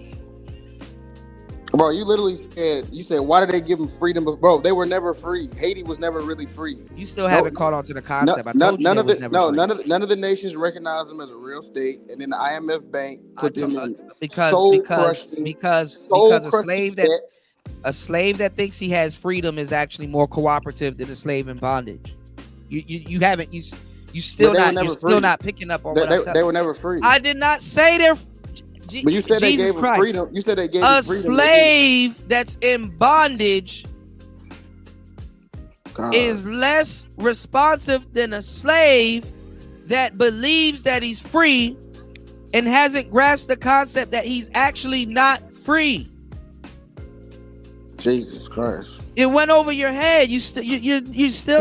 Bro, you literally said, why did they give them freedom? Bro, they were never free. Haiti was never really free. You still haven't caught on to the concept. None of the nations recognized them as a real state, and then the IMF bank put them in because a slave that thinks he has freedom is actually more cooperative than a slave in bondage. You're still not picking up on what I'm telling you. They were never free. I did not say they're. But you said they gave them freedom. You said they gave them freedom. A slave that's in bondage is less responsive than a slave that believes that he's free and hasn't grasped the concept that he's actually not free. Jesus Christ. It went over your head. You still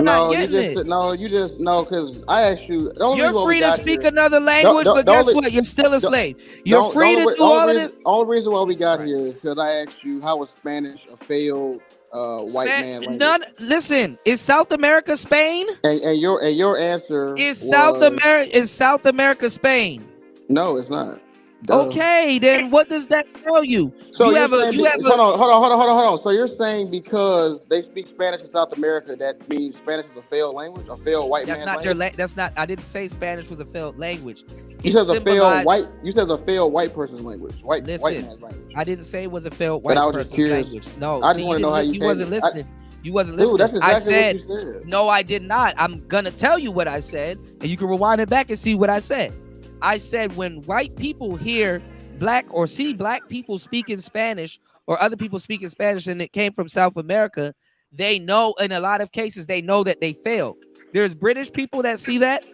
not getting it. Because I asked you. You're free to speak another language, but guess what? You're still a slave. You're free to do all of this. The only reason why we got here is because I asked you, how was Spanish a failed white man language? Listen, is South America Spain? And your answer is South America Spain? No, it's not. Okay, then what does that tell you? So hold on. So you're saying because they speak Spanish in South America, that means Spanish is a failed language, a failed white man language? That's not. I didn't say Spanish was a failed language. You said a failed white person's language. White man's language. I didn't say it was a failed white person's language. No, I just want to know how you wasn't listening. You wasn't listening. Dude, that's exactly what you said. No, I did not. I'm gonna tell you what I said, and you can rewind it back and see what I said. I said when white people hear black people speaking Spanish or other people speaking Spanish and it came from South America, they know in a lot of cases they know that they failed. There's British people that see that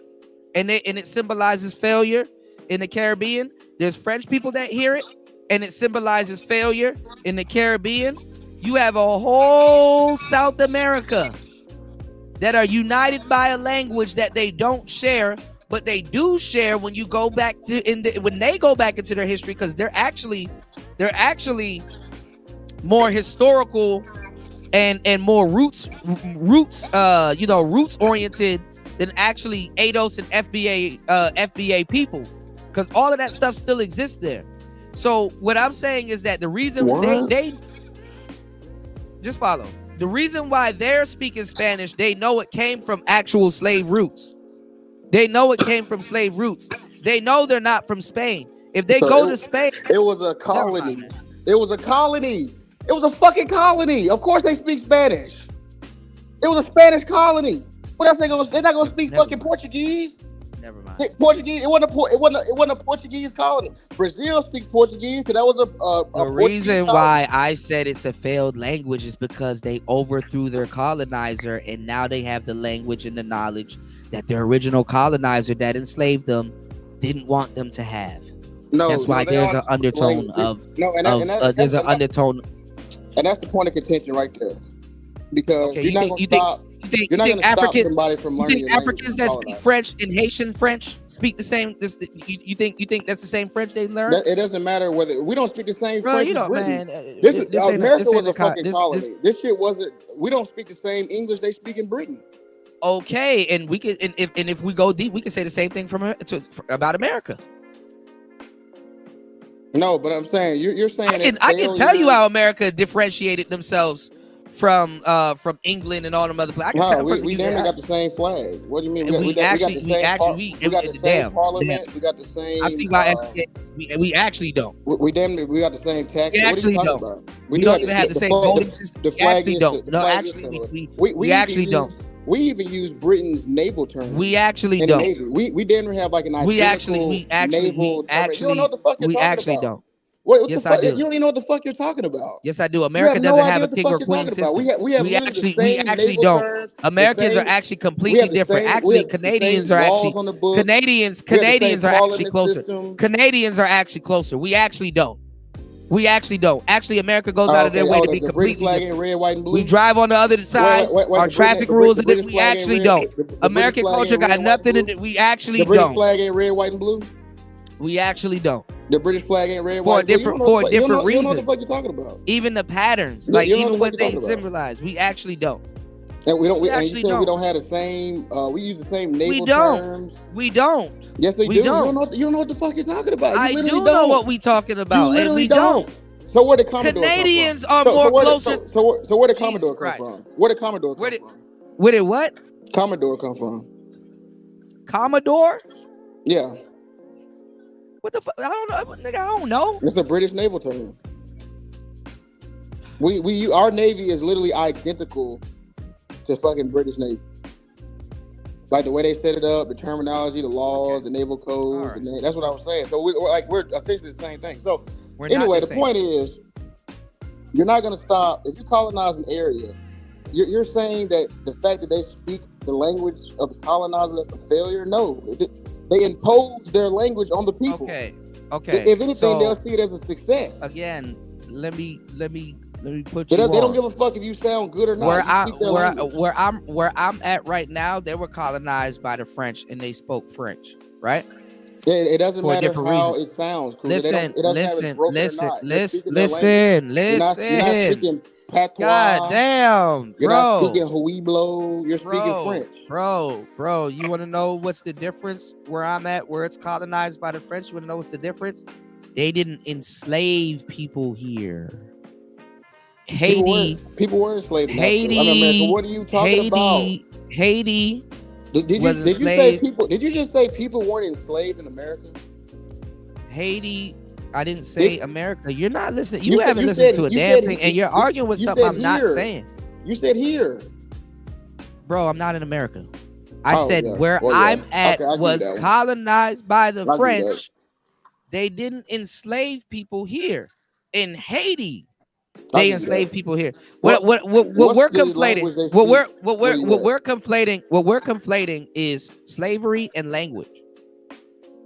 and it symbolizes failure in the Caribbean. There's French people that hear it and it symbolizes failure in the Caribbean. You have a whole South America that are united by a language that they don't share, but they do share when you go back to when they go back into their history, because they're actually more historical and more roots oriented than actually ADOS and FBA people, because all of that stuff still exists there. So what I'm saying is that the reason they just follow. The reason why they're speaking Spanish, they know it came from actual slave roots. They know it came from slave roots. They know they're not from Spain. If they go to Spain, it was a colony. It was a colony. It was a fucking colony. Of course they speak Spanish. It was a Spanish colony. What else they're not gonna speak fucking Portuguese? Never mind. Portuguese. It wasn't a Portuguese colony. Brazil speaks Portuguese because that was a reason why I said it's a failed language is because they overthrew their colonizer and now they have the language and the knowledge that their original colonizer that enslaved them didn't want them to have. No, that's why there's an undertone there's an undertone. And that's the point of contention right there. Because you're not going to stop. You're not going to stop somebody from learning. You think Africans that speak French and Haitian French speak the same? You think that's the same French they learn? It doesn't matter whether we don't speak the same French. You know, man. America was a fucking colony. This shit wasn't. We don't speak the same English they speak in Britain. Okay, and we can, and if we go deep, we can say the same thing about America. No, but I'm saying you're saying I can tell you how America differentiated themselves from England and all them other places. We damn got the same flag. What do you mean? We got the same parliament. We got the same. I see why we actually don't. We got the same tax. We actually don't. We don't even have the same voting system. We actually don't. No, actually, we actually don't. We even use Britain's naval term. We actually don't. Navy. We damn near have like an identical naval term. You don't know what the fuck you're talking about. Don't. Yes, I do. You don't even know what the fuck you're talking about. Yes, I do. America doesn't have a king or queen system. We actually don't. Americans are actually completely different. Actually, Canadians are actually closer. Canadians are actually closer. We actually don't. We actually don't. Actually, America goes out of their way to be completely different. Red, white, and blue. We drive on the other side. Our traffic rules, we actually don't. American culture got nothing to do. We actually don't. The British flag ain't red, white, and blue. We actually don't. The British flag ain't red, white, and blue. For a different reason. You don't know what the fuck you're talking about. Even the patterns, like even what they symbolize, we actually don't. And we don't. We don't have the same. We use the same naval terms. We don't. Yes, they do. You don't know what the fuck you're talking about. I do know what we talking about. You literally and we don't. So where did Commodore Canadians are more closer. So where did Commodore come from? Where did Commodore come from? Where did what? Commodore come from? Commodore? Yeah. What the fuck? I don't know, nigga. I don't know. It's a British naval term. Our Navy is literally identical to fucking British Navy. Like the way they set it up, the terminology, the laws, the naval codes. Right. That's what I was saying. So we're essentially the same thing. So anyway, the point is, you're not going to stop. If you colonize an area, you're saying that the fact that they speak the language of the colonizer, that's a failure? No. They impose their language on the people. Okay. If anything, they'll see it as a success. Again, let me put you. They don't give a fuck if you sound good or not. Where I'm at right now, they were colonized by the French and they spoke French, right? It doesn't matter how it sounds. Listen. You're not speaking patois. God damn, bro. You're not speaking Huiblo. You're speaking French. Bro. You want to know what's the difference where I'm at, where it's colonized by the French? You want to know what's the difference? They didn't enslave people here. People were enslaved in America. What are you talking about? Haiti. Did you just say people weren't enslaved in America? Haiti. I didn't say America. You're not listening. You haven't listened to a damn thing, and you're arguing with something I'm not saying. You said here. Bro, I'm not in America. I said where I'm at was colonized by the French. They didn't enslave people here. In Haiti, they enslaved people here. What we're conflating? What we're conflating is slavery and language.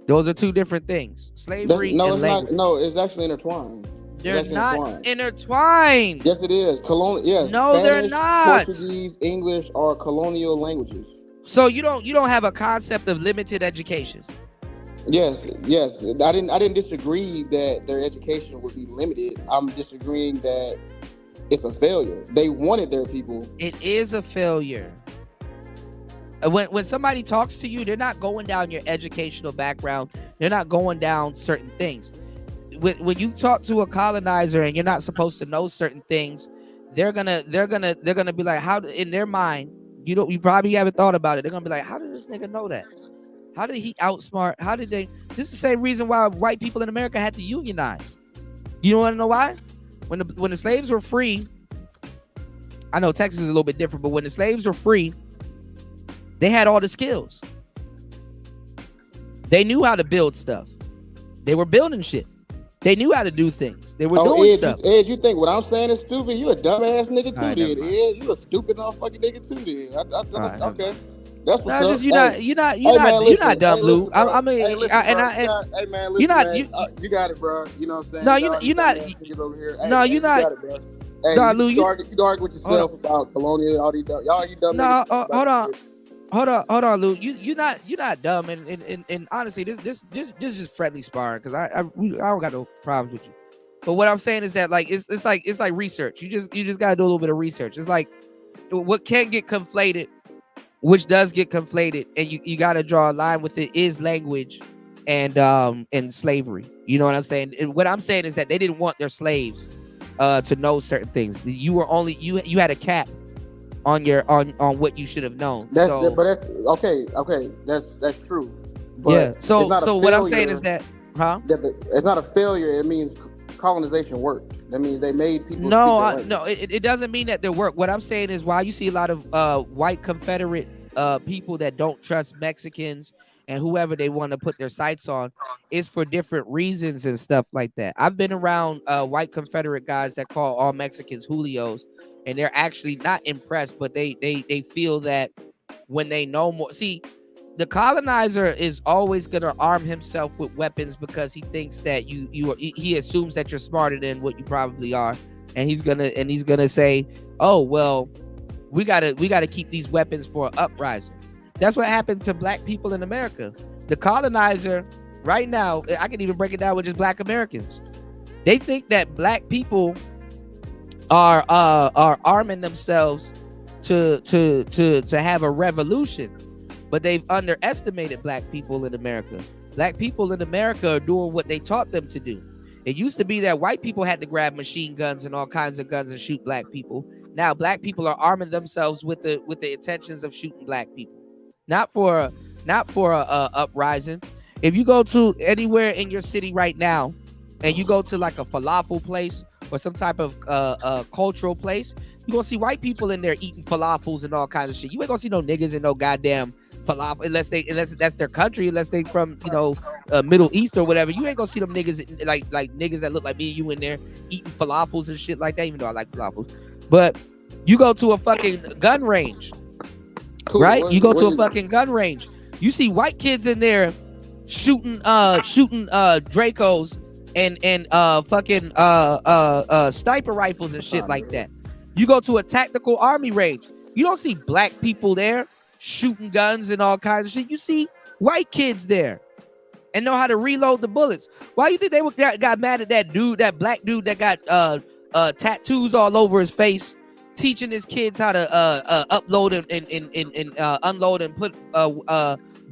Those are two different things. Slavery and language. It's actually intertwined. They're not intertwined. Yes, it is. Yes. No, Spanish, they're not. Portuguese, English are colonial languages. So you don't have a concept of limited education. Yes. I didn't disagree that their education would be limited. I'm disagreeing that it's a failure. They wanted their people. It is a failure. When somebody talks to you, they're not going down your educational background. They're not going down certain things. When you talk to a colonizer and you're not supposed to know certain things, they're gonna be like, how in their mind, you probably haven't thought about it. They're gonna be like, how did this nigga know that? How did he outsmart? How did they? This is the same reason why white people in America had to unionize. You want to know why? When the slaves were free, I know Texas is a little bit different, but when the slaves were free, they had all the skills. They knew how to build stuff. They were building shit. They knew how to do things. They were doing stuff. Ed, you think what I'm saying is stupid? You a dumbass nigga too, then. Ed, you a stupid motherfucking nigga too, then. Okay. That's what's up. You're not dumb, Lou. You got it, bro. You know what I'm saying? No, you're not. No, you're not. Hey, Lou, you argue with yourself about colonial, all these y'all. You dumb. No, hold on, Lou. You're not dumb, and honestly, this is friendly sparring because I don't got no problems with you. But what I'm saying is that like it's like research. You just gotta do a little bit of research. It's like what can get conflated, which does get conflated, and you gotta draw a line with it, is language and slavery. You know what I'm saying? And what I'm saying is that they didn't want their slaves to know certain things. You were only you had a cap on your on what you should have known. That's okay. That's true. But yeah. So what I'm saying is that, it's not a failure. It means colonization worked. That means they made people. No, it doesn't mean that they work. What I'm saying is why you see a lot of white Confederate people that don't trust Mexicans and whoever they want to put their sights on is for different reasons and stuff like that. I've been around white Confederate guys that call all Mexicans Julios, and they're actually not impressed, but they feel that when they know more. See, the colonizer is always going to arm himself with weapons because he thinks that he assumes that you're smarter than what you probably are, and he's gonna say, oh well, we gotta keep these weapons for an uprising. That's what happened to black people in America. The colonizer right now, I can even break it down with just black Americans. They think that black people are arming themselves to have a revolution, but they've underestimated black people in America. Black people in America are doing what they taught them to do. It used to be that white people had to grab machine guns and all kinds of guns and shoot black people. Now black people are arming themselves with the intentions of shooting black people. Not for a uprising. If you go to anywhere in your city right now, and you go to like a falafel place or some type of cultural place, you gonna see white people in there eating falafels and all kinds of shit. You ain't gonna see no niggas in no goddamn falafel unless that's their country, unless they from Middle East or whatever. You ain't gonna see them niggas like niggas that look like me and you in there eating falafels and shit like that. Even though I like falafels, but you go to a fucking gun range. Cool. Right? You go to a fucking gun range. You see white kids in there shooting Dracos and fucking sniper rifles and shit like that. You go to a tactical army range. You don't see black people there shooting guns and all kinds of shit. You see white kids there and know how to reload the bullets. Why you think they got mad at that black dude that got tattoos all over his face, teaching his kids how to upload and unload and put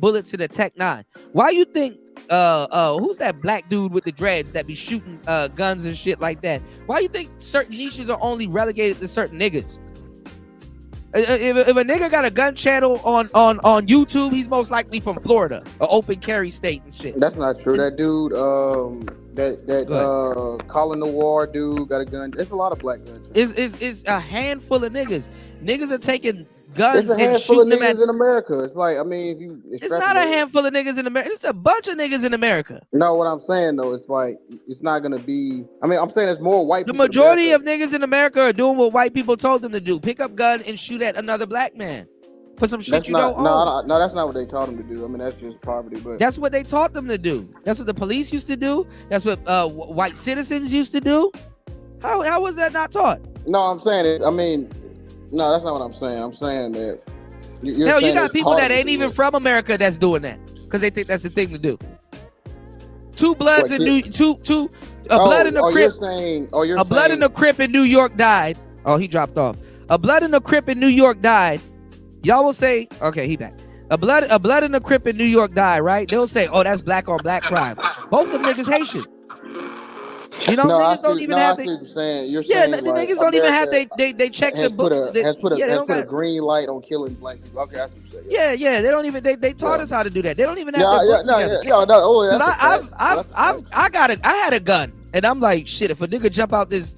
bullets in a Tech 9? Why you think who's that black dude with the dreads that be shooting guns and shit like that? Why you think certain niches are only relegated to certain niggas? If a nigga got a gun channel on YouTube, he's most likely from Florida, an open carry state and shit. That's not true. That dude, Colin Noir dude got a gun. There's a lot of black guns. It's a handful of niggas. Niggas are taking guns It's a and handful of shooting them niggas in America. It's like, I mean, if you it's not a handful of niggas in America. It's a bunch of niggas in America. No, what I'm saying though, it's like it's not gonna be. I mean, I'm saying there's more white The people. majority of niggas in America are doing what white people told them to do: pick up gun and shoot at another black man for some shit That's you not, don't own. No, that's not what they taught them to do. I mean, that's just poverty. But that's what they taught them to do. That's what the police used to do. That's what white citizens used to do. How was that not taught? No, I'm saying it. I mean, no, that's not what I'm saying. I'm saying that. Hell, you got people that ain't even from America that's doing that because they think that's the thing to do. A blood in the Crip. A blood in the Crip in New York died. Oh, he dropped off. A blood in the Crip in New York died. Y'all will say, okay, he back. A blood in the Crip in New York died, right? They'll say, oh, that's black on black crime. Both of them niggas Haitian. You know, niggas don't even have. You're saying the like niggas don't even have they checks and books. Has put a green light on killing black people. Okay, that's what you're saying. Yeah. They don't even. They taught us how to do that. They don't even have. I had a gun, and I'm like, shit. If a nigga jump out this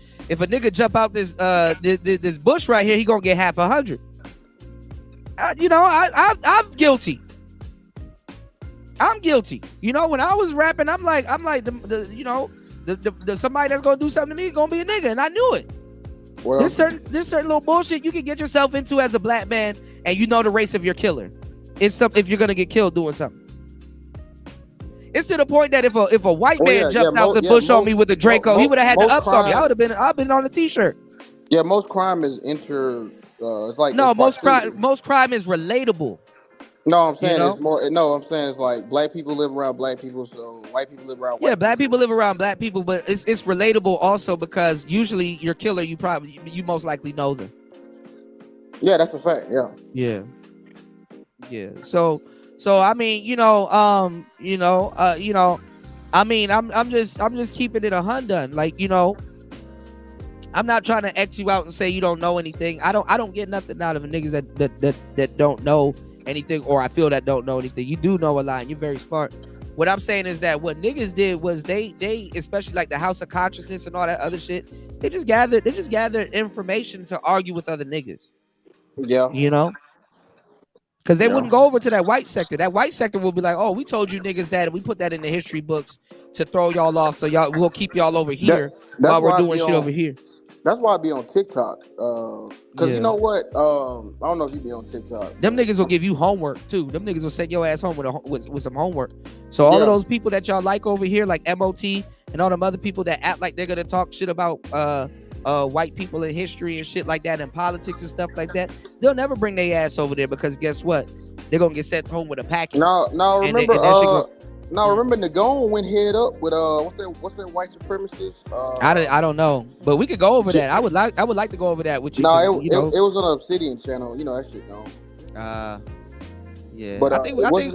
this bush right here, he gonna get half 100. I'm guilty. I'm guilty. You know, when I was rapping, I'm like somebody that's gonna do something to me is gonna be a nigga, and I knew it. Well, there's certain little bullshit you can get yourself into as a black man, and you know the race of your killer. If you're gonna get killed doing something, it's to the point that if a white man jumped out the bush on me with a Draco, he would have had the ups on me. I've been on a t-shirt. Yeah, most crime is it's like most crime is relatable. No, I'm saying it's more. No, I'm saying it's like black people live around black people, so white people live around white black people live around black people, but it's relatable also because usually your killer, you most likely know them. Yeah, that's a fact. Yeah. So I mean, I mean, I'm just keeping it 100. Like, I'm not trying to X you out and say you don't know anything. I don't get nothing out of niggas that don't know anything, or I feel that don't know anything. You do know a lot, and you're very smart. What I'm saying is that what niggas did was they especially like the House of Consciousness and all that other shit, they just gathered information to argue with other niggas. Yeah. Because they wouldn't go over to that white sector. That white sector will be like, oh, we told you niggas that, and we put that in the history books to throw y'all off, so we'll keep y'all over here while we're doing shit over here. That's why I be on TikTok. Because you know what? I don't know if you be on TikTok. Them niggas will give you homework too. Them niggas will send your ass home with some homework. So all of those people that y'all like over here, like MOT and all them other people that act like they're gonna talk shit about white people in history and shit like that and politics and stuff like that, they'll never bring their ass over there because guess what? They're gonna get sent home with a package. Remember Nagone went head up with what's that white supremacist? I don't know, but we could go over that. I would like to go over that with you. No, it was on Obsidian channel. You know that shit gone. Yeah. But I think we probably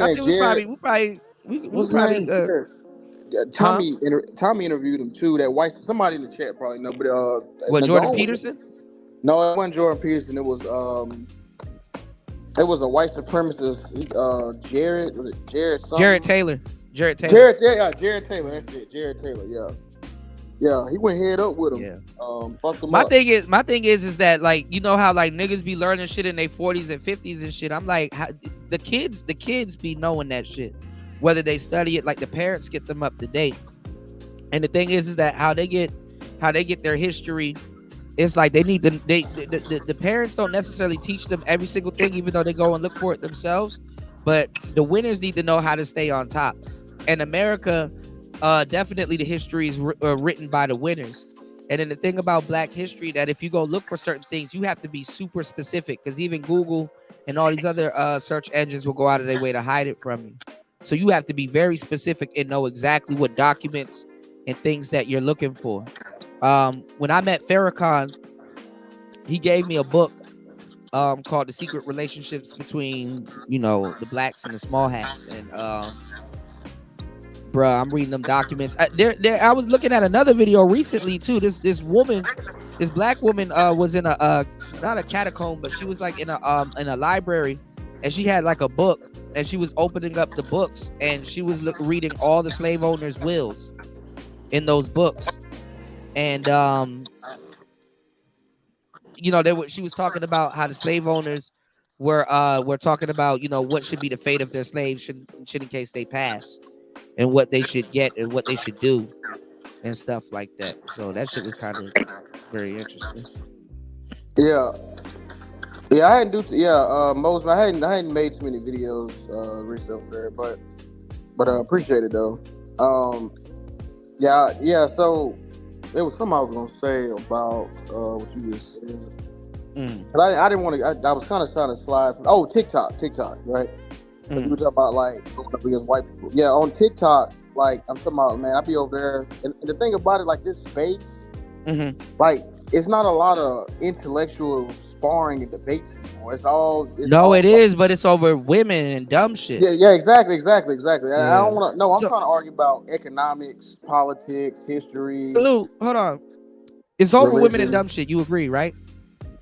Tommy interviewed him too. That white somebody in the chat probably know, but what, Jordan Peterson? No, it wasn't Jordan Peterson. It was a white supremacist. Jared Taylor. Jared Taylor. That's it. Jared Taylor. Yeah. He went head up with him. Yeah. Fucked him my up. thing is that, like, you know how like niggas be learning shit in their 40s and 50s and shit. I'm like, the kids be knowing that shit, whether they study it. Like the parents get them up to date. And the thing is that how they get their history. It's like they need the parents don't necessarily teach them every single thing, even though they go and look for it themselves. But the winners need to know how to stay on top. And America, definitely the history is written by the winners. And then the thing about Black history, that if you go look for certain things, you have to be super specific, because even Google and all these other search engines will go out of their way to hide it from you. So you have to be very specific and know exactly what documents and things that you're looking for. When I met Farrakhan, he gave me a book called The Secret Relationships Between, the Blacks and the Small Hats. And bruh, I'm reading them documents. I was looking at another video recently too. This black woman was in a not a catacomb, but she was like in a library, and she had like a book, and she was opening up the books, and she was reading all the slave owners' wills in those books. And she was talking about how the slave owners we're talking about, you know, what should be the fate of their slaves should in case they pass, and what they should get and what they should do and stuff like that. So that shit was kind of very interesting. Yeah. Yeah, I hadn't most I hadn't made too many videos recently over there, but appreciate it though. Yeah, so there was something I was gonna say about what you just said. But I didn't want to. I was kind of trying to slide from TikTok, right? You were talking about like going up against white people. Yeah, on TikTok, like I'm talking about, man, I be over there, and the thing about it, like this space, like it's not a lot of intellectual sparring and debates anymore. It is, but it's over women and dumb shit. Yeah, exactly. Yeah. I don't want to. No, I'm trying to argue about economics, politics, history. Lou, hold on. It's over women and dumb shit. You agree, right?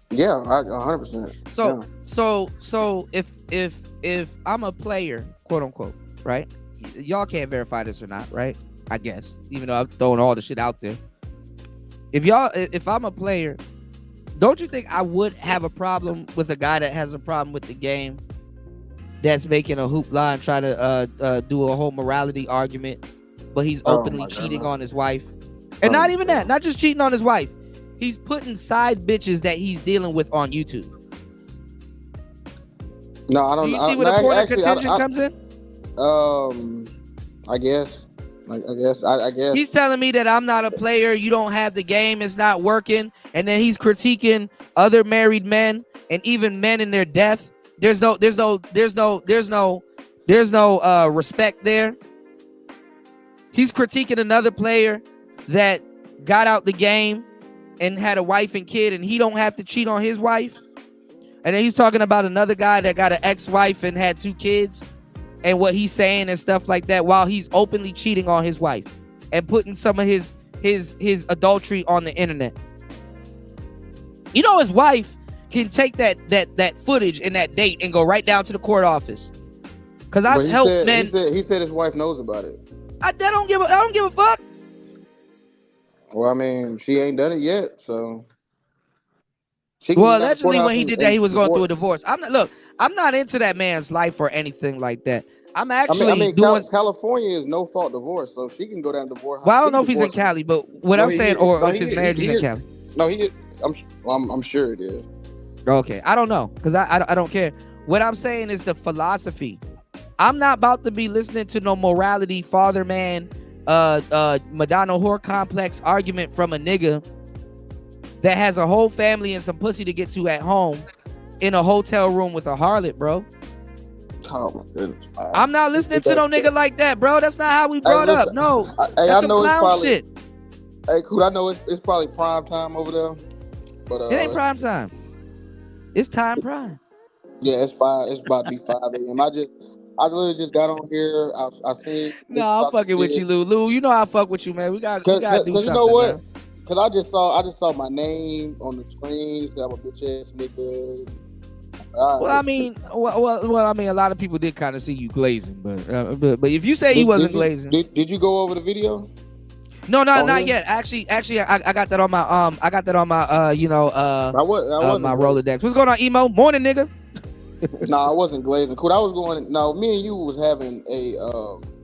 Yeah, 100%. So if I'm a player, quote unquote, right? Y'all can't verify this or not, right? I guess, even though I'm throwing all the shit out there. If I'm a player, don't you think I would have a problem with a guy that has a problem with the game, that's making a hoopla and trying to do a whole morality argument, but he's openly cheating on his wife? And not even that, not just cheating on his wife. He's putting side bitches that he's dealing with on YouTube. No, I don't. Do you see where the point of contention comes in? I guess. I guess. He's telling me that I'm not a player. You don't have the game. It's not working. And then he's critiquing other married men and even men in their death. There's no respect there. He's critiquing another player that got out the game and had a wife and kid, and he don't have to cheat on his wife. And then he's talking about another guy that got an ex-wife and had 2 kids, and what he's saying and stuff like that, while he's openly cheating on his wife and putting some of his adultery on the internet. You know, his wife can take that footage and that date and go right down to the court office. Because I've helped men. He said his wife knows about it. I don't give a fuck. Well, I mean, she ain't done it yet, so. Allegedly, when he did that, he was going through a divorce. I'm not into that man's life or anything like that. I'm actually doing. California is no fault divorce, so she can go down to divorce. Well, I don't know if he's in Cali, but what I'm saying, or if his marriage is in Cali. No, I'm sure it is. Okay, I don't know, because I don't care. What I'm saying is the philosophy. I'm not about to be listening to no morality, father man, Madonna whore complex argument from a nigga that has a whole family and some pussy to get to at home in a hotel room with a harlot, bro. Oh my goodness. I'm not listening to no nigga like that, bro. That's not how we brought up. No, that's some clown shit. Hey, cool. I know it's probably prime time over there, but it ain't prime time. It's time prime. Yeah, it's about to be 5 a.m. I literally just got on here. I seen. No, I'm fucking with you, Lou. Lou, you know I fuck with you, man. We gotta do something. You know what? Because I just saw my name on the screen. So I'm a bitch ass nigga. Well, I mean, a lot of people did kind of see you glazing, but if you say you wasn't glazing, did you go over the video? No, not yet. Actually, I got that on my my Rolodex. What's going on, emo? Morning, nigga. No, I wasn't glazing. Cool. I was going. No, me and you was having a.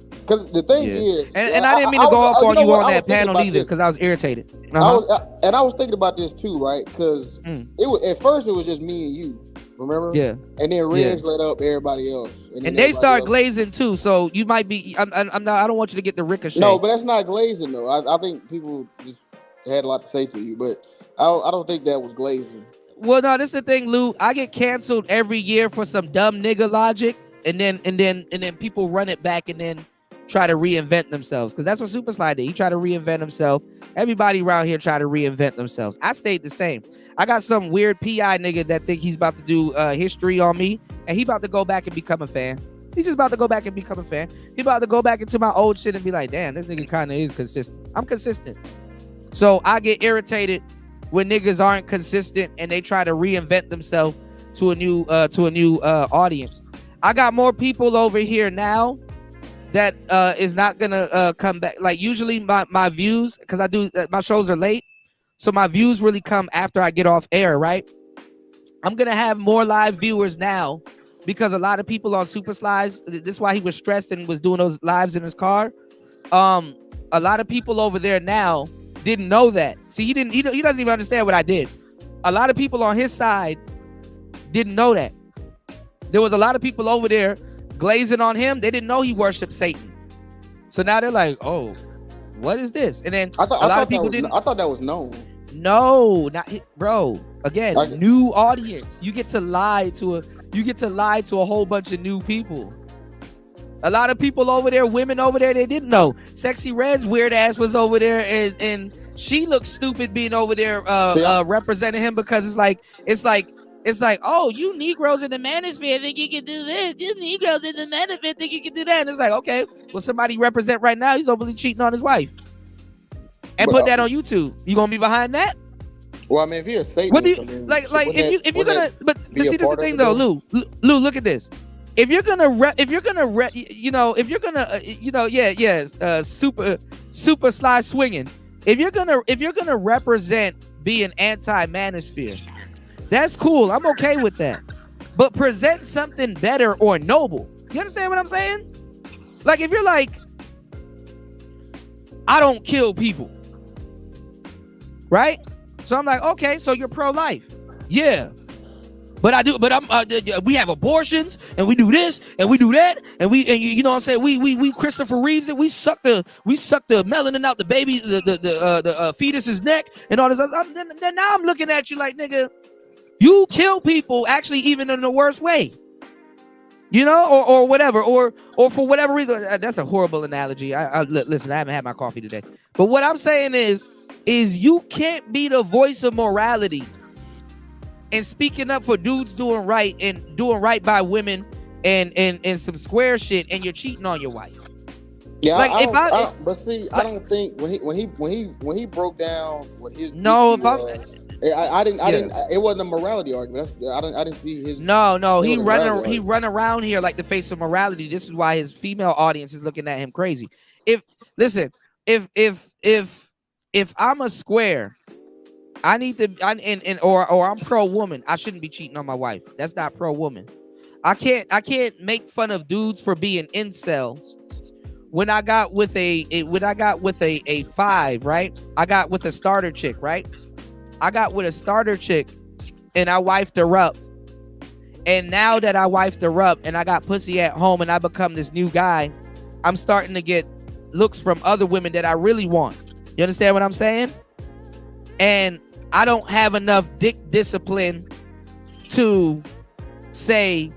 Because the thing is, and I didn't mean to go off on you on that panel either, because I was irritated. I was thinking about this too, right? Because it was at first it was just me and you. Remember? Yeah. And then Reg let up everybody else. And they start glazing too, so you might be. I'm not. I don't want you to get the ricochet. No, but that's not glazing though. I think people just had a lot to say to you, but I don't think that was glazing. Well, no, this is the thing, Lou. I get canceled every year for some dumb nigga logic, and then people run it back and then try to reinvent themselves, because that's what Super Slide did. He tried to reinvent himself. Everybody around here try to reinvent themselves. I stayed the same. I got some weird PI nigga that think he's about to do history on me, and he about to go back and become a fan. He's just about to go back and become a fan. He about to go back into my old shit and be like, damn, this nigga kind of is consistent. I'm consistent. So I get irritated when niggas aren't consistent and they try to reinvent themselves to a new audience. I got more people over here now that is not gonna come back. Like usually my views, because I do my shows are late, so my views really come after I get off air, right? I'm gonna have more live viewers now because a lot of people on Super Slides. This is why he was stressed and was doing those lives in his car. A lot of people over there now didn't know that. See, he doesn't even understand what I did. A lot of people on his side didn't know that. There was a lot of people over there glazing on him. They didn't know he worshiped Satan. So now they're like, oh, what is this? And then a lot of people didn't. I thought that was known. No, not bro. Again, new audience. You get to lie to a whole bunch of new people. A lot of people over there, women over there, they didn't know. Sexy Red's weird ass was over there, and she looked stupid being over there representing him because it's like, oh, you Negroes in the manosphere think you can do this. You Negroes in the manosphere think you can do that. And it's like, okay, well, somebody represent right now. He's openly cheating on his wife. And put that on YouTube. You gonna be behind that? Well, I mean, if he is Satan, what do you if you're gonna? But see, this is the thing though, Lou. Look at this. If you're gonna super slide swinging. If you're gonna represent being anti-manosphere, that's cool. I'm okay with that. But present something better or noble. You understand what I'm saying? Like if you're like, I don't kill people, right? So I'm like, okay, so you're pro-life, yeah. But I do. But we have abortions and we do this and we do that and you know what I'm saying. We Christopher Reeves and we suck the melanin out the baby the fetus's neck and all this. Then now I'm looking at you like, nigga, you kill people actually even in the worst way. You know, or whatever, or for whatever reason. That's a horrible analogy. Listen, I haven't had my coffee today. But what I'm saying is you can't be the voice of morality and speaking up for dudes doing right by women and some square shit, and you're cheating on your wife. Yeah, like I don't think when he broke what his I didn't. It wasn't a morality argument. I didn't see his. No. He run around here like the face of morality. This is why his female audience is looking at him crazy. If I'm a square, I need to, or I'm pro woman. I shouldn't be cheating on my wife. That's not pro woman. I can't make fun of dudes for being incels. When I got with a 5, right? I got with a starter chick, right? I got with a starter chick and I wifed her up. And now that I wifed her up and I got pussy at home and I become this new guy, I'm starting to get looks from other women that I really want. You understand what I'm saying? And I don't have enough dick discipline to say,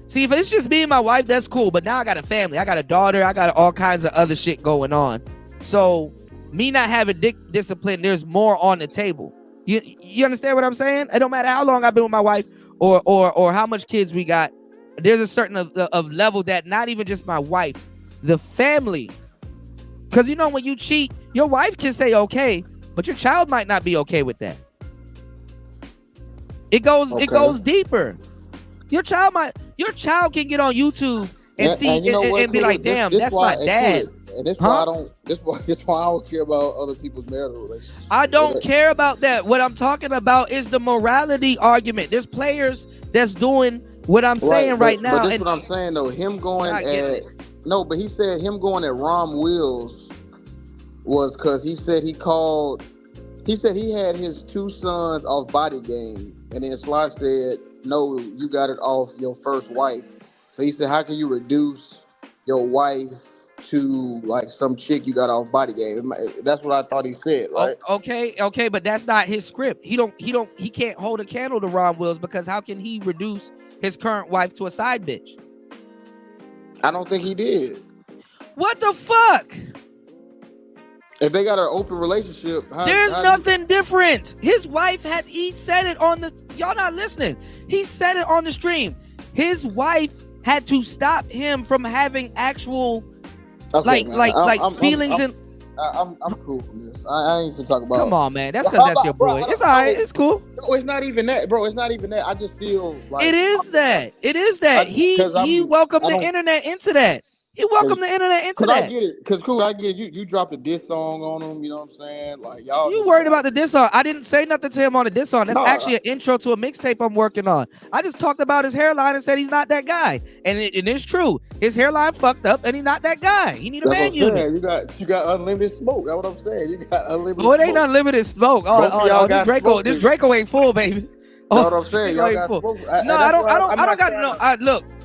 see, if it's just me and my wife, that's cool. But now I got a family. I got a daughter. I got all kinds of other shit going on. So me not having dick discipline, there's more on the table. You understand what I'm saying? It don't matter how long I've been with my wife or how much kids we got. There's a certain of level that not even just my wife, the family. Because you know when you cheat, your wife can say okay, but your child might not be okay with that. It goes deeper. Your child can get on YouTube and see and be like, damn, that's my dad. And that's why I don't care about other people's marital relationships. I don't care about that. What I'm talking about is the morality argument. There's players that's doing what I'm saying right now. But this is what I'm saying though. Him going but he said him going at Rom Wills was because he said he had his 2 sons off Body Game, and then Sly said, no, you got it off your first wife. So he said, how can you reduce your wife to like some chick you got off Body Game? That's what I thought he said, right? Okay, but that's not his script. He can't hold a candle to Ron Wills because how can he reduce his current wife to a side bitch? I don't think he did. What the fuck? If they got an open relationship, there's nothing different. His wife he said it on y'all not listening. He said it on the stream. His wife had to stop him from having actual feelings. I'm cool from this. I ain't even talk about. Come on, man. That's because that's your boy. It's all right. It's cool. No, it's not even that, bro. It's not even that. I just feel like it is that. He welcomed the internet into that. He welcomed the internet into that. I get it. Because cool, I get it. You dropped a diss song on him. You know what I'm saying? Like y'all. You worried about the diss song? I didn't say nothing to him on the diss song. That's actually an intro to a mixtape I'm working on. I just talked about his hairline and said he's not that guy, and it's true. His hairline fucked up, and he's not that guy. He need a man unit. You got unlimited smoke. That's what I'm saying. You got unlimited. Oh, it ain't unlimited smoke. This Draco ain't full, baby. Oh, what I'm saying. Y'all got smoke. No, I don't got no. I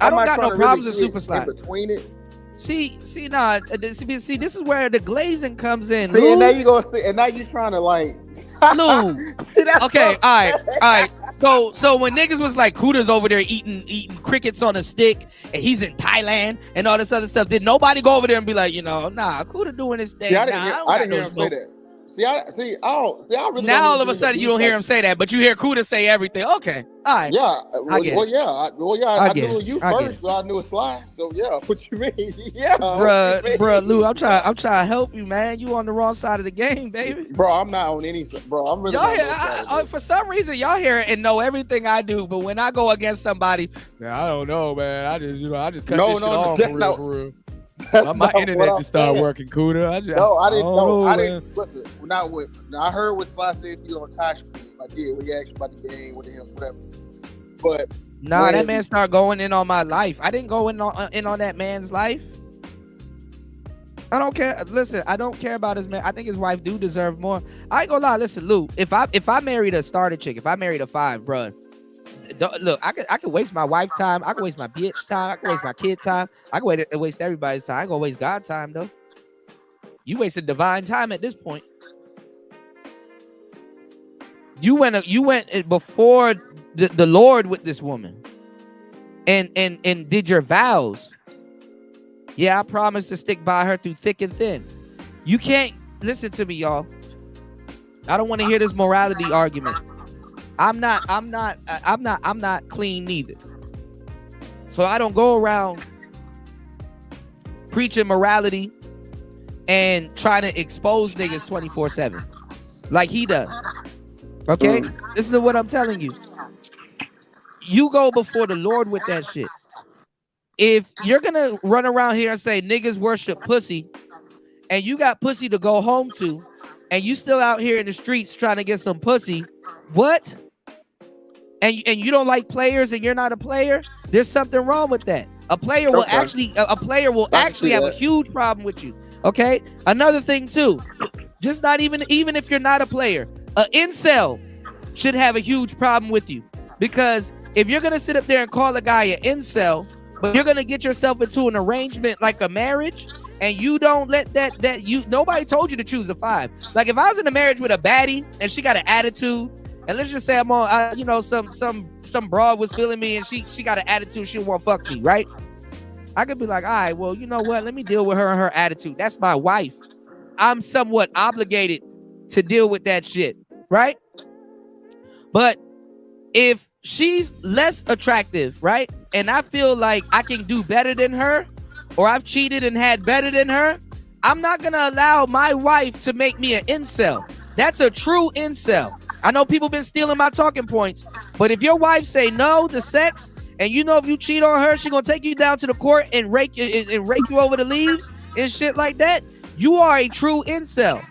don't got no problems with Super Slide. Between it. See, this is where the glazing comes in. See, and now you gonna see, and now you trying to like, Lou. Okay, all right. So when niggas was like, Kuda's over there eating crickets on a stick, and he's in Thailand and all this other stuff, did nobody go over there and be like, nah, Kuda doing his thing? See, I didn't hear him say that. I really now all of a sudden you don't hear him say that, but you hear Kuda say everything. Okay, all right. Yeah, I knew you first, but I knew it's fly. So yeah, what you mean? Yeah, bruh, Lou, I'm trying to help you, man. You on the wrong side of the game, baby. Bro, I'm not on any. Bro, I'm really. Y'all for some reason y'all hear and know everything I do, but when I go against somebody, I don't know, man. I just cut this shit off for real. My internet just started working, Kuda. I didn't. Listen, I heard what Sly said to you on Tosh Screen. I did when he asked you about the game, what the hell, whatever. But that man started going in on my life. I didn't go in on that man's life. I don't care. Listen, I don't care about his man. I think his wife do deserve more. I ain't gonna lie. Listen, Lou, if I married a starter chick, if I married a 5, bruh, look, I could waste my wife time. I could waste my bitch time. I could waste my kid time. I could waste everybody's time. I ain't gonna waste God time though. You wasted divine time at this point. You went before the Lord with this woman, and did your vows. Yeah, I promise to stick by her through thick and thin. You can't listen to me, y'all. I don't want to hear this morality argument. I'm not clean neither. So I don't go around preaching morality and trying to expose niggas 24/7 like he does. Okay? Listen to what I'm telling you. You go before the Lord with that shit. If you're gonna run around here and say niggas worship pussy, and you got pussy to go home to, and you still out here in the streets trying to get some pussy, what? And you don't like players and you're not a player, there's something wrong with that. A player will actually have a huge problem with you. Okay? Another thing too, just not even if you're not a player, an incel should have a huge problem with you. Because if you're gonna sit up there and call a guy an incel, but you're gonna get yourself into an arrangement like a marriage, and you don't let nobody told you to choose a 5. Like if I was in a marriage with a baddie and she got an attitude, and let's just say I'm on, some broad was feeling me and she got an attitude, she won't fuck me, right? I could be like, all right, well, you know what? Let me deal with her and her attitude. That's my wife. I'm somewhat obligated to deal with that shit, right? But if she's less attractive, right? And I feel like I can do better than her, or I've cheated and had better than her, I'm not gonna allow my wife to make me an incel. That's a true incel. I know people been stealing my talking points, but if your wife say no to sex, and you know if you cheat on her, she gonna take you down to the court and rake you over the leaves and shit like that, you are a true incel.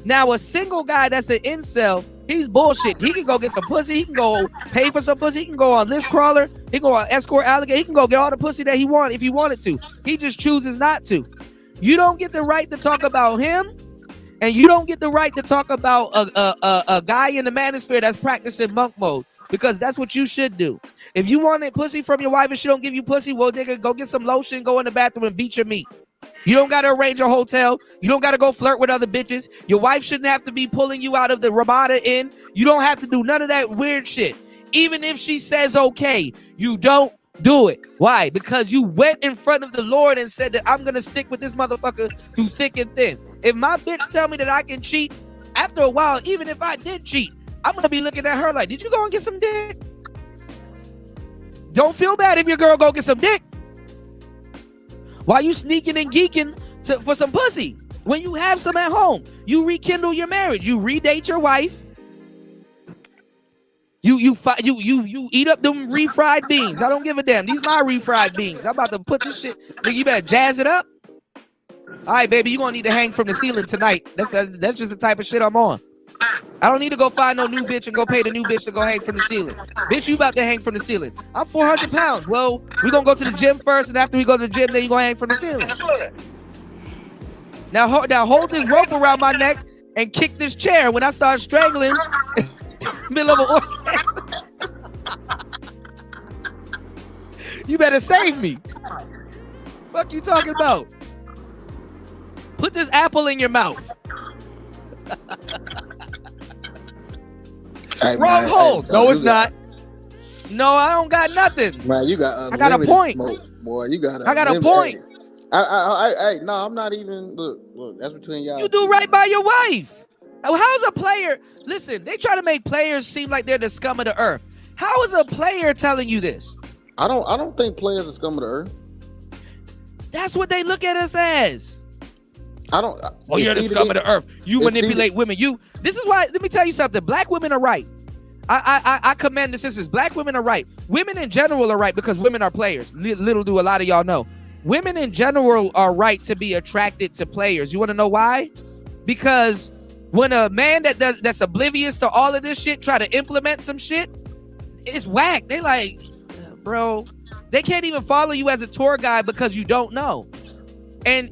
Now a single guy that's an incel, he's bullshit. He can go get some pussy, he can go pay for some pussy, he can go on List Crawler, he can go on Escort Alligator, he can go get all the pussy that he want if he wanted to. He just chooses not to. You don't get the right to talk about him. And you don't get the right to talk about a guy in the manosphere that's practicing monk mode, because that's what you should do. If you wanted pussy from your wife and she don't give you pussy, well, nigga, go get some lotion, go in the bathroom and beat your meat. You don't got to arrange a hotel. You don't got to go flirt with other bitches. Your wife shouldn't have to be pulling you out of the Ramada Inn. You don't have to do none of that weird shit. Even if she says okay, you don't do it. Why? Because you went in front of the Lord and said that I'm going to stick with this motherfucker through thick and thin. If my bitch tell me that I can cheat, after a while, even if I did cheat, I'm going to be looking at her like, did you go and get some dick? Don't feel bad if your girl go get some dick. Why you sneaking and geeking for some pussy? When you have some at home, you rekindle your marriage. You redate your wife. You eat up them refried beans. I don't give a damn. These my refried beans. I'm about to put this shit. Nigga, you better jazz it up. All right, baby, you gonna need to hang from the ceiling tonight. That's just the type of shit I'm on. I don't need to go find no new bitch and go pay the new bitch to go hang from the ceiling. Bitch, you about to hang from the ceiling. I'm 400 pounds. Well, we gonna go to the gym first, and after we go to the gym, then you gonna hang from the ceiling. Now hold this rope around my neck and kick this chair when I start strangling in the middle of an orgasm. You better save me. Fuck you talking about? Put this apple in your mouth. Hey, wrong man, hole. hey, no, it's not. No, I don't got nothing. Man, you got. I got a point. Smoke, boy, you got. I got a point. Hey, no, I'm not even. Look, that's between y'all. You do right by your wife. How's a player? Listen, they try to make players seem like they're the scum of the earth. How is a player telling you this? I don't think players are scum of the earth. That's what they look at us as. I don't. Oh, you're the scum of the earth. You manipulate women. This is why. Let me tell you something. Black women are right. I commend the sisters. Black women are right. Women in general are right because women are players. Little do a lot of y'all know. Women in general are right to be attracted to players. You want to know why? Because when a man that's oblivious to all of this shit try to implement some shit, it's whack. They like, bro, they can't even follow you as a tour guide because you don't know. And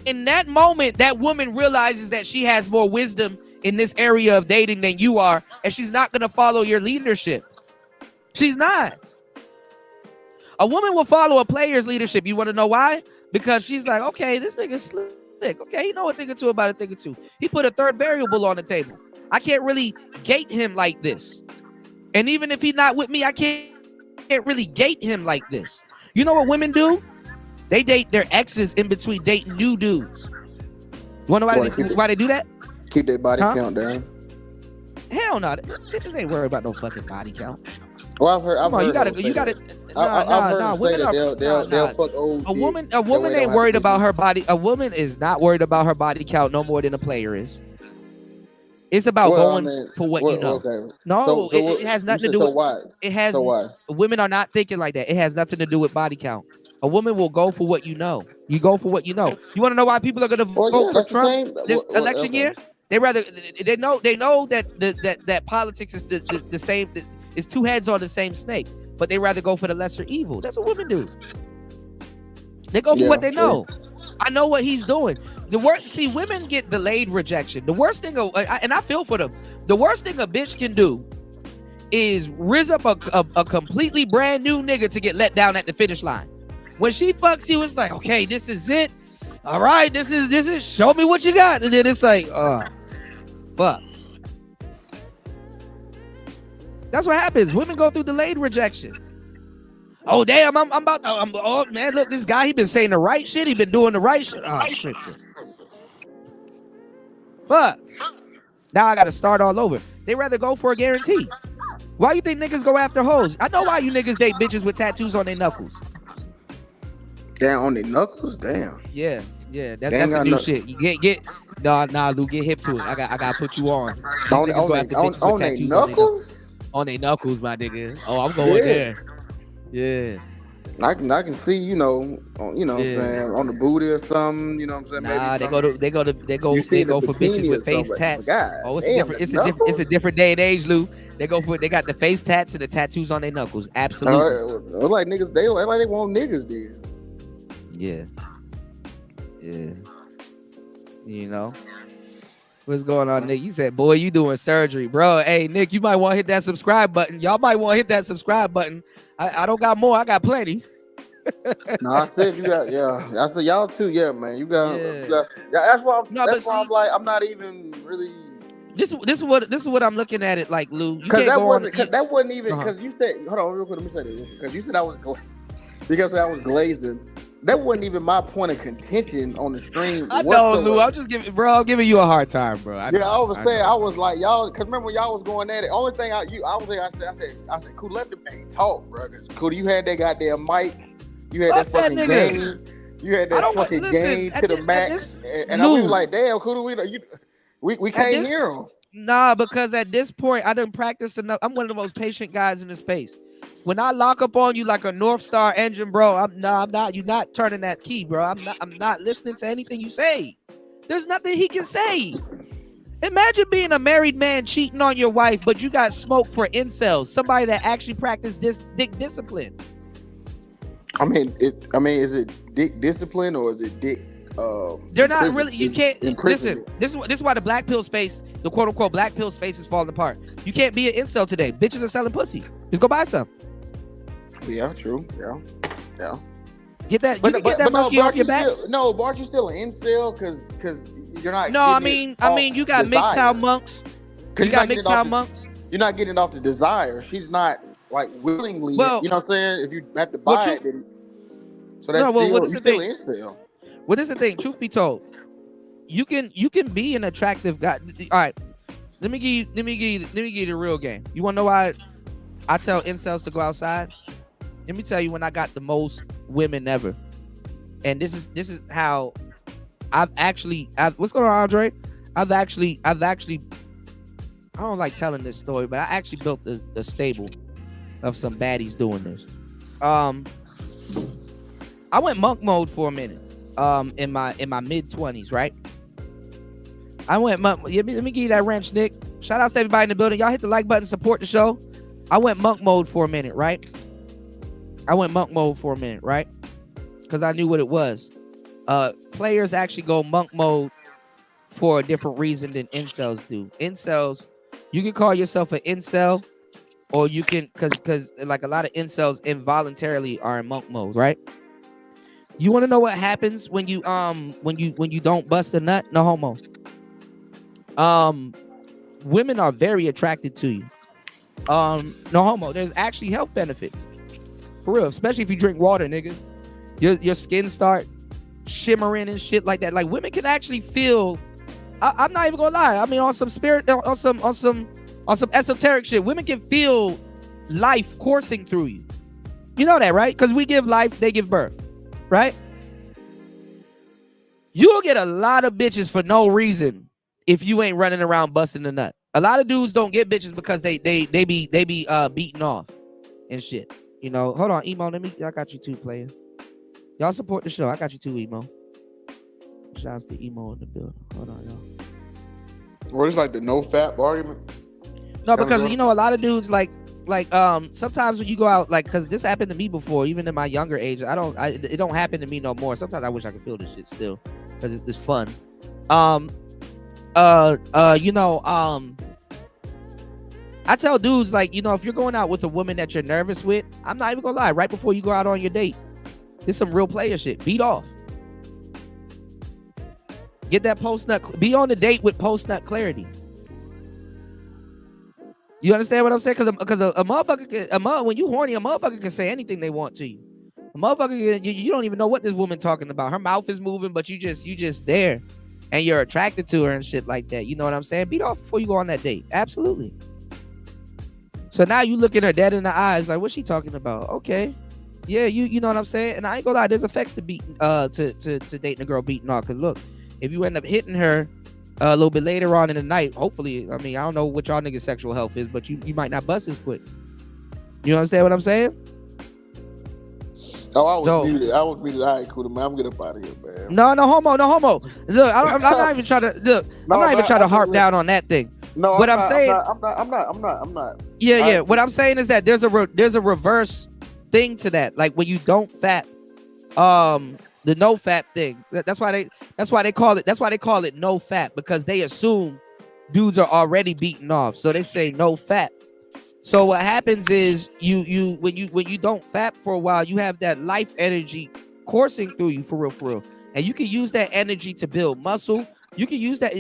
in that moment, that woman realizes that she has more wisdom in this area of dating than you are, and she's not going to follow your leadership. She's not. A woman will follow a player's leadership. You want to know why? Because she's like, okay, this nigga's slick. Okay, he know a thing or two about a thing or two. He put a third variable on the table. I can't really gate him like this. And even if he's not with me, I can't really gate him like this. You know what women do? They date their exes in between dating new dudes. You want to know why they do that? Keep their body count down. Hell no. Bitches ain't worried about no fucking body count. Well, I've heard. You gotta. Nah. They'll fuck old. A woman ain't worried about her body. A woman is not worried about her body count no more than a player is. It's about going for what you know. Okay. No, it has nothing to do with. So why? It has. So why? Women are not thinking like that. It has nothing to do with body count. A woman will go for what you know. You go for what you know. You want to know why people are going to vote for Trump this election year? They know that politics is the same. It's two heads on the same snake, but they rather go for the lesser evil. That's what women do. They go for what they know. I know what he's doing. Women get delayed rejection. The worst thing, and I feel for them. The worst thing a bitch can do is rizz up a completely brand new nigga to get let down at the finish line. When she fucks you, it's like, okay, this is it. All right, this is. Show me what you got, and then it's like, fuck. That's what happens. Women go through delayed rejection. Oh damn, oh man, look, this guy, he been saying the right shit. He been doing the right shit. Oh shit. Fuck. Now I gotta start all over. They rather go for a guarantee. Why you think niggas go after hoes? I know why you niggas date bitches with tattoos on their knuckles. Damn, on their knuckles? Damn. Yeah, that's the new shit. You get nah, Lou, get hip to it. I gotta put you on. On their knuckles? On their knuckles, my nigga. Oh, I'm going there. Yeah. I can see, you know what I'm saying, on the booty or something, you know what I'm saying? Nah, they go for bitches with face tats. Oh, it's a different day and age, Lou. They got the face tats and the tattoos on their knuckles. Absolutely. Like niggas, they want niggas then. Yeah. You know. What's going on, Nick? You said, boy, you doing surgery, bro. Hey, Nick, you might want to hit that subscribe button. Y'all might want to hit that subscribe button. I don't got more. I got plenty. No, I said you got, I said y'all too, man. You got, that's why I'm like, I'm not even really. This is what I'm looking at it like, Lou. Because that wasn't even, because you said, hold on, real quick, let me say this, because you said I was glazing. That wasn't even my point of contention on the stream. I know, Lou. I'm giving you a hard time, bro. I was like, y'all, because remember when y'all was going at it. Only thing I said, cool, let the man talk, bro. Cool, you had that goddamn mic. You had that fucking game. You had that fucking game to the max. And I was like, damn, cool, we can't hear him. Nah, because at this point, I didn't practice enough. I'm one of the most patient guys in the space. When I lock up on you like a North Star engine, bro, I'm not. You're not turning that key, bro. I'm not listening to anything you say. There's nothing he can say. Imagine being a married man cheating on your wife, but you got smoke for incels, somebody that actually practiced this dick discipline. I mean, is it dick discipline or is it dick? They're not really. You can't listen. This is why the black pill space, the quote unquote black pill space, is falling apart. You can't be an incel today. Bitches are selling pussy. Just go buy some. Yeah, true. Yeah. Get that. You can get that monkey off your back. No, but aren't you still an incel? Because you're not. No, I mean, you got MGTOW monks. You got MGTOW monks. You're not getting it off the desire. She's not like willingly. Well, you know what I'm saying? If you have to buy it, then so that's what is the thing? An incel. Well, this is the thing. Truth be told, you can be an attractive guy. All right, let me give you the real game. You want to know why I tell incels to go outside? Let me tell you when I got the most women ever, and this is how I've what's going on, Andre? I've actually I don't like telling this story, but I actually built a stable of some baddies doing this. I went monk mode for a minute. In my mid-20s, right? I went monk. Let me give you that wrench, Nick. Shout out to everybody in the building. Y'all hit the like button, support the show. I went monk mode for a minute, right? Because I knew what it was. Players actually go monk mode for a different reason than incels do. Incels, you can call yourself an incel, or you can, because like a lot of incels involuntarily are in monk mode, right? You want to know what happens when you don't bust a nut? No homo. Women are very attracted to you. No homo. There's actually health benefits. For real, especially if you drink water, nigga. Your skin start shimmering and shit like that. Like women can actually feel. I'm not even gonna lie. I mean, on some spirit, on some esoteric shit, women can feel life coursing through you. You know that, right? Because we give life, they give birth. Right? You'll get a lot of bitches for no reason if you ain't running around busting a nut. A lot of dudes don't get bitches because they be beating off and shit. You know, hold on, Emo. I got you too, player. Y'all support the show. I got you too, Emo. Shouts to Emo in the building. Hold on, y'all. What is like the no fap argument? No, because you know a lot of dudes like sometimes when you go out, like, because this happened to me before, even in my younger age. It don't happen to me no more. Sometimes I wish I could feel this shit still, because it's fun. I tell dudes, like, you know, if you're going out with a woman that you're nervous with, I'm not even gonna lie, right before you go out on your date, there's some real player shit. Beat off. Get that post nut. Be on the date with post nut clarity. You understand what I'm saying? Because a motherfucker, when you horny, a motherfucker can say anything they want to you. A motherfucker, you don't even know what this woman talking about. Her mouth is moving, but you just there, and you're attracted to her and shit like that. You know what I'm saying? Beat off before you go on that date. Absolutely. So now you looking her dead in the eyes, like, what's she talking about? Okay, yeah, you know what I'm saying? And I ain't gonna lie, there's effects to beating to dating a girl beating off. Because look, if you end up hitting her a little bit later on in the night, hopefully, I mean, I don't know what y'all niggas' sexual health is, but you might not bust as quick. You understand what I'm saying? Oh, I was muted. All right, cool, man. I'm getting up out of here, man. No homo. Look, I'm not even trying to look. I'm not even trying to harp down on that thing. No, what I'm saying, I'm not. Yeah. What I'm saying is that there's a reverse thing to that. Like when you don't fap, the no fap thing. That's why they call it no fap, because they assume dudes are already beaten off, so they say no fap. So what happens is you when you don't fap for a while, you have that life energy coursing through you for real, and you can use that energy to build muscle. You can use that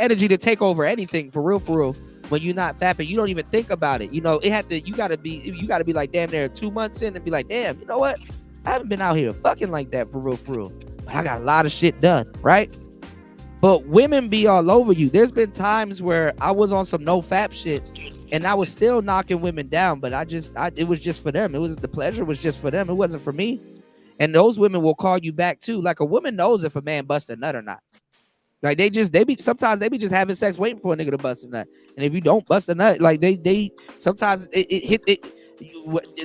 energy to take over anything for real. When you're not fapping, you don't even think about it. You know, you gotta be like damn near 2 months in and be like, damn, you know what? I haven't been out here fucking like that for real. But I got a lot of shit done, right? But women be all over you. There's been times where I was on some no fap shit and I was still knocking women down, but it was just for them. The pleasure was just for them. It wasn't for me. And those women will call you back too. Like a woman knows if a man busts a nut or not. Like sometimes they be just having sex waiting for a nigga to bust a nut. And if you don't bust a nut, like they sometimes this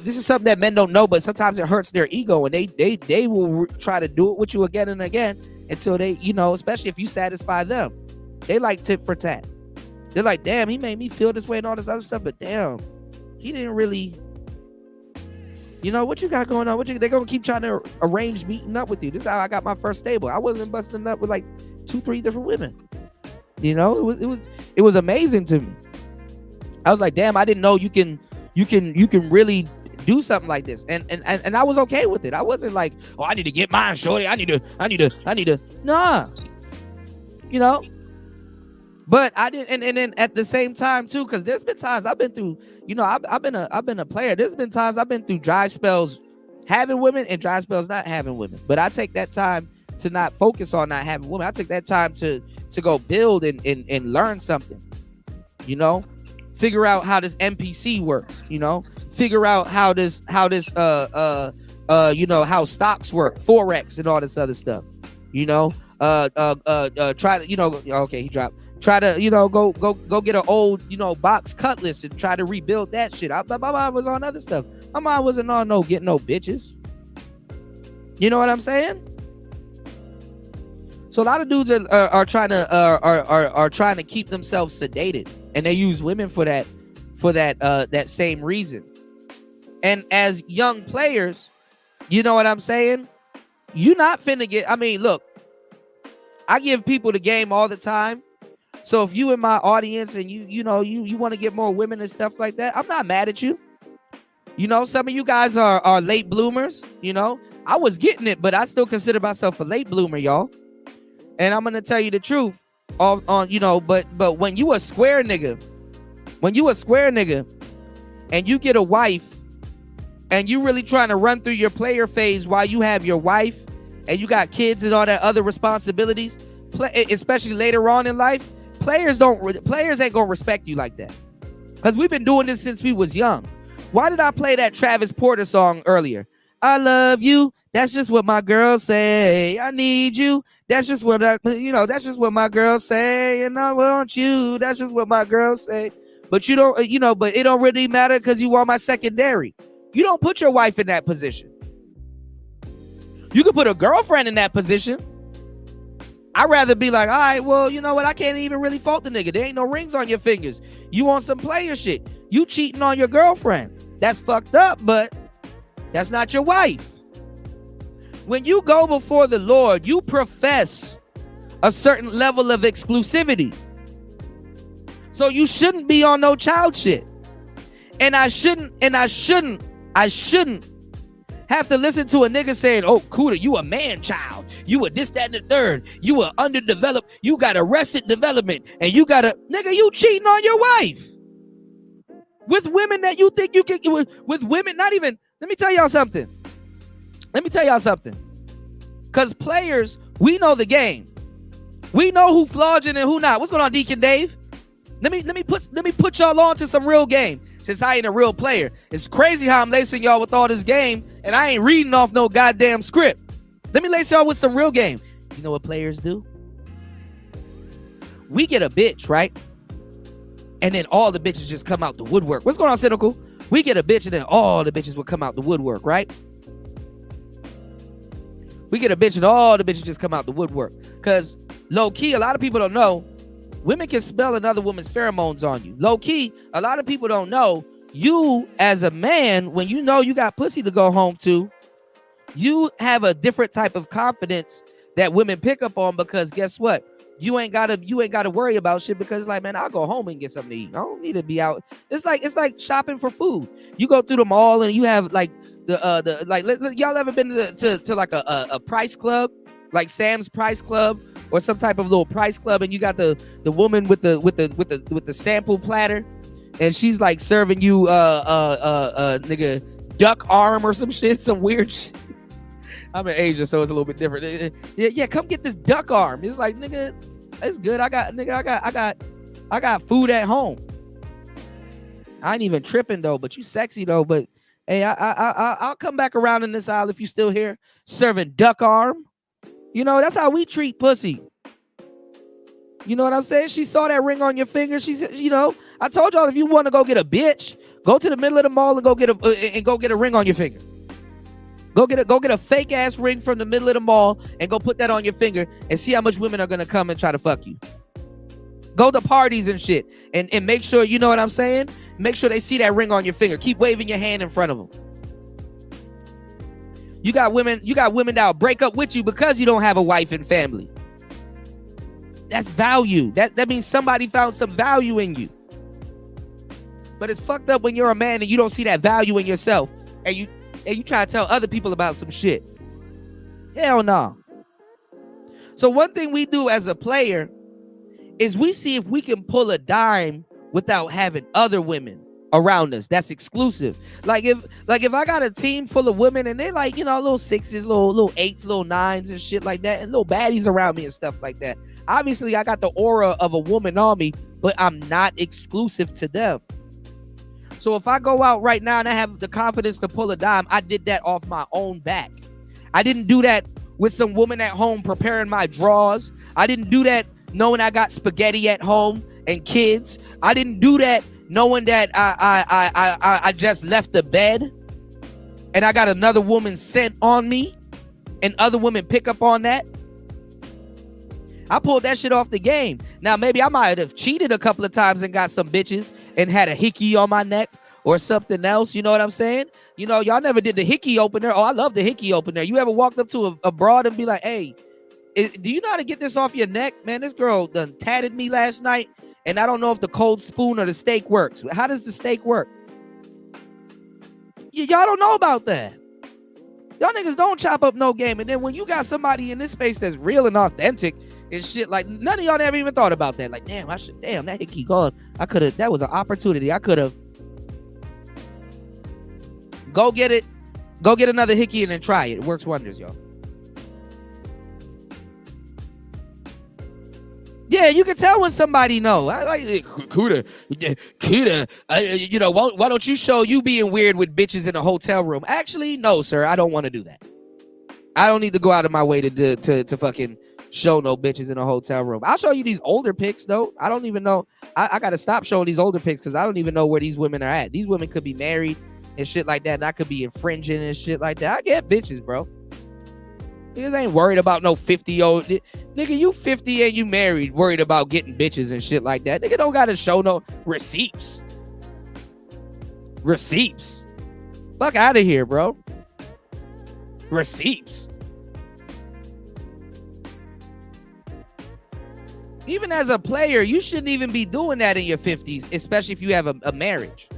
is something that men don't know, but sometimes it hurts their ego, and they will try to do it with you again and again until they, especially if you satisfy them. They like tit for tat. They're like, damn, he made me feel this way and all this other stuff, but damn, he didn't really, what you got going on? They're gonna keep trying to arrange meeting up with you. This is how I got my first stable. I wasn't busting up with like 2-3 different women. It was amazing to me. I was like, damn, I didn't know you can really do something like this. And I was okay with it. I wasn't like, oh, I need to get mine, shorty. I need to. Nah. But I didn't, and then at the same time too, because there's been times I've been through, I've been a player. There's been times I've been through dry spells having women and dry spells not having women. But I take that time to not focus on not having women. I take that time to go build and learn something. Figure out how this NPC works. Figure out how stocks work, forex and all this other stuff. Try to, okay, he dropped. Try to, go get an old, box cutlass and try to rebuild that shit. My mind was on other stuff. My mind wasn't on getting no bitches. You know what I'm saying? So a lot of dudes are trying to keep themselves sedated, and they use women for that same reason. And as young players, you know what I'm saying? You're not finna get. I mean, look, I give people the game all the time. So if you in my audience and you want to get more women and stuff like that, I'm not mad at you. Some of you guys are late bloomers. I was getting it, but I still consider myself a late bloomer, y'all. And I'm gonna tell you the truth. But when you a square nigga, and you get a wife, and you really trying to run through your player phase while you have your wife, and you got kids and all that other responsibilities, especially later on in life. Players ain't gonna respect you like that, because we've been doing this since we was young. Why did I play that Travis Porter song earlier? I love you. That's just what my girls say. I need you. That's just what that's just what my girls say. And I want you. That's just what my girls say. But you don't, but it don't really matter because you are my secondary. You don't put your wife in that position. You can put a girlfriend in that position. I'd rather be like, all right, well, you know what? I can't even really fault the nigga. There ain't no rings on your fingers. You on some player shit. You cheating on your girlfriend. That's fucked up, but that's not your wife. When you go before the Lord, you profess a certain level of exclusivity. So you shouldn't be on no child shit. And I shouldn't have to listen to a nigga saying, oh, Cuda, you a man child. You a this, that, and the third. You a underdeveloped. You got arrested development. And you got nigga, you cheating on your wife. With women that you think you can, with women, not even, let me tell y'all something. Because players, we know the game. We know who flogging and who not. What's going on, Deacon Dave? Let me put y'all on to some real game. Since I ain't a real player. It's crazy how I'm lacing y'all with all this game and I ain't reading off no goddamn script. Let me lace y'all with some real game. You know what players do? We get a bitch, right? And then all the bitches just come out the woodwork. What's going on, Cynical? We get a bitch and then all the bitches will come out the woodwork, right? We get a bitch and all the bitches just come out the woodwork. Because low key, a lot of people don't know, women can smell another woman's pheromones on you. Low key, a lot of people don't know, you as a man, when you know you got pussy to go home to, you have a different type of confidence that women pick up on, because guess what? You ain't gotta worry about shit, because like, man, I'll go home and get something to eat. I don't need to be out. It's like shopping for food. You go through the mall and you have like y'all ever been to like a price club, like Sam's Price Club or some type of little price club, and you got the woman with the sample platter, and she's like serving you nigga duck arm or some shit, some weird shit. I'm in Asia, so it's a little bit different. Yeah, come get this duck arm. It's like, nigga, it's good. I got food at home. I ain't even tripping though, but you sexy though. But hey, I'll come back around in this aisle if you still here serving duck arm. You know, that's how we treat pussy. You know what I'm saying? She saw that ring on your finger. She said, you know, I told y'all if you want to go get a bitch, go to the middle of the mall and go get a ring on your finger. Go get a fake ass ring from the middle of the mall and go put that on your finger and see how much women are gonna come and try to fuck you. Go to parties and shit and make sure, you know what I'm saying? Make sure they see that ring on your finger. Keep waving your hand in front of them. You got women that'll break up with you because you don't have a wife and family. That's value. That means somebody found some value in you. But it's fucked up when you're a man and you don't see that value in yourself and you try to tell other people about some shit. Hell no. So one thing we do as a player is we see if we can pull a dime without having other women around us. That's exclusive. Like if I got a team full of women and they're like, you know, little sixes, little eights, little nines and shit like that, and little baddies around me and stuff like that. Obviously, I got the aura of a woman on me, but I'm not exclusive to them. So if I go out right now and I have the confidence to pull a dime, I did that off my own back. I didn't do that with some woman at home preparing my drawers. I didn't do that knowing I got spaghetti at home and kids. I didn't do that knowing that I just left the bed and I got another woman's scent on me and other women pick up on that. I pulled that shit off the game. Now, maybe I might have cheated a couple of times and got some bitches and had a hickey on my neck or something else. You know what I'm saying? You know, y'all never did the hickey opener. Oh, I love the hickey opener. You ever walked up to a broad and be like, hey, do you know how to get this off your neck? Man, this girl done tatted me last night, and I don't know if the cold spoon or the steak works. How does the steak work? Y'all don't know about that. Y'all niggas don't chop up no game. And then when you got somebody in this space that's real and authentic and shit, like none of y'all never even thought about that. Like, damn, that hickey gone. That was an opportunity. I could have. Go get it. Go get another hickey and then try it. It works wonders, y'all. Yeah, you can tell when somebody know. I like Kuda, you know, why don't you show you being weird with bitches in a hotel room? Actually, no, sir, I don't want to do that. I don't need to go out of my way to fucking show no bitches in a hotel room. I'll show you these older pics, though. I don't even know. I got to stop showing these older pics because I don't even know where these women are at. These women could be married and shit like that, and I could be infringing and shit like that. I get bitches, bro. Niggas ain't worried about no 50-year-old. Nigga, you 50 and you married, worried about getting bitches and shit like that. Nigga don't gotta show no receipts. Receipts. Fuck out of here, bro. Receipts. Even as a player, you shouldn't even be doing that in your 50s, especially if you have a marriage.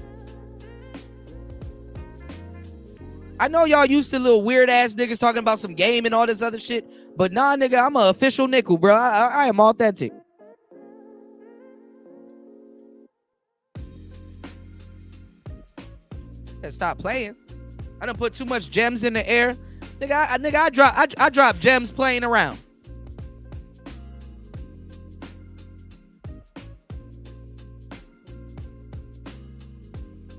I know y'all used to little weird ass niggas talking about some game and all this other shit, but nah, nigga, I'm an official nickel, bro. I am authentic. Let's stop playing. I done put too much gems in the air, nigga. I drop gems playing around.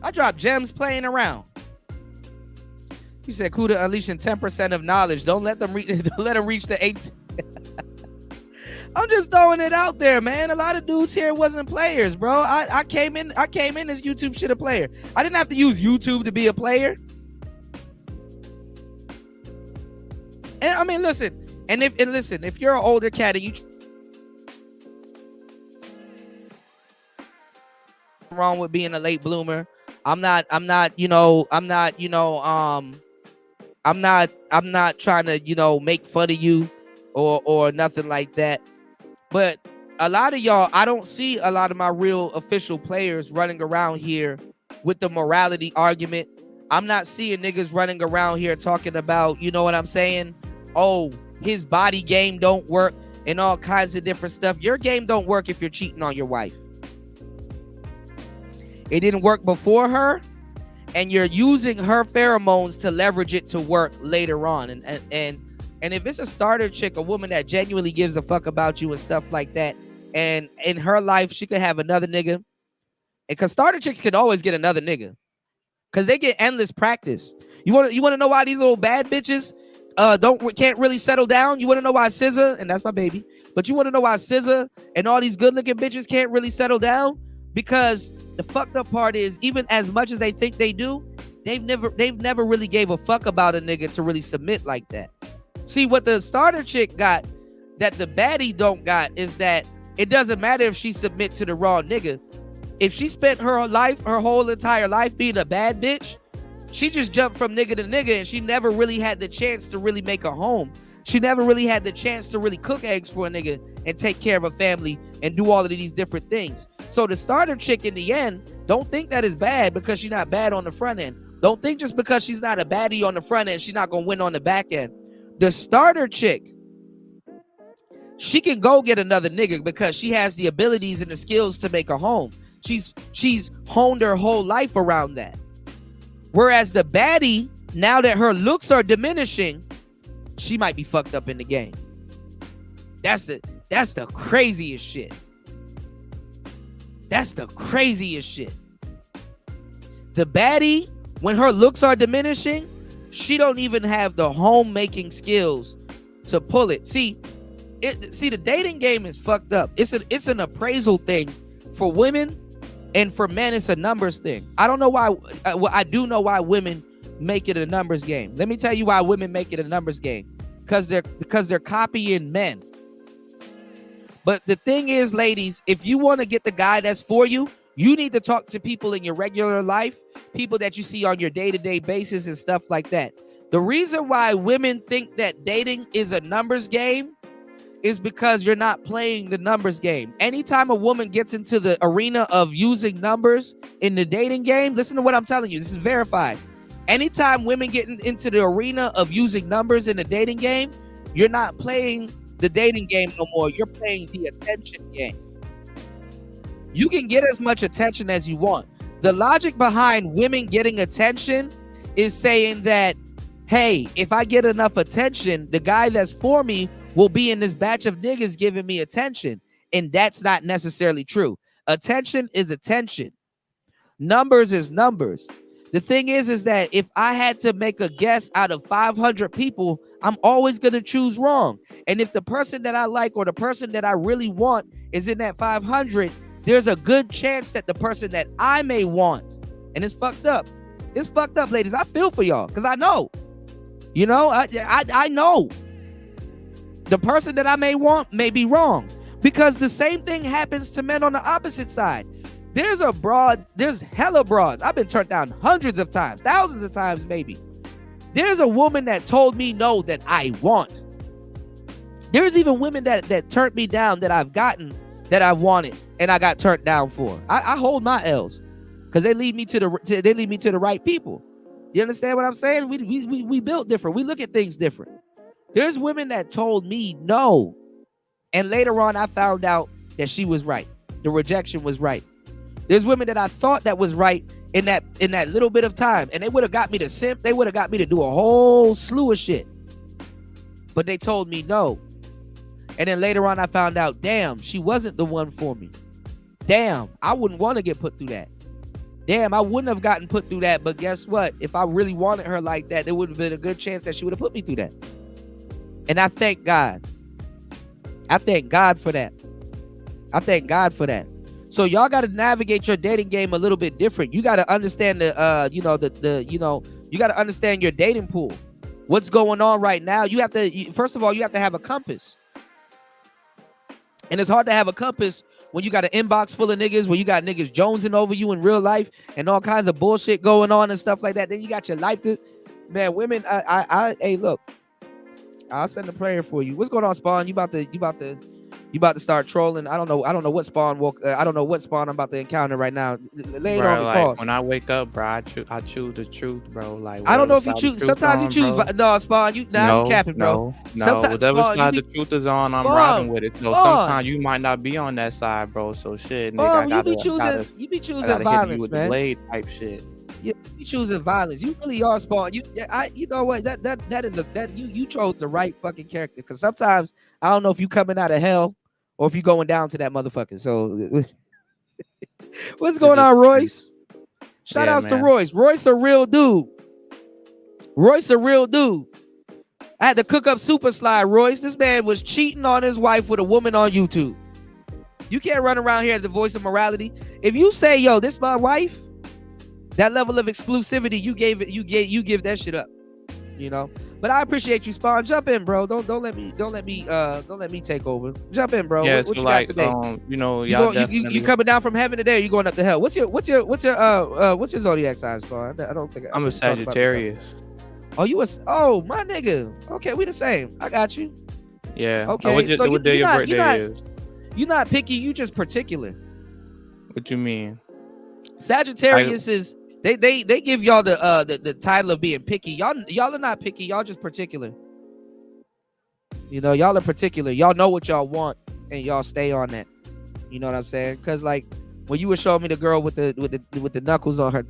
I drop gems playing around. You said Kuda unleashing 10% of knowledge. Don't let them reach the 8. I'm just throwing it out there, man. A lot of dudes here wasn't players, bro. I came in as YouTube shit a player. I didn't have to use YouTube to be a player. And I mean, listen, if you're an older cat and you wrong with being a late bloomer, I'm not trying to, you know, make fun of you or nothing like that. But a lot of y'all, I don't see a lot of my real official players running around here with the morality argument. I'm not seeing niggas running around here talking about, you know what I'm saying? Oh, his body game don't work and all kinds of different stuff. Your game don't work if you're cheating on your wife. It didn't work before her, and you're using her pheromones to leverage it to work later on. And if it's a starter chick, a woman that genuinely gives a fuck about you and stuff like that, and in her life she could have another nigga, and because starter chicks can always get another nigga because they get endless practice. You want to know why these little bad bitches can't really settle down? You want to know why SZA, and that's my baby, But you want to know why SZA and all these good-looking bitches can't really settle down? Because the fucked up part is, even as much as they think they do, they've never really gave a fuck about a nigga to really submit like that. See, what the starter chick got that the baddie don't got is that it doesn't matter if she submit to the raw nigga. If she spent her whole entire life being a bad bitch, she just jumped from nigga to nigga, and she never really had the chance to really make a home. She never really had the chance to really cook eggs for a nigga and take care of a family and do all of these different things. So the starter chick in the end, don't think that is bad because she's not bad on the front end. Don't think just because she's not a baddie on the front end, she's not going to win on the back end. The starter chick, she can go get another nigga because she has the abilities and the skills to make a home. She's honed her whole life around that. Whereas the baddie, now that her looks are diminishing, she might be fucked up in the game. That's the craziest shit. That's the craziest shit. The baddie, when her looks are diminishing, she don't even have the homemaking skills to pull it. See, the dating game is fucked up. It's an appraisal thing for women, and for men, it's a numbers thing. I don't know why. I do know why women make it a numbers game. Let me tell you why women make it a numbers game. Because they're copying men. But the thing is, ladies, if you want to get the guy that's for you, you need to talk to people in your regular life, people that you see on your day-to-day basis and stuff like that. The reason why women think that dating is a numbers game is because you're not playing the numbers game. Anytime a woman gets into the arena of using numbers in the dating game, listen to what I'm telling you. This is verified. Anytime women get into the arena of using numbers in the dating game, you're not playing the dating game no more. You're playing the attention game. You can get as much attention as you want. The logic behind women getting attention is saying that, hey, if I get enough attention, the guy that's for me will be in this batch of niggas giving me attention. And that's not necessarily true. Attention is attention. Numbers is numbers. The thing is that if I had to make a guess out of 500 people, I'm always going to choose wrong. And if the person that I like or the person that I really want is in that 500, there's a good chance that the person that I may want, and it's fucked up. It's fucked up, ladies. I feel for y'all because I know. You know, I know. The person that I may want may be wrong, because the same thing happens to men on the opposite side. There's hella broads. I've been turned down hundreds of times, thousands of times maybe. There's a woman that told me no that I want. There's even women that turned me down that I've gotten that I wanted and I got turned down for. I hold my L's because they lead me to the right people. You understand what I'm saying? We built different. We look at things different. There's women that told me no, and later on I found out that she was right. The rejection was right. There's women that I thought that was right in that little bit of time, and they would have got me to simp. They would have got me to do a whole slew of shit, but they told me no. And then later on I found out, damn, she wasn't the one for me. Damn, I wouldn't want to get put through that. Damn, I wouldn't have gotten put through that. But guess what? If I really wanted her like that, there would have been a good chance that she would have put me through that. And I thank God. I thank God for that. I thank God for that. So y'all got to navigate your dating game a little bit different. You got to understand you got to understand your dating pool. What's going on right now? You have to, first of all, you have to have a compass. And it's hard to have a compass when you got an inbox full of niggas, when you got niggas jonesing over you in real life and all kinds of bullshit going on and stuff like that. Then you got your life to, man, women, hey, look, I'll send a prayer for you. What's going on, Spawn? You about to start trolling. I don't know what Spawn I don't know what Spawn I'm about to encounter right now. Later on the call. When I wake up, bro, I choose the truth, bro. Like, I don't know if you choose. Sometimes you choose. No, Spawn, you capping, bro. No, whatever side the truth is on, I'm riding with it. So sometimes you might not be on that side, bro. So shit, Spawn, nigga, you be choosing violence, with man. The blade type shit. You choosing violence. You really are, Spawn. You know what? You chose the right fucking character. Because sometimes I don't know if you coming out of hell or if you going down to that motherfucker. So what's going on, Royce? Shout outs to Royce. Royce a real dude. I had to cook up Super Slide, Royce. This man was cheating on his wife with a woman on YouTube. You can't run around here as the voice of morality. If you say, yo, this is my wife, that level of exclusivity, you give that shit up. You know? But I appreciate you, Spawn. Jump in, bro. Don't let me take over. Jump in, bro. Yeah, what you got today? You know, y'all you coming down from heaven today, or you going up to hell? What's your zodiac sign, Spawn? I don't think I'm a Sagittarius. Oh, oh, my nigga. Okay, we the same. I got you. Yeah. Okay. What day your birthday is? You're not picky. You just particular. What you mean? Sagittarius is they give y'all the title of being picky. Y'all are not picky. Y'all just particular. You know, y'all are particular. Y'all know what y'all want, and y'all stay on that. You know what I'm saying? Because like when you were showing me the girl with the knuckles on her.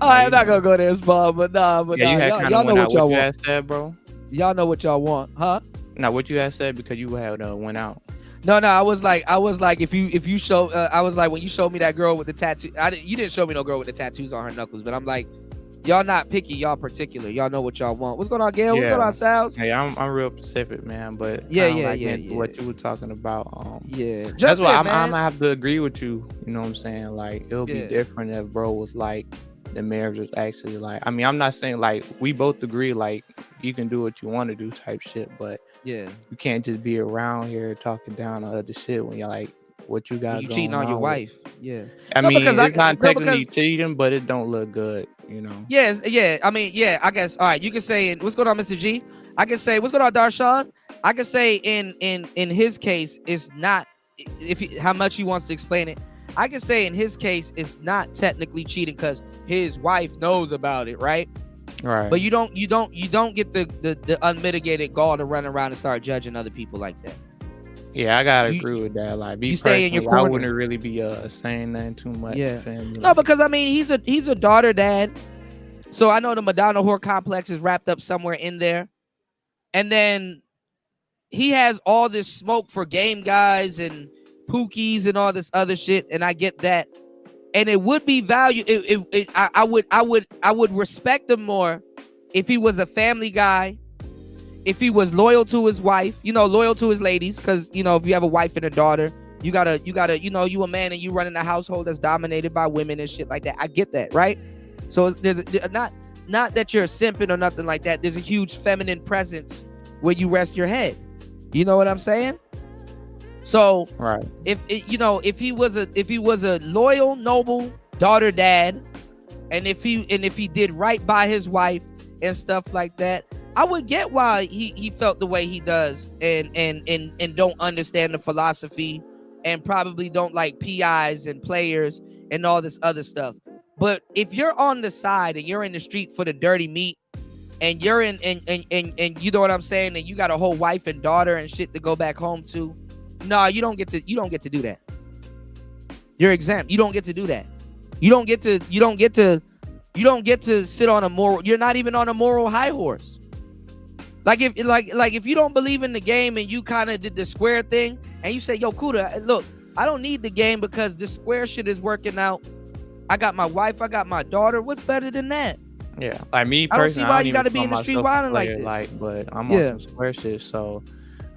I'm not gonna go there, Spawn, but y'all know what y'all want. Said, bro. Y'all know what y'all want, huh? Now, what you had said because you had went out. No, I was like, if you show, I was like, when you showed me that girl with the tattoo, you didn't show me no girl with the tattoos on her knuckles, but I'm like, y'all not picky, y'all particular, y'all know what y'all want. What's going on, Gail? What's going on, Sal's? Hey, I'm real specific, man, but yeah. What you were talking about, yeah, that's why I'm gonna have to agree with you. You know what I'm saying? Like, it'll be different if bro was like, the marriage was actually like, I mean, I'm not saying like we both agree like you can do what you want to do type shit, but yeah, you can't just be around here talking down on other shit when you're like, what you got? You cheating on your wife? Yeah. I mean, it's not technically cheating, but it don't look good, you know. Yes, yeah. I mean, yeah. I guess. All right. You can say, what's going on, Mr. G? I can say, what's going on, Darshawn? I can say, in his case, it's not. How much he wants to explain it, I can say in his case, it's not technically cheating because his wife knows about it, right? Right. But you don't get the unmitigated gall to run around and start judging other people like that. Yeah, I gotta agree with that. Like, you stay in your corner. I wouldn't really be saying that too much. Yeah. No, because I mean, he's a daughter dad, so I know the Madonna whore complex is wrapped up somewhere in there, and then he has all this smoke for game guys and pookies and all this other shit, and I get that, and it would be value. I would respect him more if he was a family guy, if he was loyal to his wife, you know, loyal to his ladies, because you know if you have a wife and a daughter, you gotta you know you a man and you running a household that's dominated by women and shit like that. I get that, right? So there's not that you're simping or nothing like that. There's a huge feminine presence where you rest your head. You know what I'm saying? So right, if he was a loyal, noble daughter dad, and if he did right by his wife and stuff like that, I would get why he felt the way he does and don't understand the philosophy and probably don't like PIs and players and all this other stuff. But if you're on the side and you're in the street for the dirty meat and you're in and you know what I'm saying, and you got a whole wife and daughter and shit to go back home to, no, you don't get to do that. You're exempt. You don't get to do that. You don't get to sit on a moral. You're not even on a moral high horse. Like if you don't believe in the game and you kind of did the square thing and you say, yo, Kuda, look, I don't need the game because the square shit is working out. I got my wife, I got my daughter. What's better than that? Yeah, like me personally, I don't see why you got to be in the street wilding like this. But I'm on some square shit, so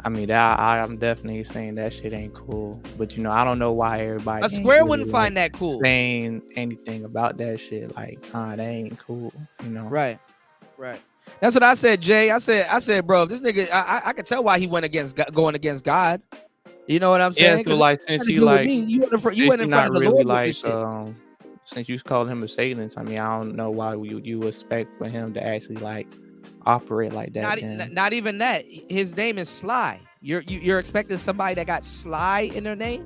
I mean, I'm definitely saying that shit ain't cool. But you know, I don't know why everybody a square really wouldn't find that cool. Saying anything about that shit, like, that ain't cool. You know, right. That's what I said, Jay. I said, bro, this nigga, I could tell why he went going against God. You know what I'm saying? Yeah, so like since he like you went in front of the really Lord like with this shit. Since you called him a Satanist, I mean, I don't know why you expect for him to actually like operate like that. Not even that. His name is Sly. You're expecting somebody that got Sly in their name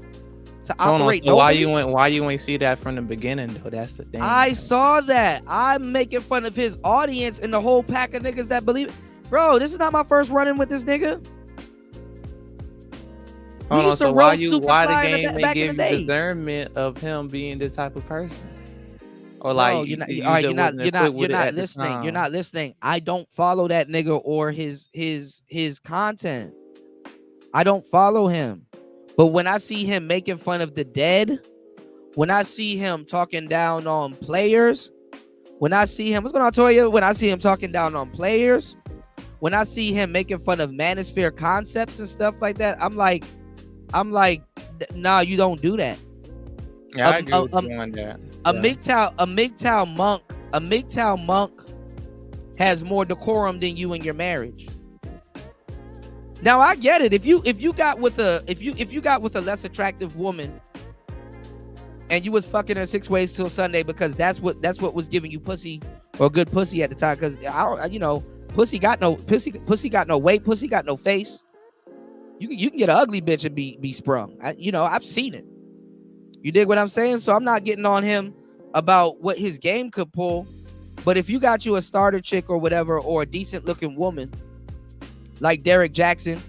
to operate. So why you ain't see that from the beginning though? That's the thing. I saw that. I'm making fun of his audience and the whole pack of niggas that believe it. Bro, this is not my first run-in with this nigga. So why the game may give you discernment of him being this type of person? Or like, you're not listening. You're not listening. I don't follow that nigga or his content. I don't follow him. But when I see him making fun of the dead, when I see him talking down on players, When I see him, what's going on, Toya? When I see him talking down on players, when I see him making fun of manosphere concepts and stuff like that, I'm like, nah, you don't do that. Yeah, I agree with you on that. A MGTOW monk has more decorum than you in your marriage. Now I get it. If you got with a less attractive woman and you was fucking her 6 ways till Sunday because that's what was giving you pussy or good pussy at the time, because pussy got no weight, pussy got no face. You can get an ugly bitch and be sprung. I've seen it. You dig what I'm saying? So I'm not getting on him about what his game could pull. But if you got you a starter chick or whatever, or a decent looking woman like Derek Jackson,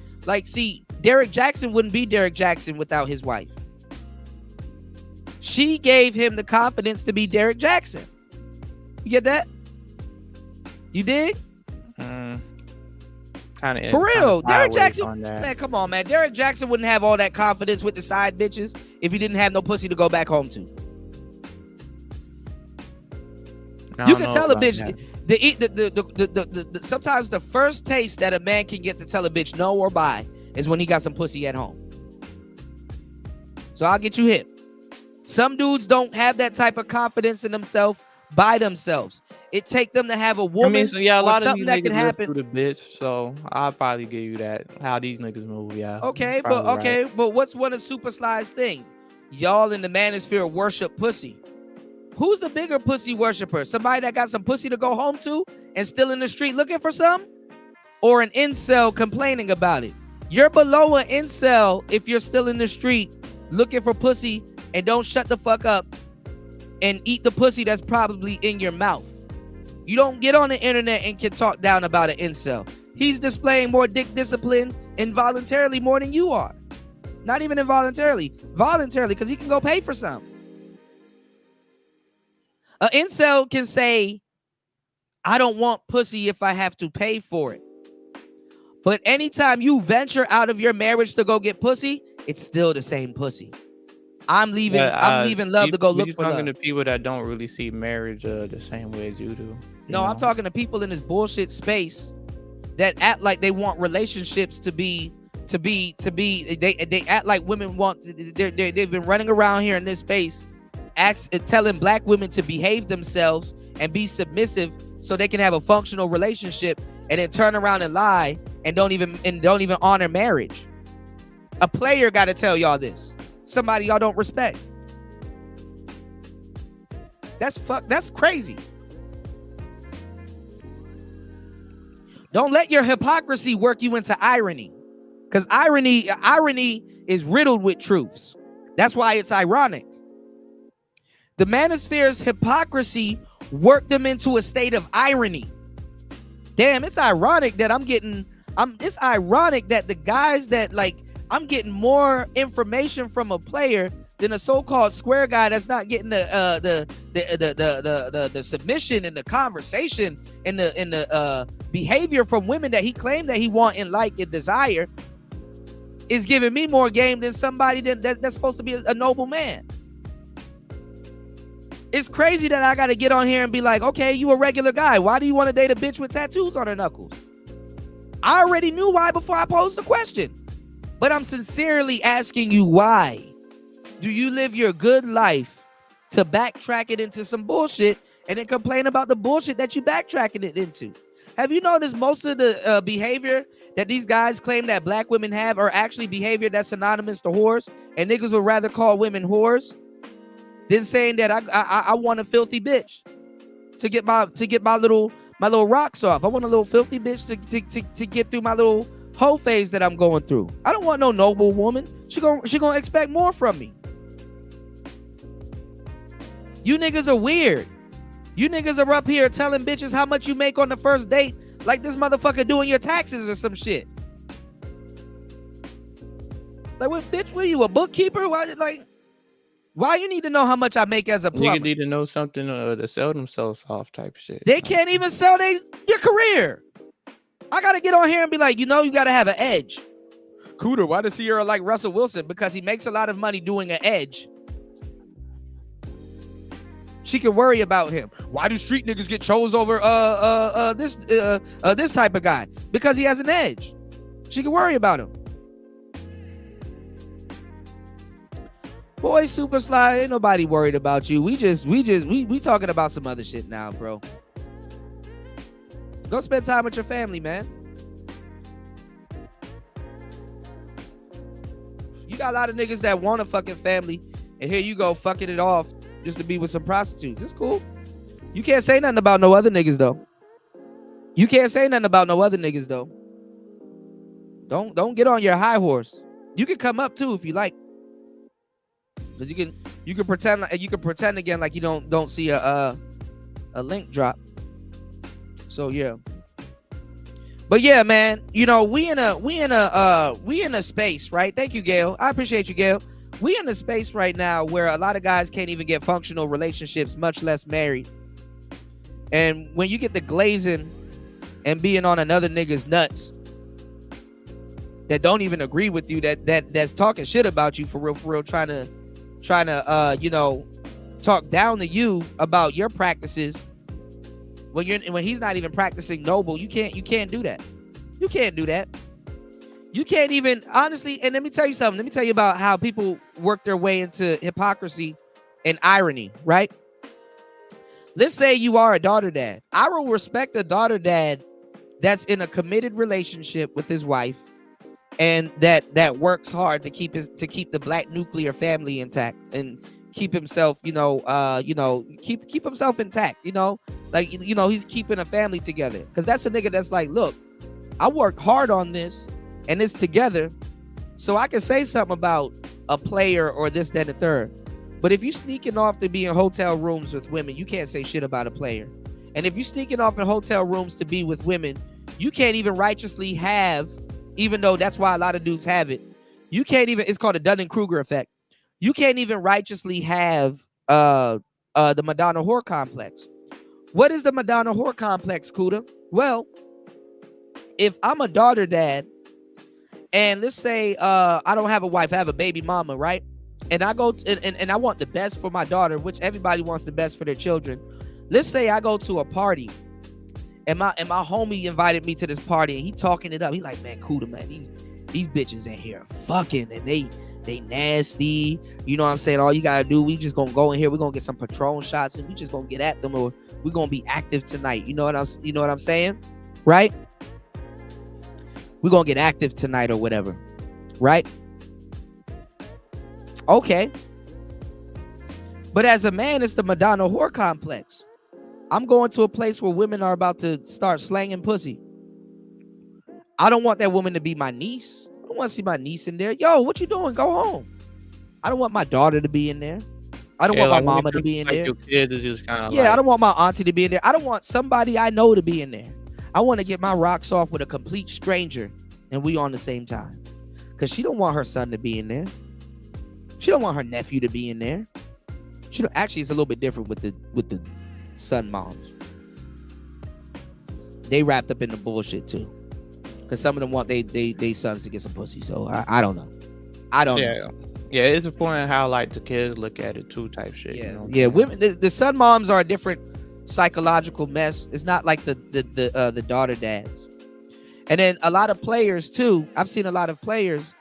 Derek Jackson wouldn't be Derek Jackson without his wife. She gave him the confidence to be Derek Jackson. You get that? You dig? For real, Derek Jackson, man, come on, man. Derek Jackson wouldn't have all that confidence with the side bitches if he didn't have no pussy to go back home to. You can tell a bitch sometimes the first taste that a man can get to tell a bitch no or bye is when he got some pussy at home. So I'll get you hip. Some dudes don't have that type of confidence in themselves by themselves. It take them to have a woman. A lot of these niggas that can happen. The bitch, so I'll probably give you that. How these niggas move, yeah. Okay, but what's one of Super Sly's thing? Y'all in the manosphere worship pussy. Who's the bigger pussy worshiper? Somebody that got some pussy to go home to and still in the street looking for some? Or an incel complaining about it? You're below an incel if you're still in the street looking for pussy and don't shut the fuck up and eat the pussy that's probably in your mouth. You don't get on the internet and can talk down about an incel. He's displaying more dick discipline involuntarily more than you are. Not even involuntarily. Voluntarily, because he can go pay for some. An incel can say, I don't want pussy if I have to pay for it. But anytime you venture out of your marriage to go get pussy, it's still the same pussy. I'm leaving love to go look for love. You're talking to people that don't really see marriage the same way as you do. No, I'm talking to people in this bullshit space that act like they want relationships to be. They act like women want. They've been running around here in this space, telling black women to behave themselves and be submissive so they can have a functional relationship, and then turn around and lie and don't even honor marriage. A player got to tell y'all this. Somebody y'all don't respect. That's crazy. Don't let your hypocrisy work you into irony, because irony is riddled with truths. That's why it's ironic. The manosphere's hypocrisy worked them into a state of irony. Damn, it's ironic that it's ironic that the guys that I'm getting more information from a player than a so-called square guy that's not getting the submission and the conversation and the behavior from women that he claimed that he want and like and desire, is giving me more game than somebody that's supposed to be a noble man. It's crazy that I got to get on here and be like, okay, you a regular guy. Why do you want to date a bitch with tattoos on her knuckles? I already knew why before I posed the question. But I'm sincerely asking you why. Do you live your good life to backtrack it into some bullshit and then complain about the bullshit that you backtracking it into? Have you noticed most of the behavior that these guys claim that black women have are actually behavior that's synonymous to whores, and niggas would rather call women whores than saying that I want a filthy bitch to get my little rocks off. I want a little filthy bitch to get through my little whole phase that I'm going through. I don't want no noble woman. She gonna expect more from me. You niggas are weird. You niggas are up here telling bitches how much you make on the first date, like this motherfucker doing your taxes or some shit. Like, what, bitch? What are you, a bookkeeper? Why you need to know how much I make as a plumber? Niggas need to know something to sell themselves off type shit. They can't even sell your career. I gotta get on here and be like, you gotta have an edge. Cooter, why does Sierra like Russell Wilson? Because he makes a lot of money doing an edge. She can worry about him. Why do street niggas get chose over this type of guy? Because he has an edge. She can worry about him. Boy, Super Sly, ain't nobody worried about you. We talking about some other shit now, bro. Go spend time with your family, man. You got a lot of niggas that want a fucking family, and here you go fucking it off just to be with some prostitutes. It's cool. You can't say nothing about no other niggas though. Don't get on your high horse. You can come up too if you like. But you can pretend again like you don't see a link drop. So yeah. But yeah, man, you know, we in a space, right? Thank you, Gail. I appreciate you, Gail. We in a space right now where a lot of guys can't even get functional relationships, much less married. And when you get the glazing and being on another nigga's nuts that don't even agree with you, that's talking shit about you for real, trying to you know, talk down to you about your practices when he's not even practicing noble, you can't do that. You can't do that. You can't even, honestly, and let me tell you something. Let me tell you about how people work their way into hypocrisy and irony, right? Let's say you are a daughter dad. I will respect a daughter dad that's in a committed relationship with his wife and that works hard to keep the black nuclear family intact and keep himself, keep himself intact, he's keeping a family together. Because that's a nigga that's like, look, I worked hard on this and it's together, so I can say something about a player or this, that, and the third. But if you sneaking off to be in hotel rooms with women, you can't say shit about a player. And if you sneaking off in hotel rooms to be with women, you can't even righteously have, even though that's why a lot of dudes have it, you can't even, it's called a Dunning-Kruger effect. You can't even righteously have the Madonna whore complex. What is the Madonna whore complex, Kuda? Well, if I'm a daughter dad, and let's say I don't have a wife, I have a baby mama, right? And I go and I want the best for my daughter, which everybody wants the best for their children. Let's say I go to a party, and my homie invited me to this party, and he talking it up. He like, man, Kuda, man, these bitches in here fucking, and they nasty. You know what I'm saying? All you gotta do, we just gonna go in here, we're gonna get some Patron shots, and we just gonna get at them, or we're gonna be active tonight. You know what I'm saying? Right? We're gonna get active tonight or whatever. Right? Okay. But as a man, it's the Madonna whore complex. I'm going to a place where women are about to start slanging pussy. I don't want that woman to be my niece. I don't want to see my niece in there. Yo, what you doing? Go home. I don't want my daughter to be in there. I don't want my mama to be in there. Your kids is just kind of I don't want my auntie to be in there. I don't want somebody I know to be in there. I want to get my rocks off with a complete stranger, and we on the same time. Because she don't want her son to be in there. She don't want her nephew to be in there. Actually, it's a little bit different with the son moms. They wrapped up in the bullshit too. Because some of them want they sons to get some pussy. So I don't know. I don't know. Yeah, it's important how like the kids look at it too, type shit. Yeah, you know yeah. Women, the son moms are a different psychological mess. It's not like the daughter dads. And then a lot of players too. I've seen a lot of players,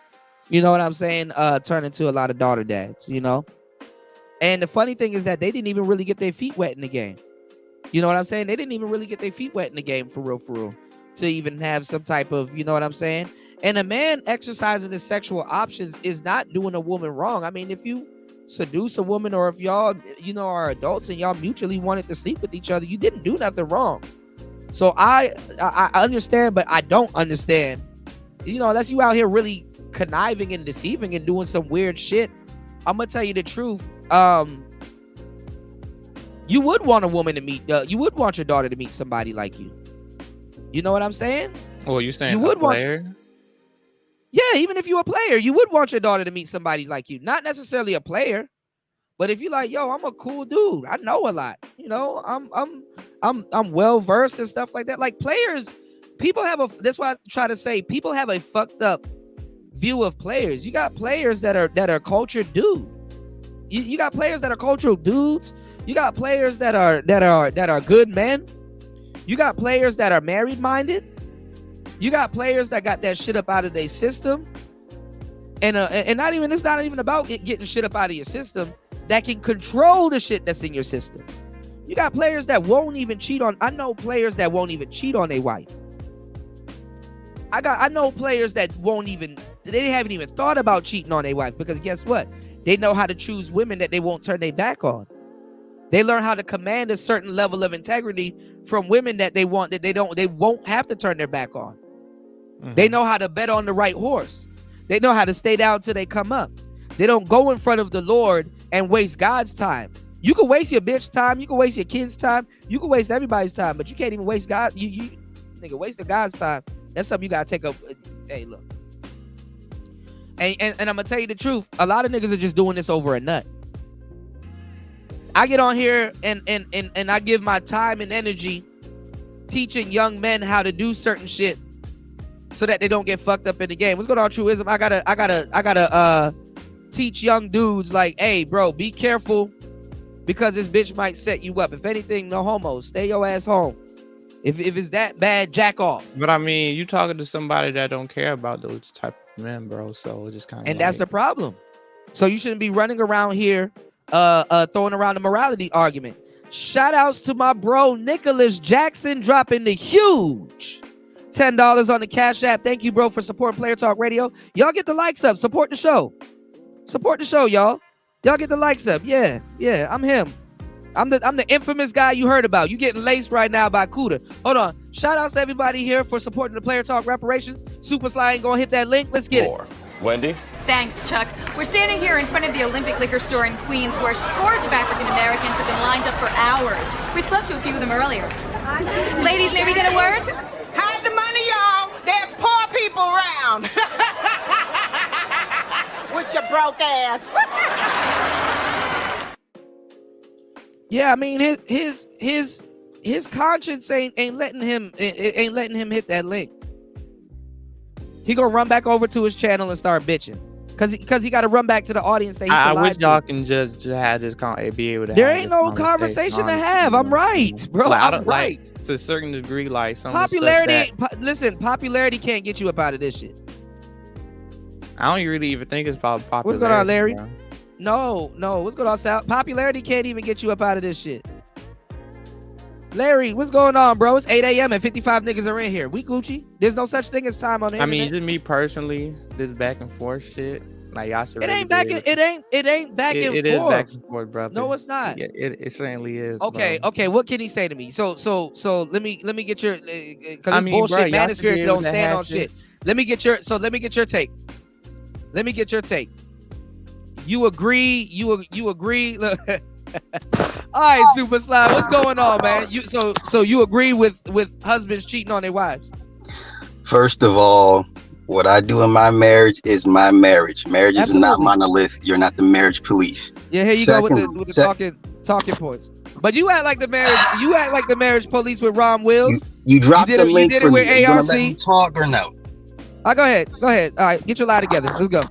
you know what I'm saying, turn into a lot of daughter dads, you know. And the funny thing is that they didn't even really get their feet wet in the game. You know what I'm saying? They didn't even really get their feet wet in the game for real, to even have some type of, you know what I'm saying? And a man exercising his sexual options is not doing a woman wrong. I mean, if you seduce a woman, or if y'all, you know, are adults and y'all mutually wanted to sleep with each other, you didn't do nothing wrong. So I understand, but I don't understand, you know, unless you out here really conniving and deceiving and doing some weird shit. I'm gonna tell you the truth. You would want a woman to meet, you would want your daughter to meet somebody like you. You know what I'm saying? Well, you saying you would want, yeah, even if you're a player, you would want your daughter to meet somebody like you. Not necessarily a player, but if you're like, yo, I'm a cool dude, I know a lot, you know, I'm well versed and stuff like that. Like players, people have that's why I try to say people have a fucked up view of players. You got players that are cultured dudes. You got players that are cultural dudes You got players that are good men. You got players that are married minded. You got players that got that shit up out of their system. And it's not even about getting shit up out of your system, that can control the shit that's in your system. You got players that won't even cheat on. I know players that won't even cheat on their wife. I know players that they haven't even thought about cheating on their wife, because guess what? They know how to choose women that they won't turn their back on. They learn how to command a certain level of integrity from women that they won't have to turn their back on. Mm-hmm. They know how to bet on the right horse. They know how to stay down till they come up. They don't go in front of the Lord and waste God's time. You can waste your bitch time. You can waste your kids' time. You can waste everybody's time, but you can't even waste God. You nigga, wasting God's time. That's something you gotta take up. Hey, look. And I'm gonna tell you the truth. A lot of niggas are just doing this over a nut. I get on here and I give my time and energy teaching young men how to do certain shit so that they don't get fucked up in the game. What's going on, Truism? I gotta teach young dudes like, hey, bro, be careful, because this bitch might set you up. If anything, no homo. Stay your ass home. If it's that bad, jack off. But I mean, you talking to somebody that don't care about those type of men, bro. So it's just kind of. And that's the problem. So you shouldn't be running around here, throwing around the morality argument. Shout outs to my bro Nicholas Jackson dropping the huge $10 on the Cash App. Thank you, bro, for supporting Player Talk Radio. Y'all get the likes up. Support the show. Support the show, y'all. Y'all get the likes up. Yeah, I'm him. I'm the infamous guy you heard about. You getting laced right now by Cuda. Hold on. Shout outs to everybody here for supporting the Player Talk reparations. Super Sly ain't gonna hit that link. Let's get it. Wendy? Thanks, Chuck. We're standing here in front of the Olympic Liquor Store in Queens, where scores of African Americans have been lined up for hours. We spoke to a few of them earlier. Ladies, may we get a word? Hide the money, y'all. There's poor people around. With your broke ass. Yeah, I mean his conscience ain't letting him hit that link. He gonna run back over to his channel and start bitching, cause he got to run back to the audience that he I wish y'all can just have this be able to. There ain't no conversation to have. I'm right, bro. Like, I'm right. Like, to a certain degree, like some popularity. Listen, popularity can't get you up out of this shit. I don't really even think it's about popularity. What's going on, Larry? Bro. No. What's going on, Sal? Popularity can't even get you up out of this shit. Larry, what's going on, bro? It's 8 a.m. and 55 niggas are in here. We Gucci. There's no such thing as time on the internet. I mean, just me personally, this back and forth shit. Like y'all should. It ain't back and forth. It is back and forth, brother. No, it's not. Yeah, it certainly is. Okay, bro. Okay. What can he say to me? So let me get your because bullshit. Manosphere don't stand on shit. Let me get your take. Let me get your take. You agree? You agree? Look. All right, Super Slide, what's going on, man? So you agree with husbands cheating on their wives? First of all, what I do in my marriage is my marriage. Marriage is not monolith. You're not the marriage police. Yeah, here you go with the talking points. But you act like the marriage. You act like the marriage police with Ron Wills. You dropped the link for me. You gonna let me talk or no? Go ahead. All right, get your lie together. Let's go.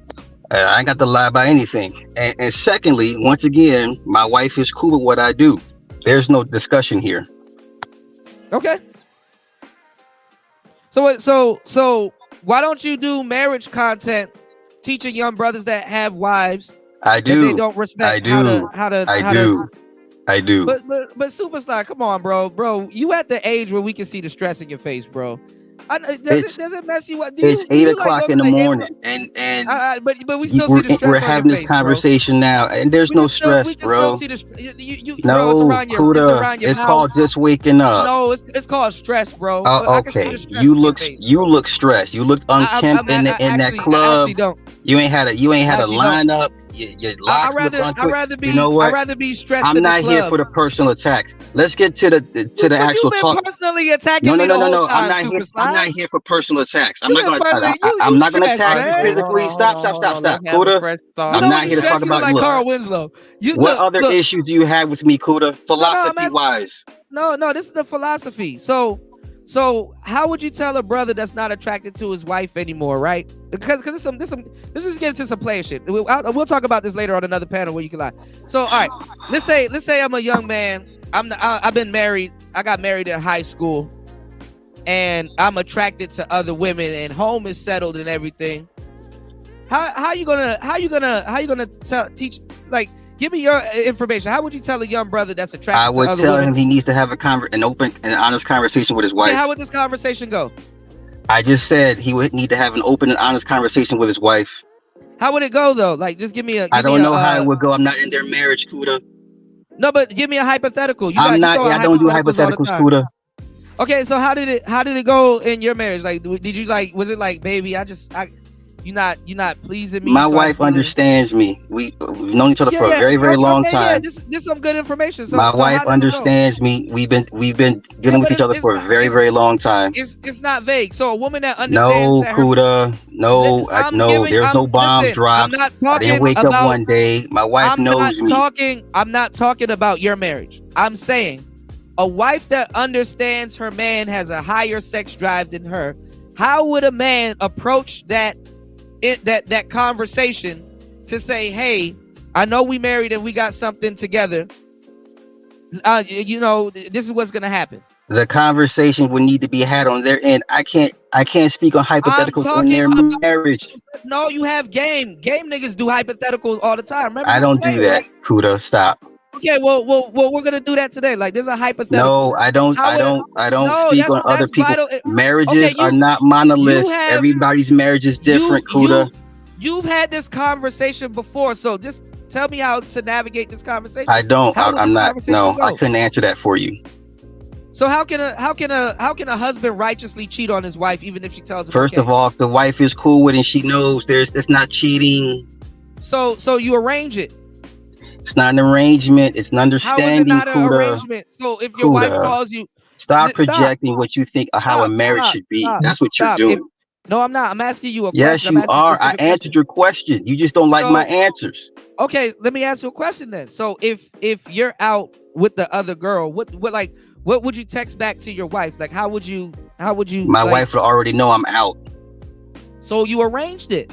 I ain't got to lie about anything. And secondly, once again, my wife is cool with what I do. There's no discussion here. Okay. So why don't you do marriage content teaching young brothers that have wives? I do. They don't respect. I do. But Superstar, come on, bro. You at the age where we can see the stress in your face, bro. Does it mess you up? It's 8 o'clock in the morning, and but we still see the stress. We're having this conversation now, and there's no stress, bro. No, Kuda, it's called just waking up. No, it's called stress, bro. Okay, you look stressed. You look unkempt in that club. You ain't had a lineup. I'd rather be stressed. I'm not here for the personal attacks. Let's get to the actual talk. Personally attacking me the whole time, I'm not here for personal attacks. I'm not gonna attack you physically. Stop. Kuda, I'm not here to talk about like Carl Winslow. What other issues do you have with me, Kuda? Philosophy wise. No, this is the philosophy. So So how would you tell a brother that's not attracted to his wife anymore, right? Because this is getting to some player shit. We'll talk about this later on another panel where you can lie. So all right, let's say I'm a young man. I've been married. I got married in high school, and I'm attracted to other women, and home is settled and everything. How you gonna teach, like, give me your information. How would you tell a young brother that's attracted to other women? I would tell him he needs to have an open and honest conversation with his wife. Okay, how would this conversation go? I just said he would need to have an open and honest conversation with his wife. How would it go though? Like, just give me a. I don't know how it would go. I'm not in their marriage, Kuda. No, but give me a hypothetical. I don't do hypotheticals, Kuda. Okay, so how did it go in your marriage? Like, did you was it like, baby, you're not pleasing me? My wife understands me. We've known each other for a very, very long time. Yeah, this is some good information. So, my wife understands me. We've been dealing with each other for a very, very long time. It's not vague. So a woman that understands. No, Kuda. No, there's no bomb dropped. I didn't wake up one day. My wife knows me. I'm not talking about your marriage. I'm saying a wife that understands her man has a higher sex drive than her. How would a man approach that conversation to say, hey, I know we married and we got something together. This is what's gonna happen. The conversation would need to be had on their end. I can't speak on hypotheticals on their marriage. No, you have game niggas do hypotheticals all the time. Remember, I don't do that, Kuda. Stop. Okay, well, we're gonna do that today. Like, there's a hypothetical. No, I don't speak on other people. Marriages are not monoliths. Everybody's marriage is different, Kuda. You've had this conversation before, so just tell me how to navigate this conversation. I don't. I'm not. No, I couldn't answer that for you. So how can a husband righteously cheat on his wife even if she tells him? First of all, if the wife is cool with it and she knows it's not cheating. So you arrange it. It's not an arrangement. It's an understanding. How is it not an arrangement? So if your wife calls you, stop projecting what you think of how a marriage should be. That's what you're doing. No, I'm not. I'm asking you a question. Yes, you are. I answered your question. You just don't like my answers. Okay, let me ask you a question then. So if you're out with the other girl, what would you text back to your wife? Like, how would you? My wife would already know I'm out. So you arranged it.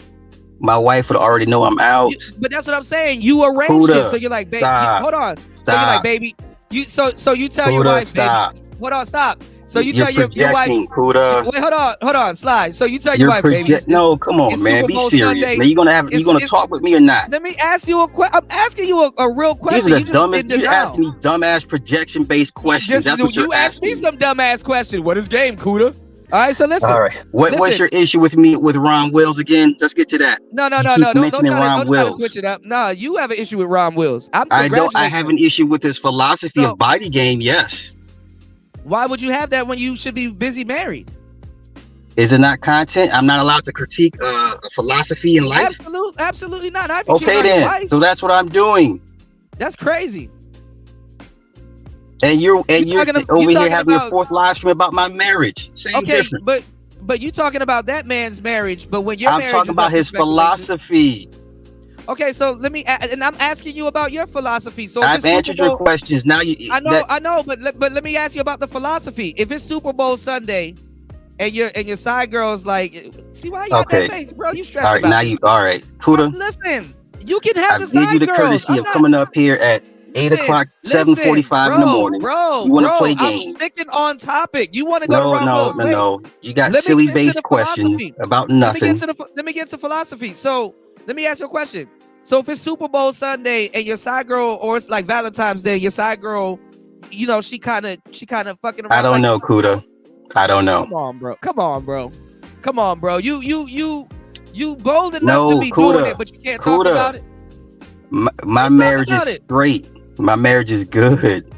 My wife would already know I'm out. But that's what I'm saying. You arranged it. So you're like, baby, hold on. Stop. So you're like, baby, so you tell your wife, stop. Baby. Hold on, stop. So you tell your wife. Kuda. Wait, hold on, slide. So you tell your wife, baby. No, come on, man. Be serious. Sunday. Man, you gonna talk with me or not? Let me ask you I'm asking you a real question. These are the dumbest. You asking me dumbass projection-based questions. That's what you're asking. You asked me some dumbass question. What is game, Kuda? All right, so listen. All right. What's your issue with me with Ron Wills again? Let's get to that. No. Don't try to switch it up. No, you have an issue with Ron Wills. I don't. I have an issue with his philosophy of body game. Yes. Why would you have that when you should be busy married? Is it not content? I'm not allowed to critique a philosophy in life. Absolutely not. Okay then. So that's what I'm doing. That's crazy. And you're over here having your fourth live stream about my marriage. Same difference. but you talking about that man's marriage, but when your marriage, I'm talking about his philosophy. Okay, so and I'm asking you about your philosophy. So I've answered your questions. Now I know, but let me ask you about the philosophy. If it's Super Bowl Sunday, and your side girl's like, see why you got that face, bro? You stressed. All right, all right, Kuda. Listen, you can have the side girls. I give you the courtesy of coming up here at 8 o'clock, 7:45 in the morning. Bro, you want to play games? I'm sticking on topic. You want to go to Ron Wills? No. You got silly based questions about nothing. Let me get to philosophy. So let me ask you a question. So if it's Super Bowl Sunday and your side girl, or it's like Valentine's Day, your side girl, she kind of fucking around. I don't know, Kuda. I don't know. Come on, bro. You bold enough to be doing it, but you can't talk about it. My marriage is straight. My marriage is good.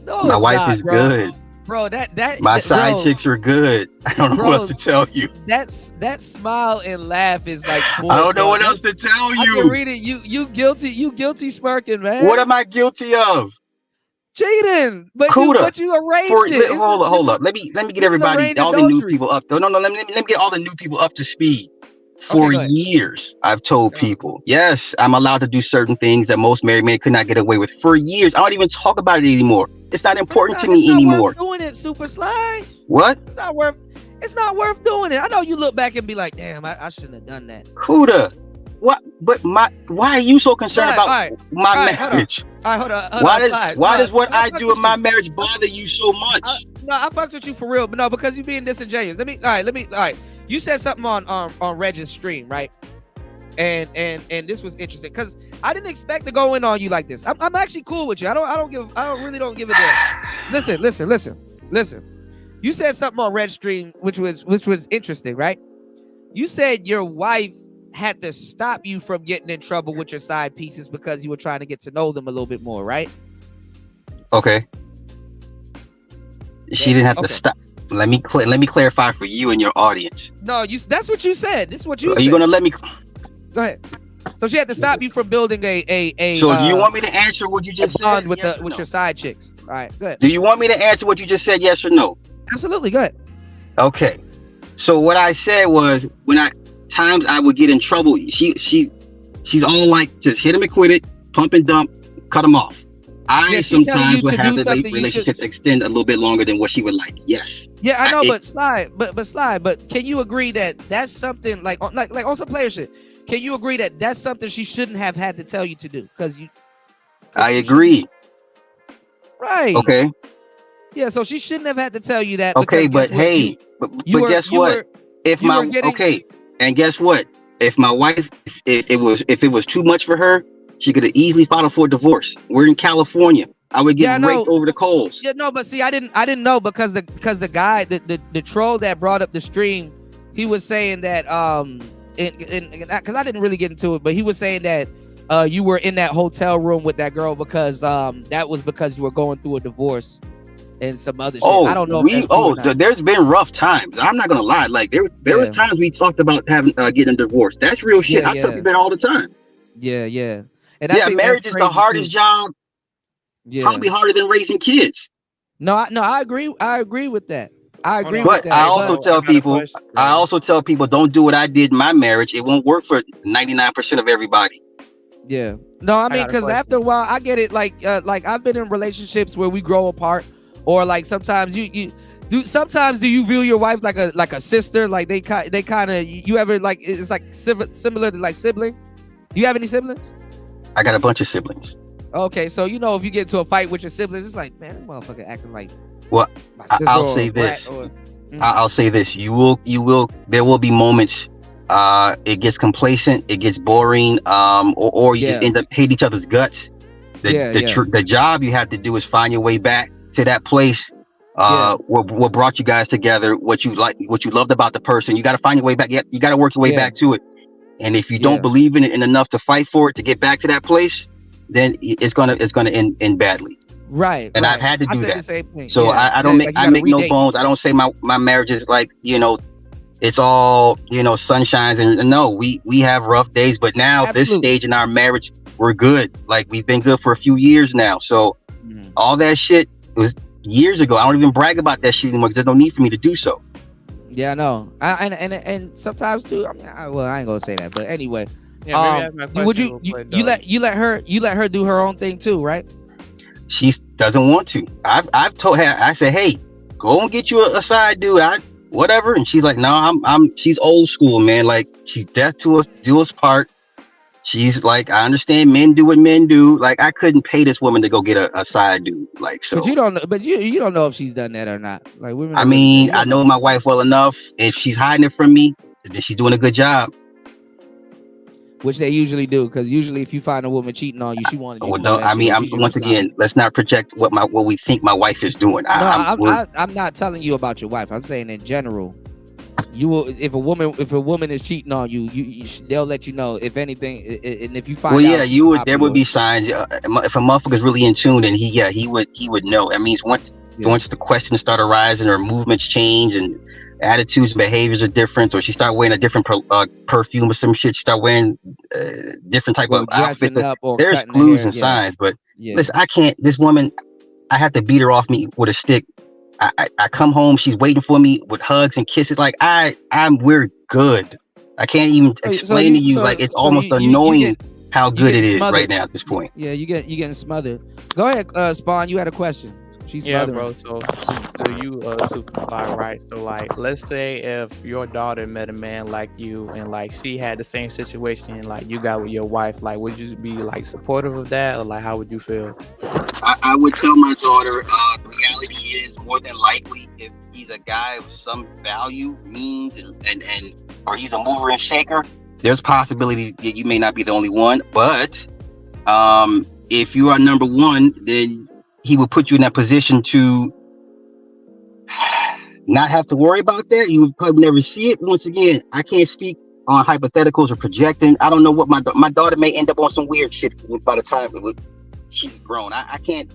No, my wife is good. Bro, my side chicks are good. I don't know what else to tell you. That smile and laugh is like cool, I don't know what else to tell you. I can read it. You guilty smirking, man. What am I guilty of? Cheating. But you arranged it. Hold up. Let me get everybody, all the new people up. No, let me get all the new people up to speed. For years, I've told people, yes, I'm allowed to do certain things that most married men could not get away with. For years, I don't even talk about it anymore. It's not important to me anymore. It's not worth doing it, Super Sly. What? It's not worth doing it. I know you look back and be like, damn, I shouldn't have done that. What? But why are you so concerned about my marriage? Hold on. Why does what I do in my marriage bother you so much? No, I fucks with you for real, but no, because you being disingenuous. All right. You said something on Reg's stream, right? And this was interesting because I didn't expect to go in on you like this. I'm actually cool with you. I don't really give a damn. Listen. You said something on Reg's stream, which was interesting, right? You said your wife had to stop you from getting in trouble with your side pieces because you were trying to get to know them a little bit more, right? Okay. She didn't have to stop. Let me clarify for you and your audience. No, that's what you said. This is what you said. Are you gonna let me? Go ahead. So she had to stop you from building a. So do you want me to answer what you just said with your side chicks? All right, good. Do you want me to answer what you just said? Yes or no? Absolutely, good. Okay. So what I said was times I would get in trouble. She's all like, just hit him and quit it, pump and dump, cut him off. I sometimes would have the relationships extend a little bit longer than what she would like. Yes. Yeah, I know, but Sly, but can you agree that that's something like on some player shit? Can you agree that that's something she shouldn't have had to tell you to do? I agree. Right. Okay. Yeah, so she shouldn't have had to tell you that. Okay, but hey, guess what? And guess what? If my wife, if it was too much for her, she could have easily filed for a divorce. We're in California. I would get raped over the coals. Yeah, no, but see, I didn't know because the guy, the troll that brought up the stream, he was saying that because I didn't really get into it, but he was saying that you were in that hotel room with that girl because that was because you were going through a divorce and some other shit. I don't know. There's been rough times. I'm not gonna lie. Like there was times we talked about getting a divorce. That's real shit. I tell people that all the time. Yeah. And marriage is the hardest job. Yeah, probably harder than raising kids. No, I agree. I agree with that. But I also tell people don't do what I did in my marriage. It won't work for 99% of everybody. Yeah. No, I mean, because after a while, I get it. Like I've been in relationships where we grow apart, or like sometimes sometimes do you view your wife like a sister? Like they kind of, you ever like, it's like similar to like siblings? Do you have any siblings? I got a bunch of siblings. Okay, so if you get into a fight with your siblings, it's like, man, that motherfucker acting like. Well, I'll say this. I'll say this. There will be moments. It gets complacent. It gets boring. Or you just end up hating each other's guts. The job you have to do is find your way back to that place. What brought you guys together? What you loved about the person. You got to find your way back. You got to work your way back to it. And if you don't believe in it enough to fight for it to get back to that place, then it's gonna end badly. Right. And I've had to do that. The same thing. So I make no bones. I don't say my marriage is like, it's all, sunshines, and no, we have rough days, but now this stage in our marriage, we're good. Like we've been good for a few years now. So all that shit was years ago. I don't even brag about that shit anymore because there's no need for me to do so. Yeah, no, and sometimes too. I mean, I ain't gonna say that, but anyway. Yeah, would you let her do her own thing too, right? She doesn't want to. I've told her. I said, hey, go and get you a side dude. Whatever, and she's like, no, she's old school, man. Like she's death to us, do us part. She's like, I understand men do what men do. Like I couldn't pay this woman to go get a side dude. Like so. But you don't know. But you don't know if she's done that or not. Like I know my wife well enough. If she's hiding it from me, then she's doing a good job. Which they usually do, because usually if you find a woman cheating on you, she wanted you. Once again, let's not project what we think my wife is doing. I'm not telling you about your wife. I'm saying in general, you will. If a woman is cheating on you, they'll let you know. If anything, and if you find out, there would be signs. If a motherfucker's really in tune, then he would know. That means once the questions start arising or movements change and attitudes and behaviors are different, or she start wearing a different perfume or some shit, she start wearing different type of outfits. There's clues and signs, but listen, I can't. This woman, I have to beat her off me with a stick. I come home, she's waiting for me with hugs and kisses. Like we're good. I can't even explain to you. Like it's almost annoying how good it is right now at this point. Yeah, you're getting smothered. Go ahead, Spawn. You had a question. She's bro. So you Superfly, right? So like, let's say if your daughter met a man like you, and like she had the same situation like you got with your wife, like would you be like supportive of that, or like how would you feel? I would tell my daughter, the reality is more than likely if he's a guy with some value, means, and or he's a mover and shaker, there's possibility that you may not be the only one. But if you are number one, then he will put you in that position to not have to worry about that. You would probably never see it. Once again, I can't speak on hypotheticals or projecting. I don't know what my daughter may end up on some weird shit by the time she's grown. I can't.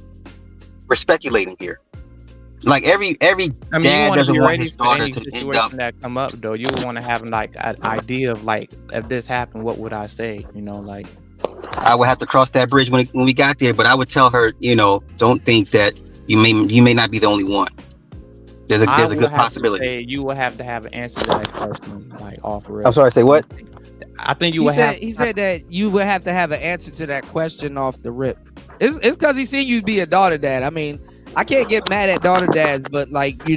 We're speculating here. Like every dad doesn't want his daughter to end up. That come up though, you want to have like an idea of like, if this happened, what would I say? You know, like I would have to cross that bridge when we got there. But I would tell her, you know, don't think that you may not be the only one. There's a good possibility. You will have to have an answer to that question, like off the real. I'm sorry. Say what? I think you would have. He said that you would have to have an answer to that question off the rip. It's because he seen you be a daughter dad. I mean, I can't get mad at daughter dads, but like I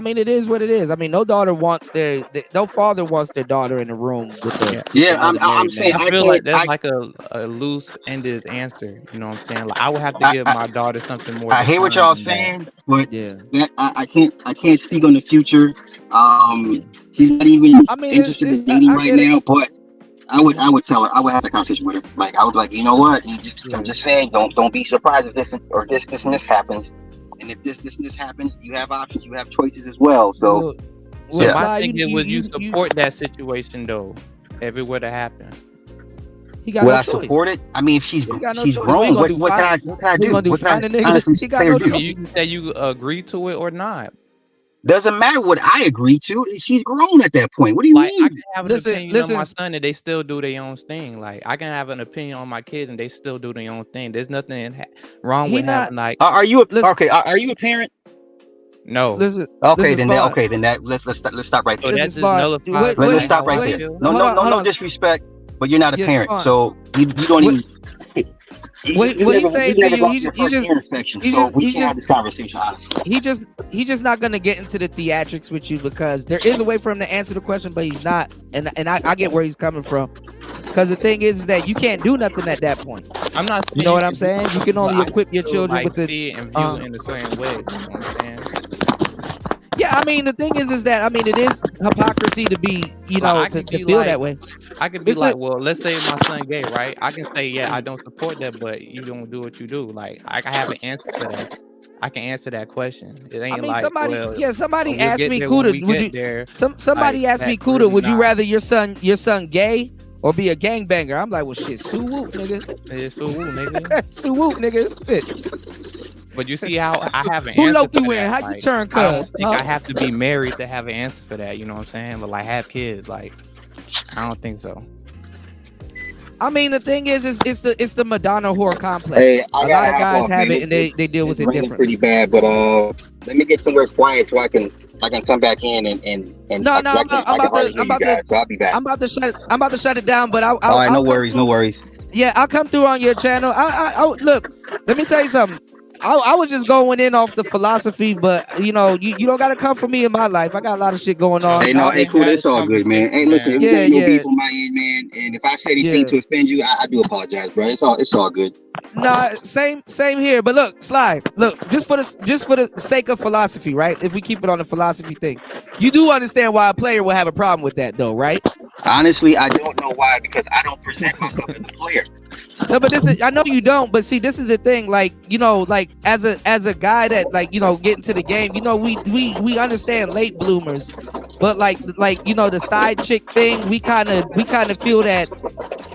mean, it is what it is. I mean, no father wants their daughter in the room with the. Yeah, I'm saying I feel like that's like a loose-ended answer. You know what I'm saying? Like I would have to give my daughter something more. I hear what y'all saying, but I can't speak on the future. She's not even interested in dating right now, but I would tell her. I would have a conversation with her. Like I would like, you know what? I'm just saying, don't be surprised if this or this and this happens. And if this and this happens, you have options. You have choices as well. So, my thing is, would you support that situation though, if it were to happen? He got I support it? I mean, if she's grown, what can I do? What can I honestly say or do? You can say you agree to it or not. Doesn't matter what I agree to. She's grown at that point. What do you mean? I can have an opinion on my son and they still do their own thing. Like I can have an opinion on my kids and they still do their own thing. There's nothing wrong with having like. Are you a parent? No. Let's stop right there. Let's stop right there. No disrespect, but you're not a parent, so you don't even. What he's saying to you, we can't have this conversation honestly. He's just not gonna get into the theatrics with you because there is a way for him to answer the question, but he's not. And I get where he's coming from. Because the thing is that you can't do nothing at that point. I'm not. You know what I'm saying? You can only equip your children with the. See it and view it in a certain way. You know what I'm saying? Yeah, I mean the thing is that it is hypocrisy to be, to feel that way. I could be like, well, let's say my son gay, right? I can say, yeah, I don't support that, but you don't do what you do. Like, I can have an answer for that. I can answer that question. It ain't somebody asked me, Kuda, somebody asked me, Kuda, would you rather your son gay or be a gangbanger? I'm like, well, shit, sue whoop, nigga. Yeah, sue whoop, nigga. Sue whoop, nigga. But you see how I have an answer. Who locked you in? How you turn cuz? I don't think I have to be married to have an answer for that. You know what I'm saying? But like have kids, like I don't think so. I mean, the thing is it's the Madonna whore complex. Hey, a lot of guys have it and they deal with it differently. Pretty bad, but let me get somewhere quiet so I can come back in and no, I'm about to shut it down. But all right, no worries. Yeah, I'll come through on your channel. I look. Let me tell you something. I was just going in off the philosophy, but you don't gotta come for me in my life. I got a lot of shit going on. Hey, cool. It's all good, man. Hey, listen, people on my end, man. And if I say anything to offend you, I do apologize, bro. It's all good. Nah, same here. But look, Slide. Look, just for the sake of philosophy, right? If we keep it on the philosophy thing, you do understand why a player will have a problem with that, though, right? Honestly, I don't know why, because I don't present myself as a player. No, but I know you don't, but see, this is the thing, like, as a guy that, like, get into the game, we understand late bloomers, but like, the side chick thing, we kind of feel that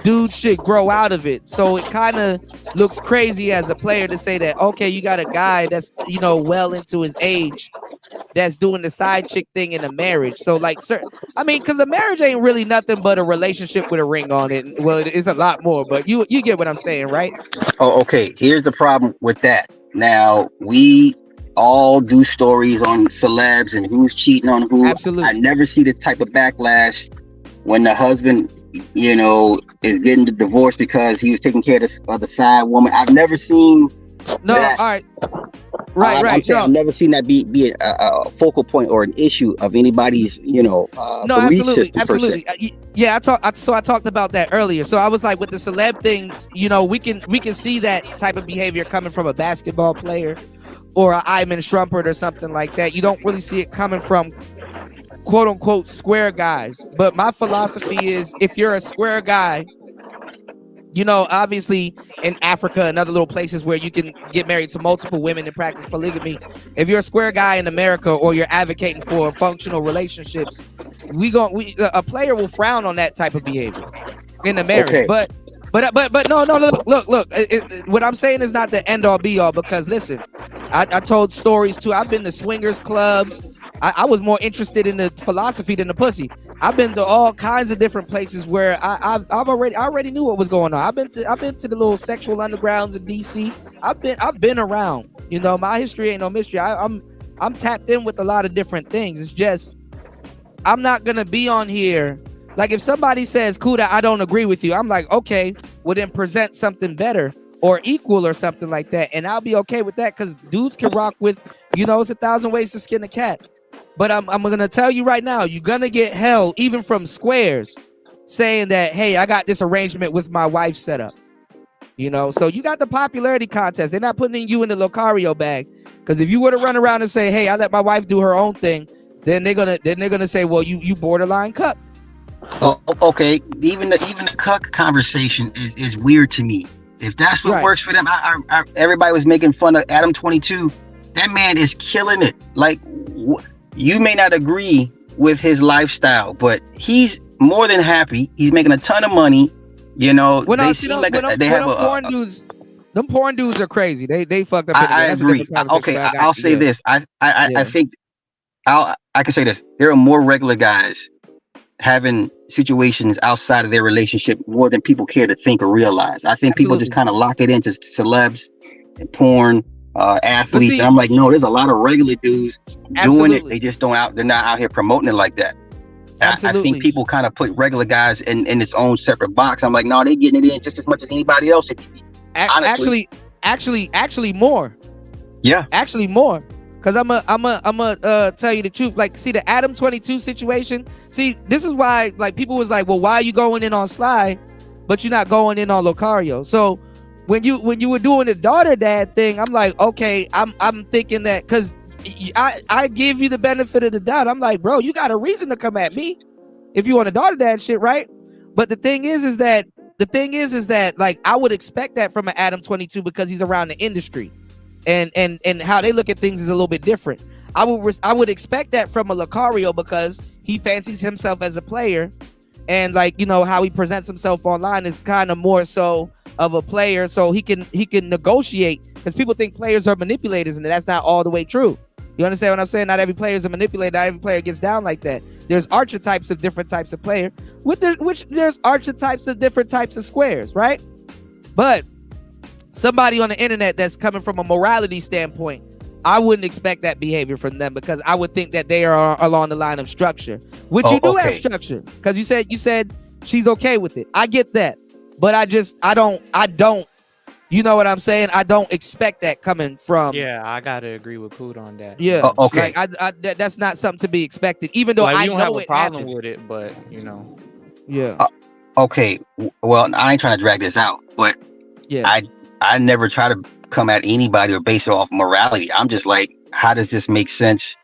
dudes should grow out of it. So it kind of looks crazy as a player to say that, okay, you got a guy that's, well into his age that's doing the side chick thing in a marriage. So like, because a marriage ain't really nothing but a relationship with a ring on it. Well, it's a lot more, but you get what I'm saying, right? Oh, okay. Here's the problem with that. Now, we all do stories on celebs and who's cheating on who. Absolutely. I never see this type of backlash when the husband you know, is getting the divorce because he was taking care of the side woman. I've never seen that. All right. Right. I've never seen that be a focal point or an issue of anybody's, you know, absolutely. Yeah, I talked about that earlier. So I was like, with the celeb things, you know, we can see that type of behavior coming from a basketball player or an Iman Shumpert or something like that. You don't really see it coming from quote unquote square guys. But my philosophy is, if you're a square guy, you know, obviously in Africa and other little places where you can get married to multiple women and practice polygamy, if you're a square guy in America or you're advocating for functional relationships, a player will frown on that type of behavior in the marriage. Okay. But no, look. What I'm saying is not the end all be all, because listen, I told stories too. I've been to swingers clubs. I was more interested in the philosophy than the pussy. I've been to all kinds of different places where I already knew what was going on. I've been to the little sexual undergrounds in DC. I've been around. You know, my history ain't no mystery. I'm tapped in with a lot of different things. It's just I'm not gonna be on here. Like, if somebody says, Kuda, I don't agree with you, I'm like, okay, well then present something better or equal or something like that, and I'll be okay with that, because dudes can rock with, you know, it's 1,000 ways to skin a cat. But I'm gonna tell you right now, you're gonna get hell even from squares saying that, hey, I got this arrangement with my wife set up. You know, so you got the popularity contest. They're not putting you in the Locario bag, because if you were to run around and say, hey, I let my wife do her own thing, then they're gonna say, well, you borderline cuck. Oh, okay. Even the cuck conversation is weird to me. If that's what works for them, everybody was making fun of Adam 22. That man is killing it. Like, you may not agree with his lifestyle, but he's more than happy. He's making a ton of money. You know, they seem like they have them porn dudes are crazy. They fucked up. I agree. Okay, I'll say this. I think I can say this. There are more regular guys having situations outside of their relationship more than people care to think or realize. I think people just kind of lock it into celebs and porn. Athletes. See, I'm like, no, there's a lot of regular dudes doing it. They just they're not out here promoting it like that. I think people kind of put regular guys in its own separate box. I'm like, no, they're getting it in just as much as anybody else. Actually more. Yeah. Actually more. Because I'm a tell you the truth. Like, see, the Adam 22 situation. See, this is why, like, people was like, well, why are you going in on Sly, but you're not going in on Locario? So when you were doing the daughter dad thing, I'm like, okay, I'm thinking that, because I give you the benefit of the doubt. I'm like, bro, you got a reason to come at me if you want a daughter dad shit, right? But the thing is that like, I would expect that from an Adam 22 because he's around the industry, and how they look at things is a little bit different. I would expect that from a Locario because he fancies himself as a player, and, like, you know, how he presents himself online is kind of more so of a player, so he can negotiate, because people think players are manipulators, and that's not all the way true. You understand what I'm saying? Not every player is a manipulator. Not every player gets down like that. There's archetypes of different types of player, which there's archetypes of different types of squares, right? But somebody on the internet that's coming from a morality standpoint, I wouldn't expect that behavior from them, because I would think that they are along the line of structure, which you do have structure, because you said she's okay with it. I get that. But I don't, you know what I'm saying? I don't expect that coming from. Yeah, I gotta agree with Poot on that. Yeah, okay. Like, that's not something to be expected, even though, like, I don't have a problem with it, but, you know. Yeah. Okay. Well, I ain't trying to drag this out, but yeah, I never try to come at anybody or base it off morality. I'm just like, how does this make sense?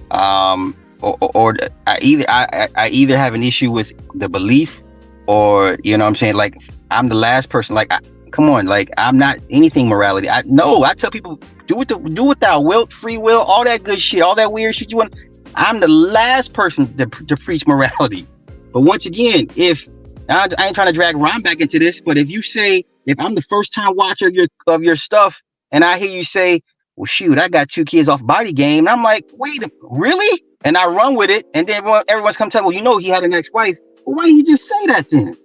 Or I either have an issue with the belief, or, you know what I'm saying, like, I'm the last person, like, come on, like, I'm not anything morality. I tell people, do what thou wilt, free will, all that good shit, all that weird shit you want. I'm the last person to preach morality. But once again, if I ain't trying to drag Ron back into this, but if you say, if I'm the first time watcher of your stuff, and I hear you say, well, shoot, I got 2 kids off Body Game, and I'm like, wait, really? And I run with it, and then everyone's come tell me, well, you know, he had an ex-wife. Well, why didn't you just say that then?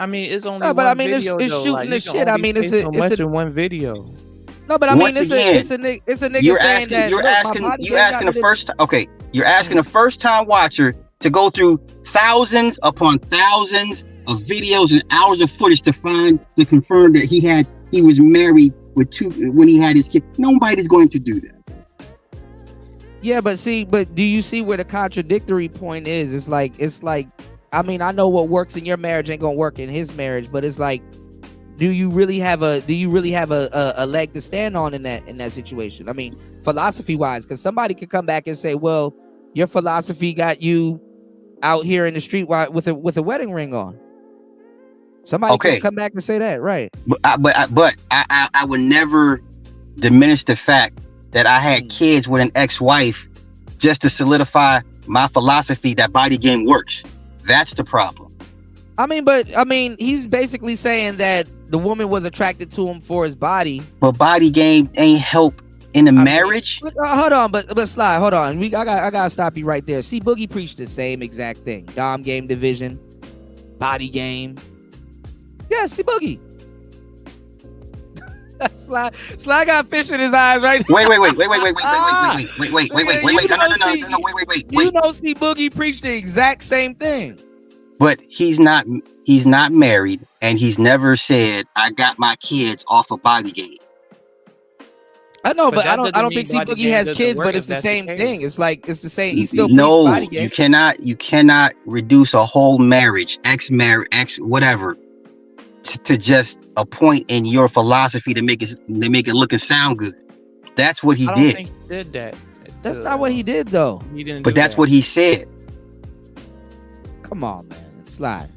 I mean, it's only no, but I mean, it's shooting like, the shit. I mean, it's in one video. No, but I mean, it's a nigga saying that. You're asking the first time watcher to go through thousands upon thousands of videos and hours of footage to confirm that he was married with two when he had his kid. Nobody's going to do that. Yeah, but do you see where the contradictory point is? It's like, I mean, I know what works in your marriage ain't gonna work in his marriage, but it's like, do you really have a leg to stand on in that situation? I mean, philosophy wise, because somebody could come back and say, well, your philosophy got you out here in the street with a wedding ring on. Somebody could come back and say that, right? But I would never diminish the fact that I had kids with an ex-wife just to solidify my philosophy that body game works. That's the problem. I mean, he's basically saying that the woman was attracted to him for his body. But body game ain't help in a marriage. Hold on, but Sly, hold on. I gotta stop you right there. See, Boogie preached the same exact thing. Dom game division, body game. Yeah, see, Boogie. Sly got fish in his eyes right now. Wait. No. You know, see, Boogie preached the exact same thing. But he's not married, and he's never said, I got my kids off of body game. I know, but I don't think see Boogie has kids, but it's the same thing. It's the same. He's still body game. You cannot reduce a whole marriage, ex whatever, to just a point in your philosophy to make it look and sound good. That's what he did. I don't think he did that. That's not what he did, though. He didn't. But that's what he said. Come on, man. Sly,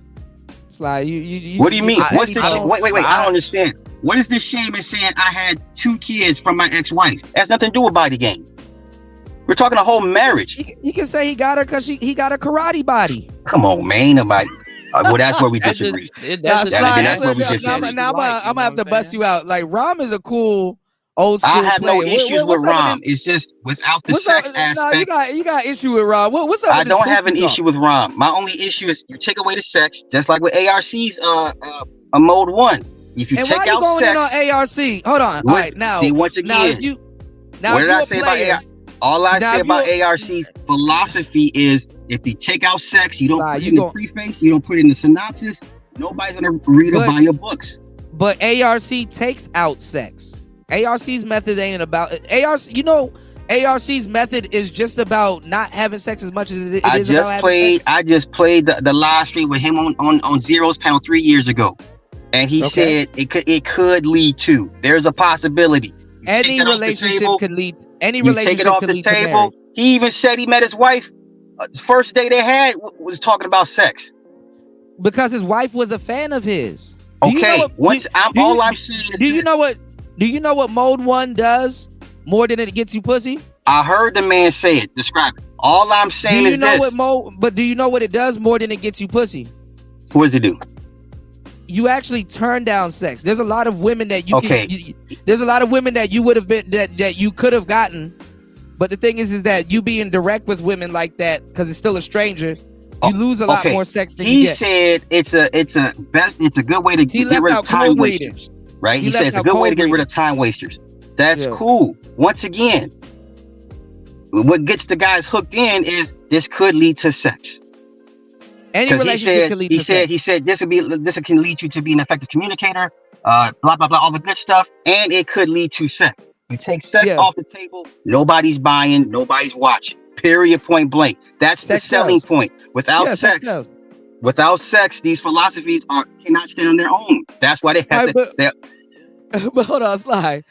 you. What do you mean? What's the shame? Wait. I don't understand. What is the shame in saying I had 2 kids from my ex-wife? It has nothing to do with body game. We're talking a whole marriage. He can say he got her because he got a karate body. Come on, man. Nobody. Well, that's where we disagree. That's where we disagree. Now I'm gonna have to bust you out. Like, Rom is a cool old school I have player. no issues with Rom. It's just without the sex aspect. No, you got issue with Rom. What's up? I don't have an issue with Rom. My only issue is you take away the sex, just like with ARC's a mode 1. If you take out going sex, in on ARC? Hold on. All right, now. See, once again, what did I say about ARC? All I say about ARC's philosophy is if they take out sex, you don't put it in the preface, you don't put it in the synopsis, nobody's gonna read or buy your books. But ARC takes out sex. ARC's method ain't about ARC. You know, ARC's method is just about not having sex as much as it is about having sex. I just played the live stream with him on Zero's panel 3 years ago, and he said it could lead to. There's a possibility. Any relationship could lead. Any relationship could lead to marriage. He even said he met his wife. First day they had was talking about sex because his wife was a fan of his. Okay, I'm saying is do you know what mode 1 does more than it gets you pussy? I heard the man say it. Describe it. All I'm saying is this. But do you know what it does more than it gets you pussy? What does it do? You actually turn down sex. There's a lot of women that there's a lot of women that you would have been that you could have gotten, but the thing is that you being direct with women like that because it's still a stranger, you lose a lot more sex than you get. He said it's a good way to get rid of time wasters, right? He said it's a good way to get rid of time wasters. That's cool. Once again, what gets the guys hooked in is this could lead to sex. Any relationship can lead to sex. He said this can lead you to be an effective communicator, blah blah blah, all the good stuff, and it could lead to sex. You take sex off the table, nobody's buying, nobody's watching. Period. Point blank. That's the selling point. Without sex, these philosophies cannot stand on their own. That's why they have But hold on, Sly,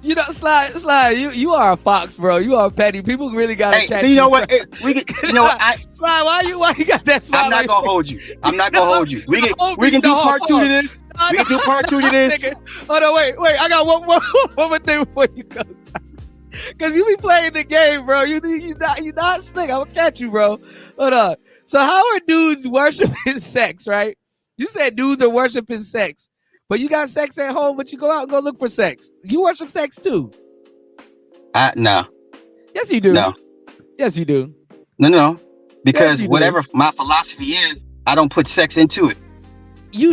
you know, Sly, you are a fox, bro. You are petty. People really gotta catch you. You know what? Sly, why you got that smile? I'm not gonna hold you. We can do part 2 to this. We can do part 2 to this. Hold on, wait. I got one more thing before you go. Cause you be playing the game, bro. You not slick. I'm gonna catch you, bro. Hold on. So how are dudes worshiping sex, right? You said dudes are worshiping sex. But you got sex at home, but you go out and go look for sex. You worship sex too. No. Yes, you do. No. Yes, you do. No. Because whatever my philosophy is, I don't put sex into it.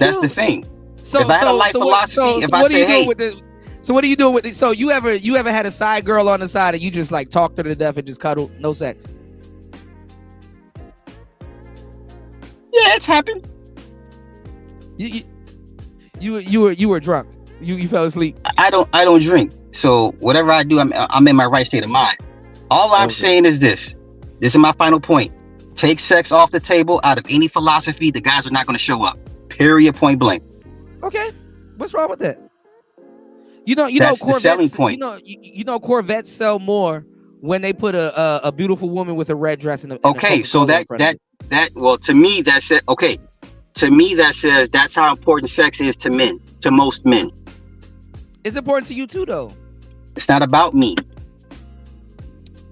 That's the thing. So if I had a life philosophy, what are you doing with it? So you ever had a side girl on the side and you just like talked her to death and just cuddle, no sex? Yeah, it's happened. You were drunk. You fell asleep. I don't drink. So whatever I do, I'm in my right state of mind. All I'm saying is this. This is my final point. Take sex off the table. Out of any philosophy, the guys are not going to show up. Period. Point blank. Okay. What's wrong with that? You know Corvettes. You know Corvettes sell more when they put a beautiful woman with a red dress in the. Okay, so that well, to me that said okay. To me that says that's how important sex is to men, to most men. It's important to you too, though. It's not about me.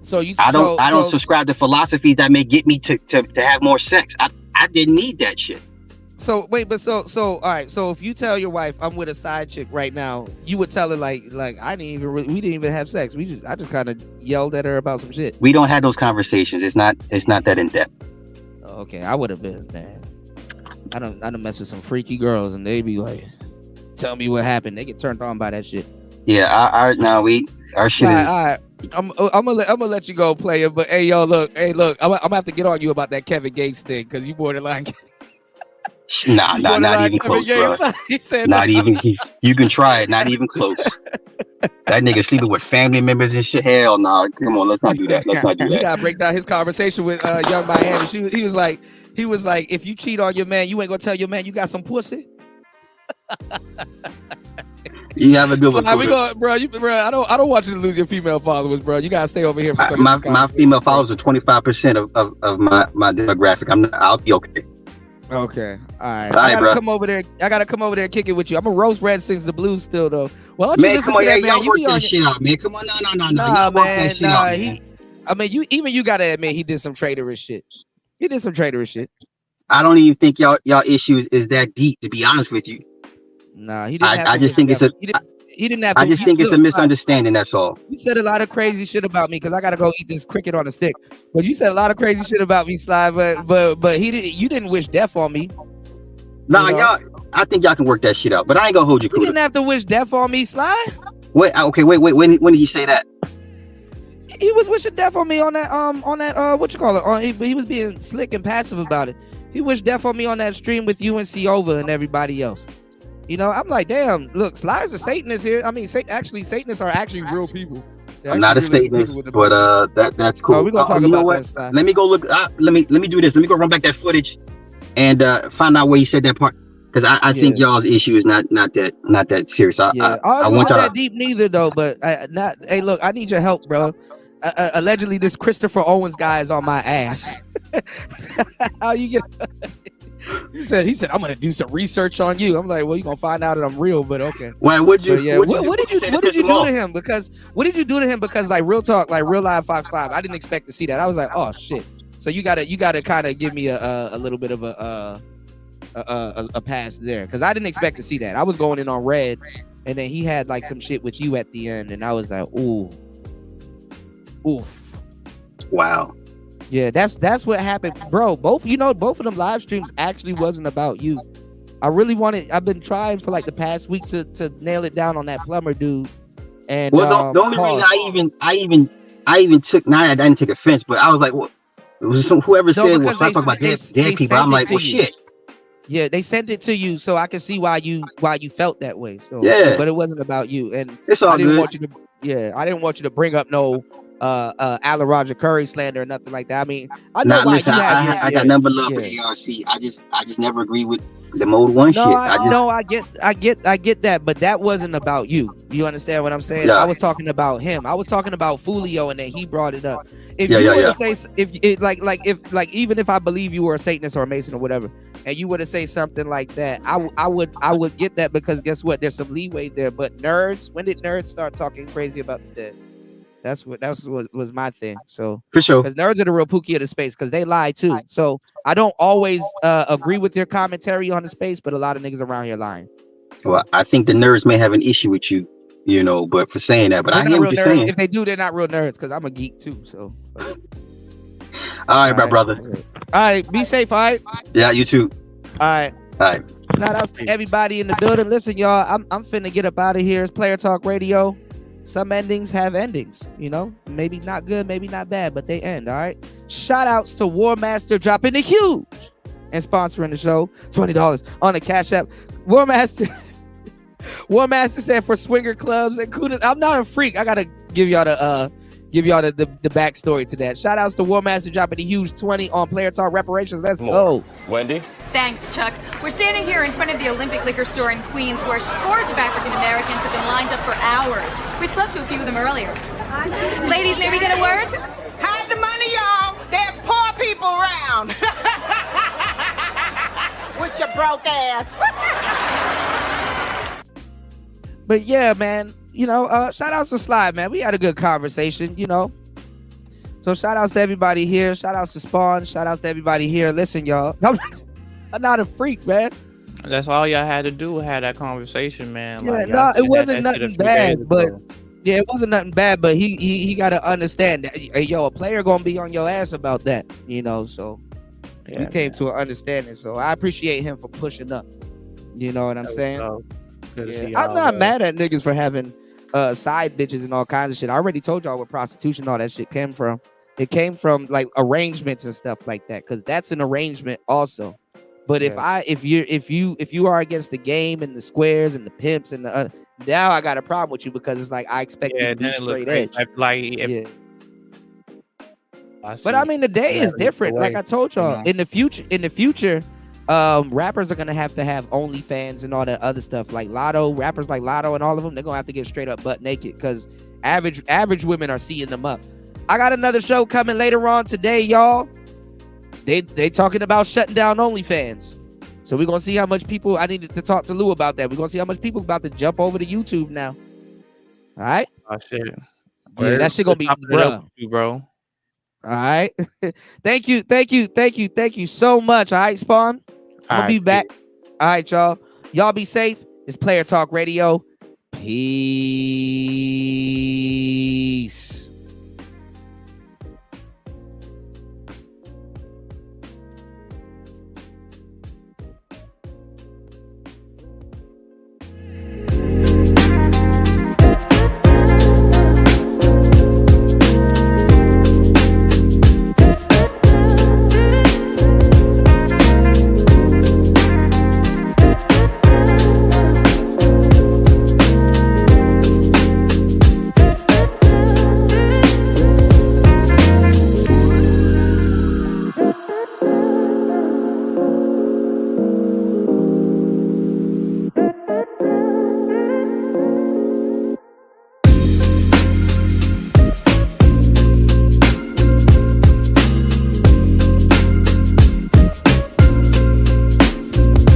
So I don't subscribe to philosophies that may get me to have more sex. I didn't need that shit. So wait, but so all right. So if you tell your wife I'm with a side chick right now, you would tell her like we didn't even have sex. I just kind of yelled at her about some shit. We don't have those conversations. It's not that in depth. Okay, I would have been, man. I don't mess with some freaky girls and they be like, tell me what happened. They get turned on by that shit. Yeah, our shit. All right. I'm gonna let you go, player. But hey, look, I'm gonna have to get on you about that Kevin Gates thing because you borderline. Nah, not even close, bro. Not even. You can try it. Not even close. That nigga sleeping with family members and shit. Hell no. Nah. Come on, let's not do that. Let's not do that. You gotta break down his conversation with Young Miami. He was like, if you cheat on your man, you ain't gonna tell your man you got some pussy. You have a good one. Bro. I don't want you to lose your female followers, bro. You gotta stay over here for some. My female followers are 25% of my demographic. I'll be okay. Okay, all right. I gotta come over there. I gotta come over there and kick it with you. I'm a roast Red Sings the Blues still though. Well, don't you listen to that, man? You work this shit out, man. Come on, no, man. You gotta admit he did some traitorous shit. I don't even think y'all issues is that deep, to be honest with you. Nah, he didn't. I just think it's he didn't have to. I just think it's a misunderstanding. That's all. You said a lot of crazy shit about me because I gotta go eat this cricket on a stick. But you said a lot of crazy shit about me, Sly. But you didn't wish death on me. Nah, y'all. I think y'all can work that shit out. But I ain't gonna hold you. You didn't have to wish death on me, Sly. Wait. Okay. Wait. When did he say that? He was wishing death on me on that what you call it? He was being slick and passive about it. He wished death on me on that stream with UNC Over and everybody else. You know, I'm like, damn, look, Sly's a Satanist here. I mean, Satanists are actually real people. I'm not a Satanist, but that's cool. Oh, we're gonna talk about that stuff. Let me go look. Let me do this. Let me go run back that footage and find out where he said that part. Because I think y'all's issue is not that serious. I want that deep neither though. But hey, look, I need your help, bro. Allegedly, this Christopher Owens guy is on my ass. How you get? He said, I'm gonna do some research on you. I'm like, well, you're gonna find out that I'm real, but okay. Well, what did you do to him? Because what did you do to him? Because like real talk, like real live Fox 5, I didn't expect to see that. I was like, oh shit. So you gotta kind of give me a little bit of a pass there, because I didn't expect to see that. I was going in on red, and then he had like some shit with you at the end, and I was like, oof. Wow. Yeah, that's what happened, bro. Both of them live streams actually wasn't about you. I've been trying for like the past week to nail it down on that plumber dude. And well, the only reason I even took, I didn't take offense, but I was like, well, it was whoever said, well, stop talking about dead people. I'm like, well, shit. Yeah, they sent it to you so I could see why you felt that way. So yeah, but it wasn't about you, and it's all good. I didn't want you to bring up no Alan Roger Curry slander or nothing like that. I mean, I know why listen, I got number love for ARC. I just never agree with the mode one shit. I get that, but that wasn't about you. You understand what I'm saying? Yeah. I was talking about him. I was talking about Fulio, and then he brought it up. If you were to say, if even if I believe you were a Satanist or a Mason or whatever, and you were to say something like that, I would get that, because guess what? There's some leeway there. But nerds, when did nerds start talking crazy about the dead? That was my thing. So for sure, because nerds are the real Pookie of the space, because they lie too. So I don't always agree with their commentary on the space, but a lot of niggas around here lying. Well, I think the nerds may have an issue with you, but for saying that, but I hear what you're saying. If they do, they're not real nerds, because I'm a geek too. So all right, my brother. All right, be safe. All right. Yeah, you too. All right. Shout out to everybody in the building. Listen, y'all, I'm finna get up out of here. It's Player Talk Radio. Some endings have endings, maybe not good, maybe not bad, but they end. All right. Shout outs to War Master dropping the huge and sponsoring the show. $20 on the Cash App. War Master said for swinger clubs and kudos. I'm not a freak. I gotta give y'all the backstory to that. Shout outs to War Master dropping a huge 20 on Player Talk reparations. Let's go. Wendy? Thanks, Chuck. We're standing here in front of the Olympic Liquor Store in Queens where scores of African Americans have been lined up for hours. We spoke to a few of them earlier. Ladies, may we get a word? Hide the money, y'all. There's poor people around. With your broke ass. But yeah, man, shout outs to Sly, man. We had a good conversation, So shout outs to everybody here. Shout outs to Spawn. Shout outs to everybody here. Listen, y'all. I'm not a freak, man. That's all y'all had to do, had that conversation, man. Yeah, no, it wasn't nothing bad, but it wasn't nothing bad, but he got to understand that, hey, a player gonna be on your ass about that, so we came to an understanding. So I appreciate him for pushing up. You know what I'm saying? I'm not mad at niggas for having side bitches and all kinds of shit. I already told y'all where prostitution and all that shit came from. It came from like arrangements and stuff like that, because that's an arrangement also. But if you are against the game and the squares and the pimps and the now I got a problem with you, because it's like I expect you to be straight edge. But I mean, the day is different. Like I told y'all, in the future, rappers are gonna have to have OnlyFans and all that other stuff. Like rappers like Lotto and all of them, they're gonna have to get straight up butt naked, because average women are seeing them up. I got another show coming later on today, y'all. They talking about shutting down OnlyFans. So we're going to see how much people, I needed to talk to Lou about that. We're going to see how much people about to jump over to YouTube now. All right? Oh, shit. Yeah, that shit going to be, bro. All right. Thank you so much. All right, Spawn? I'm going to be back. All right, y'all. Y'all be safe. It's Player Talk Radio. Peace.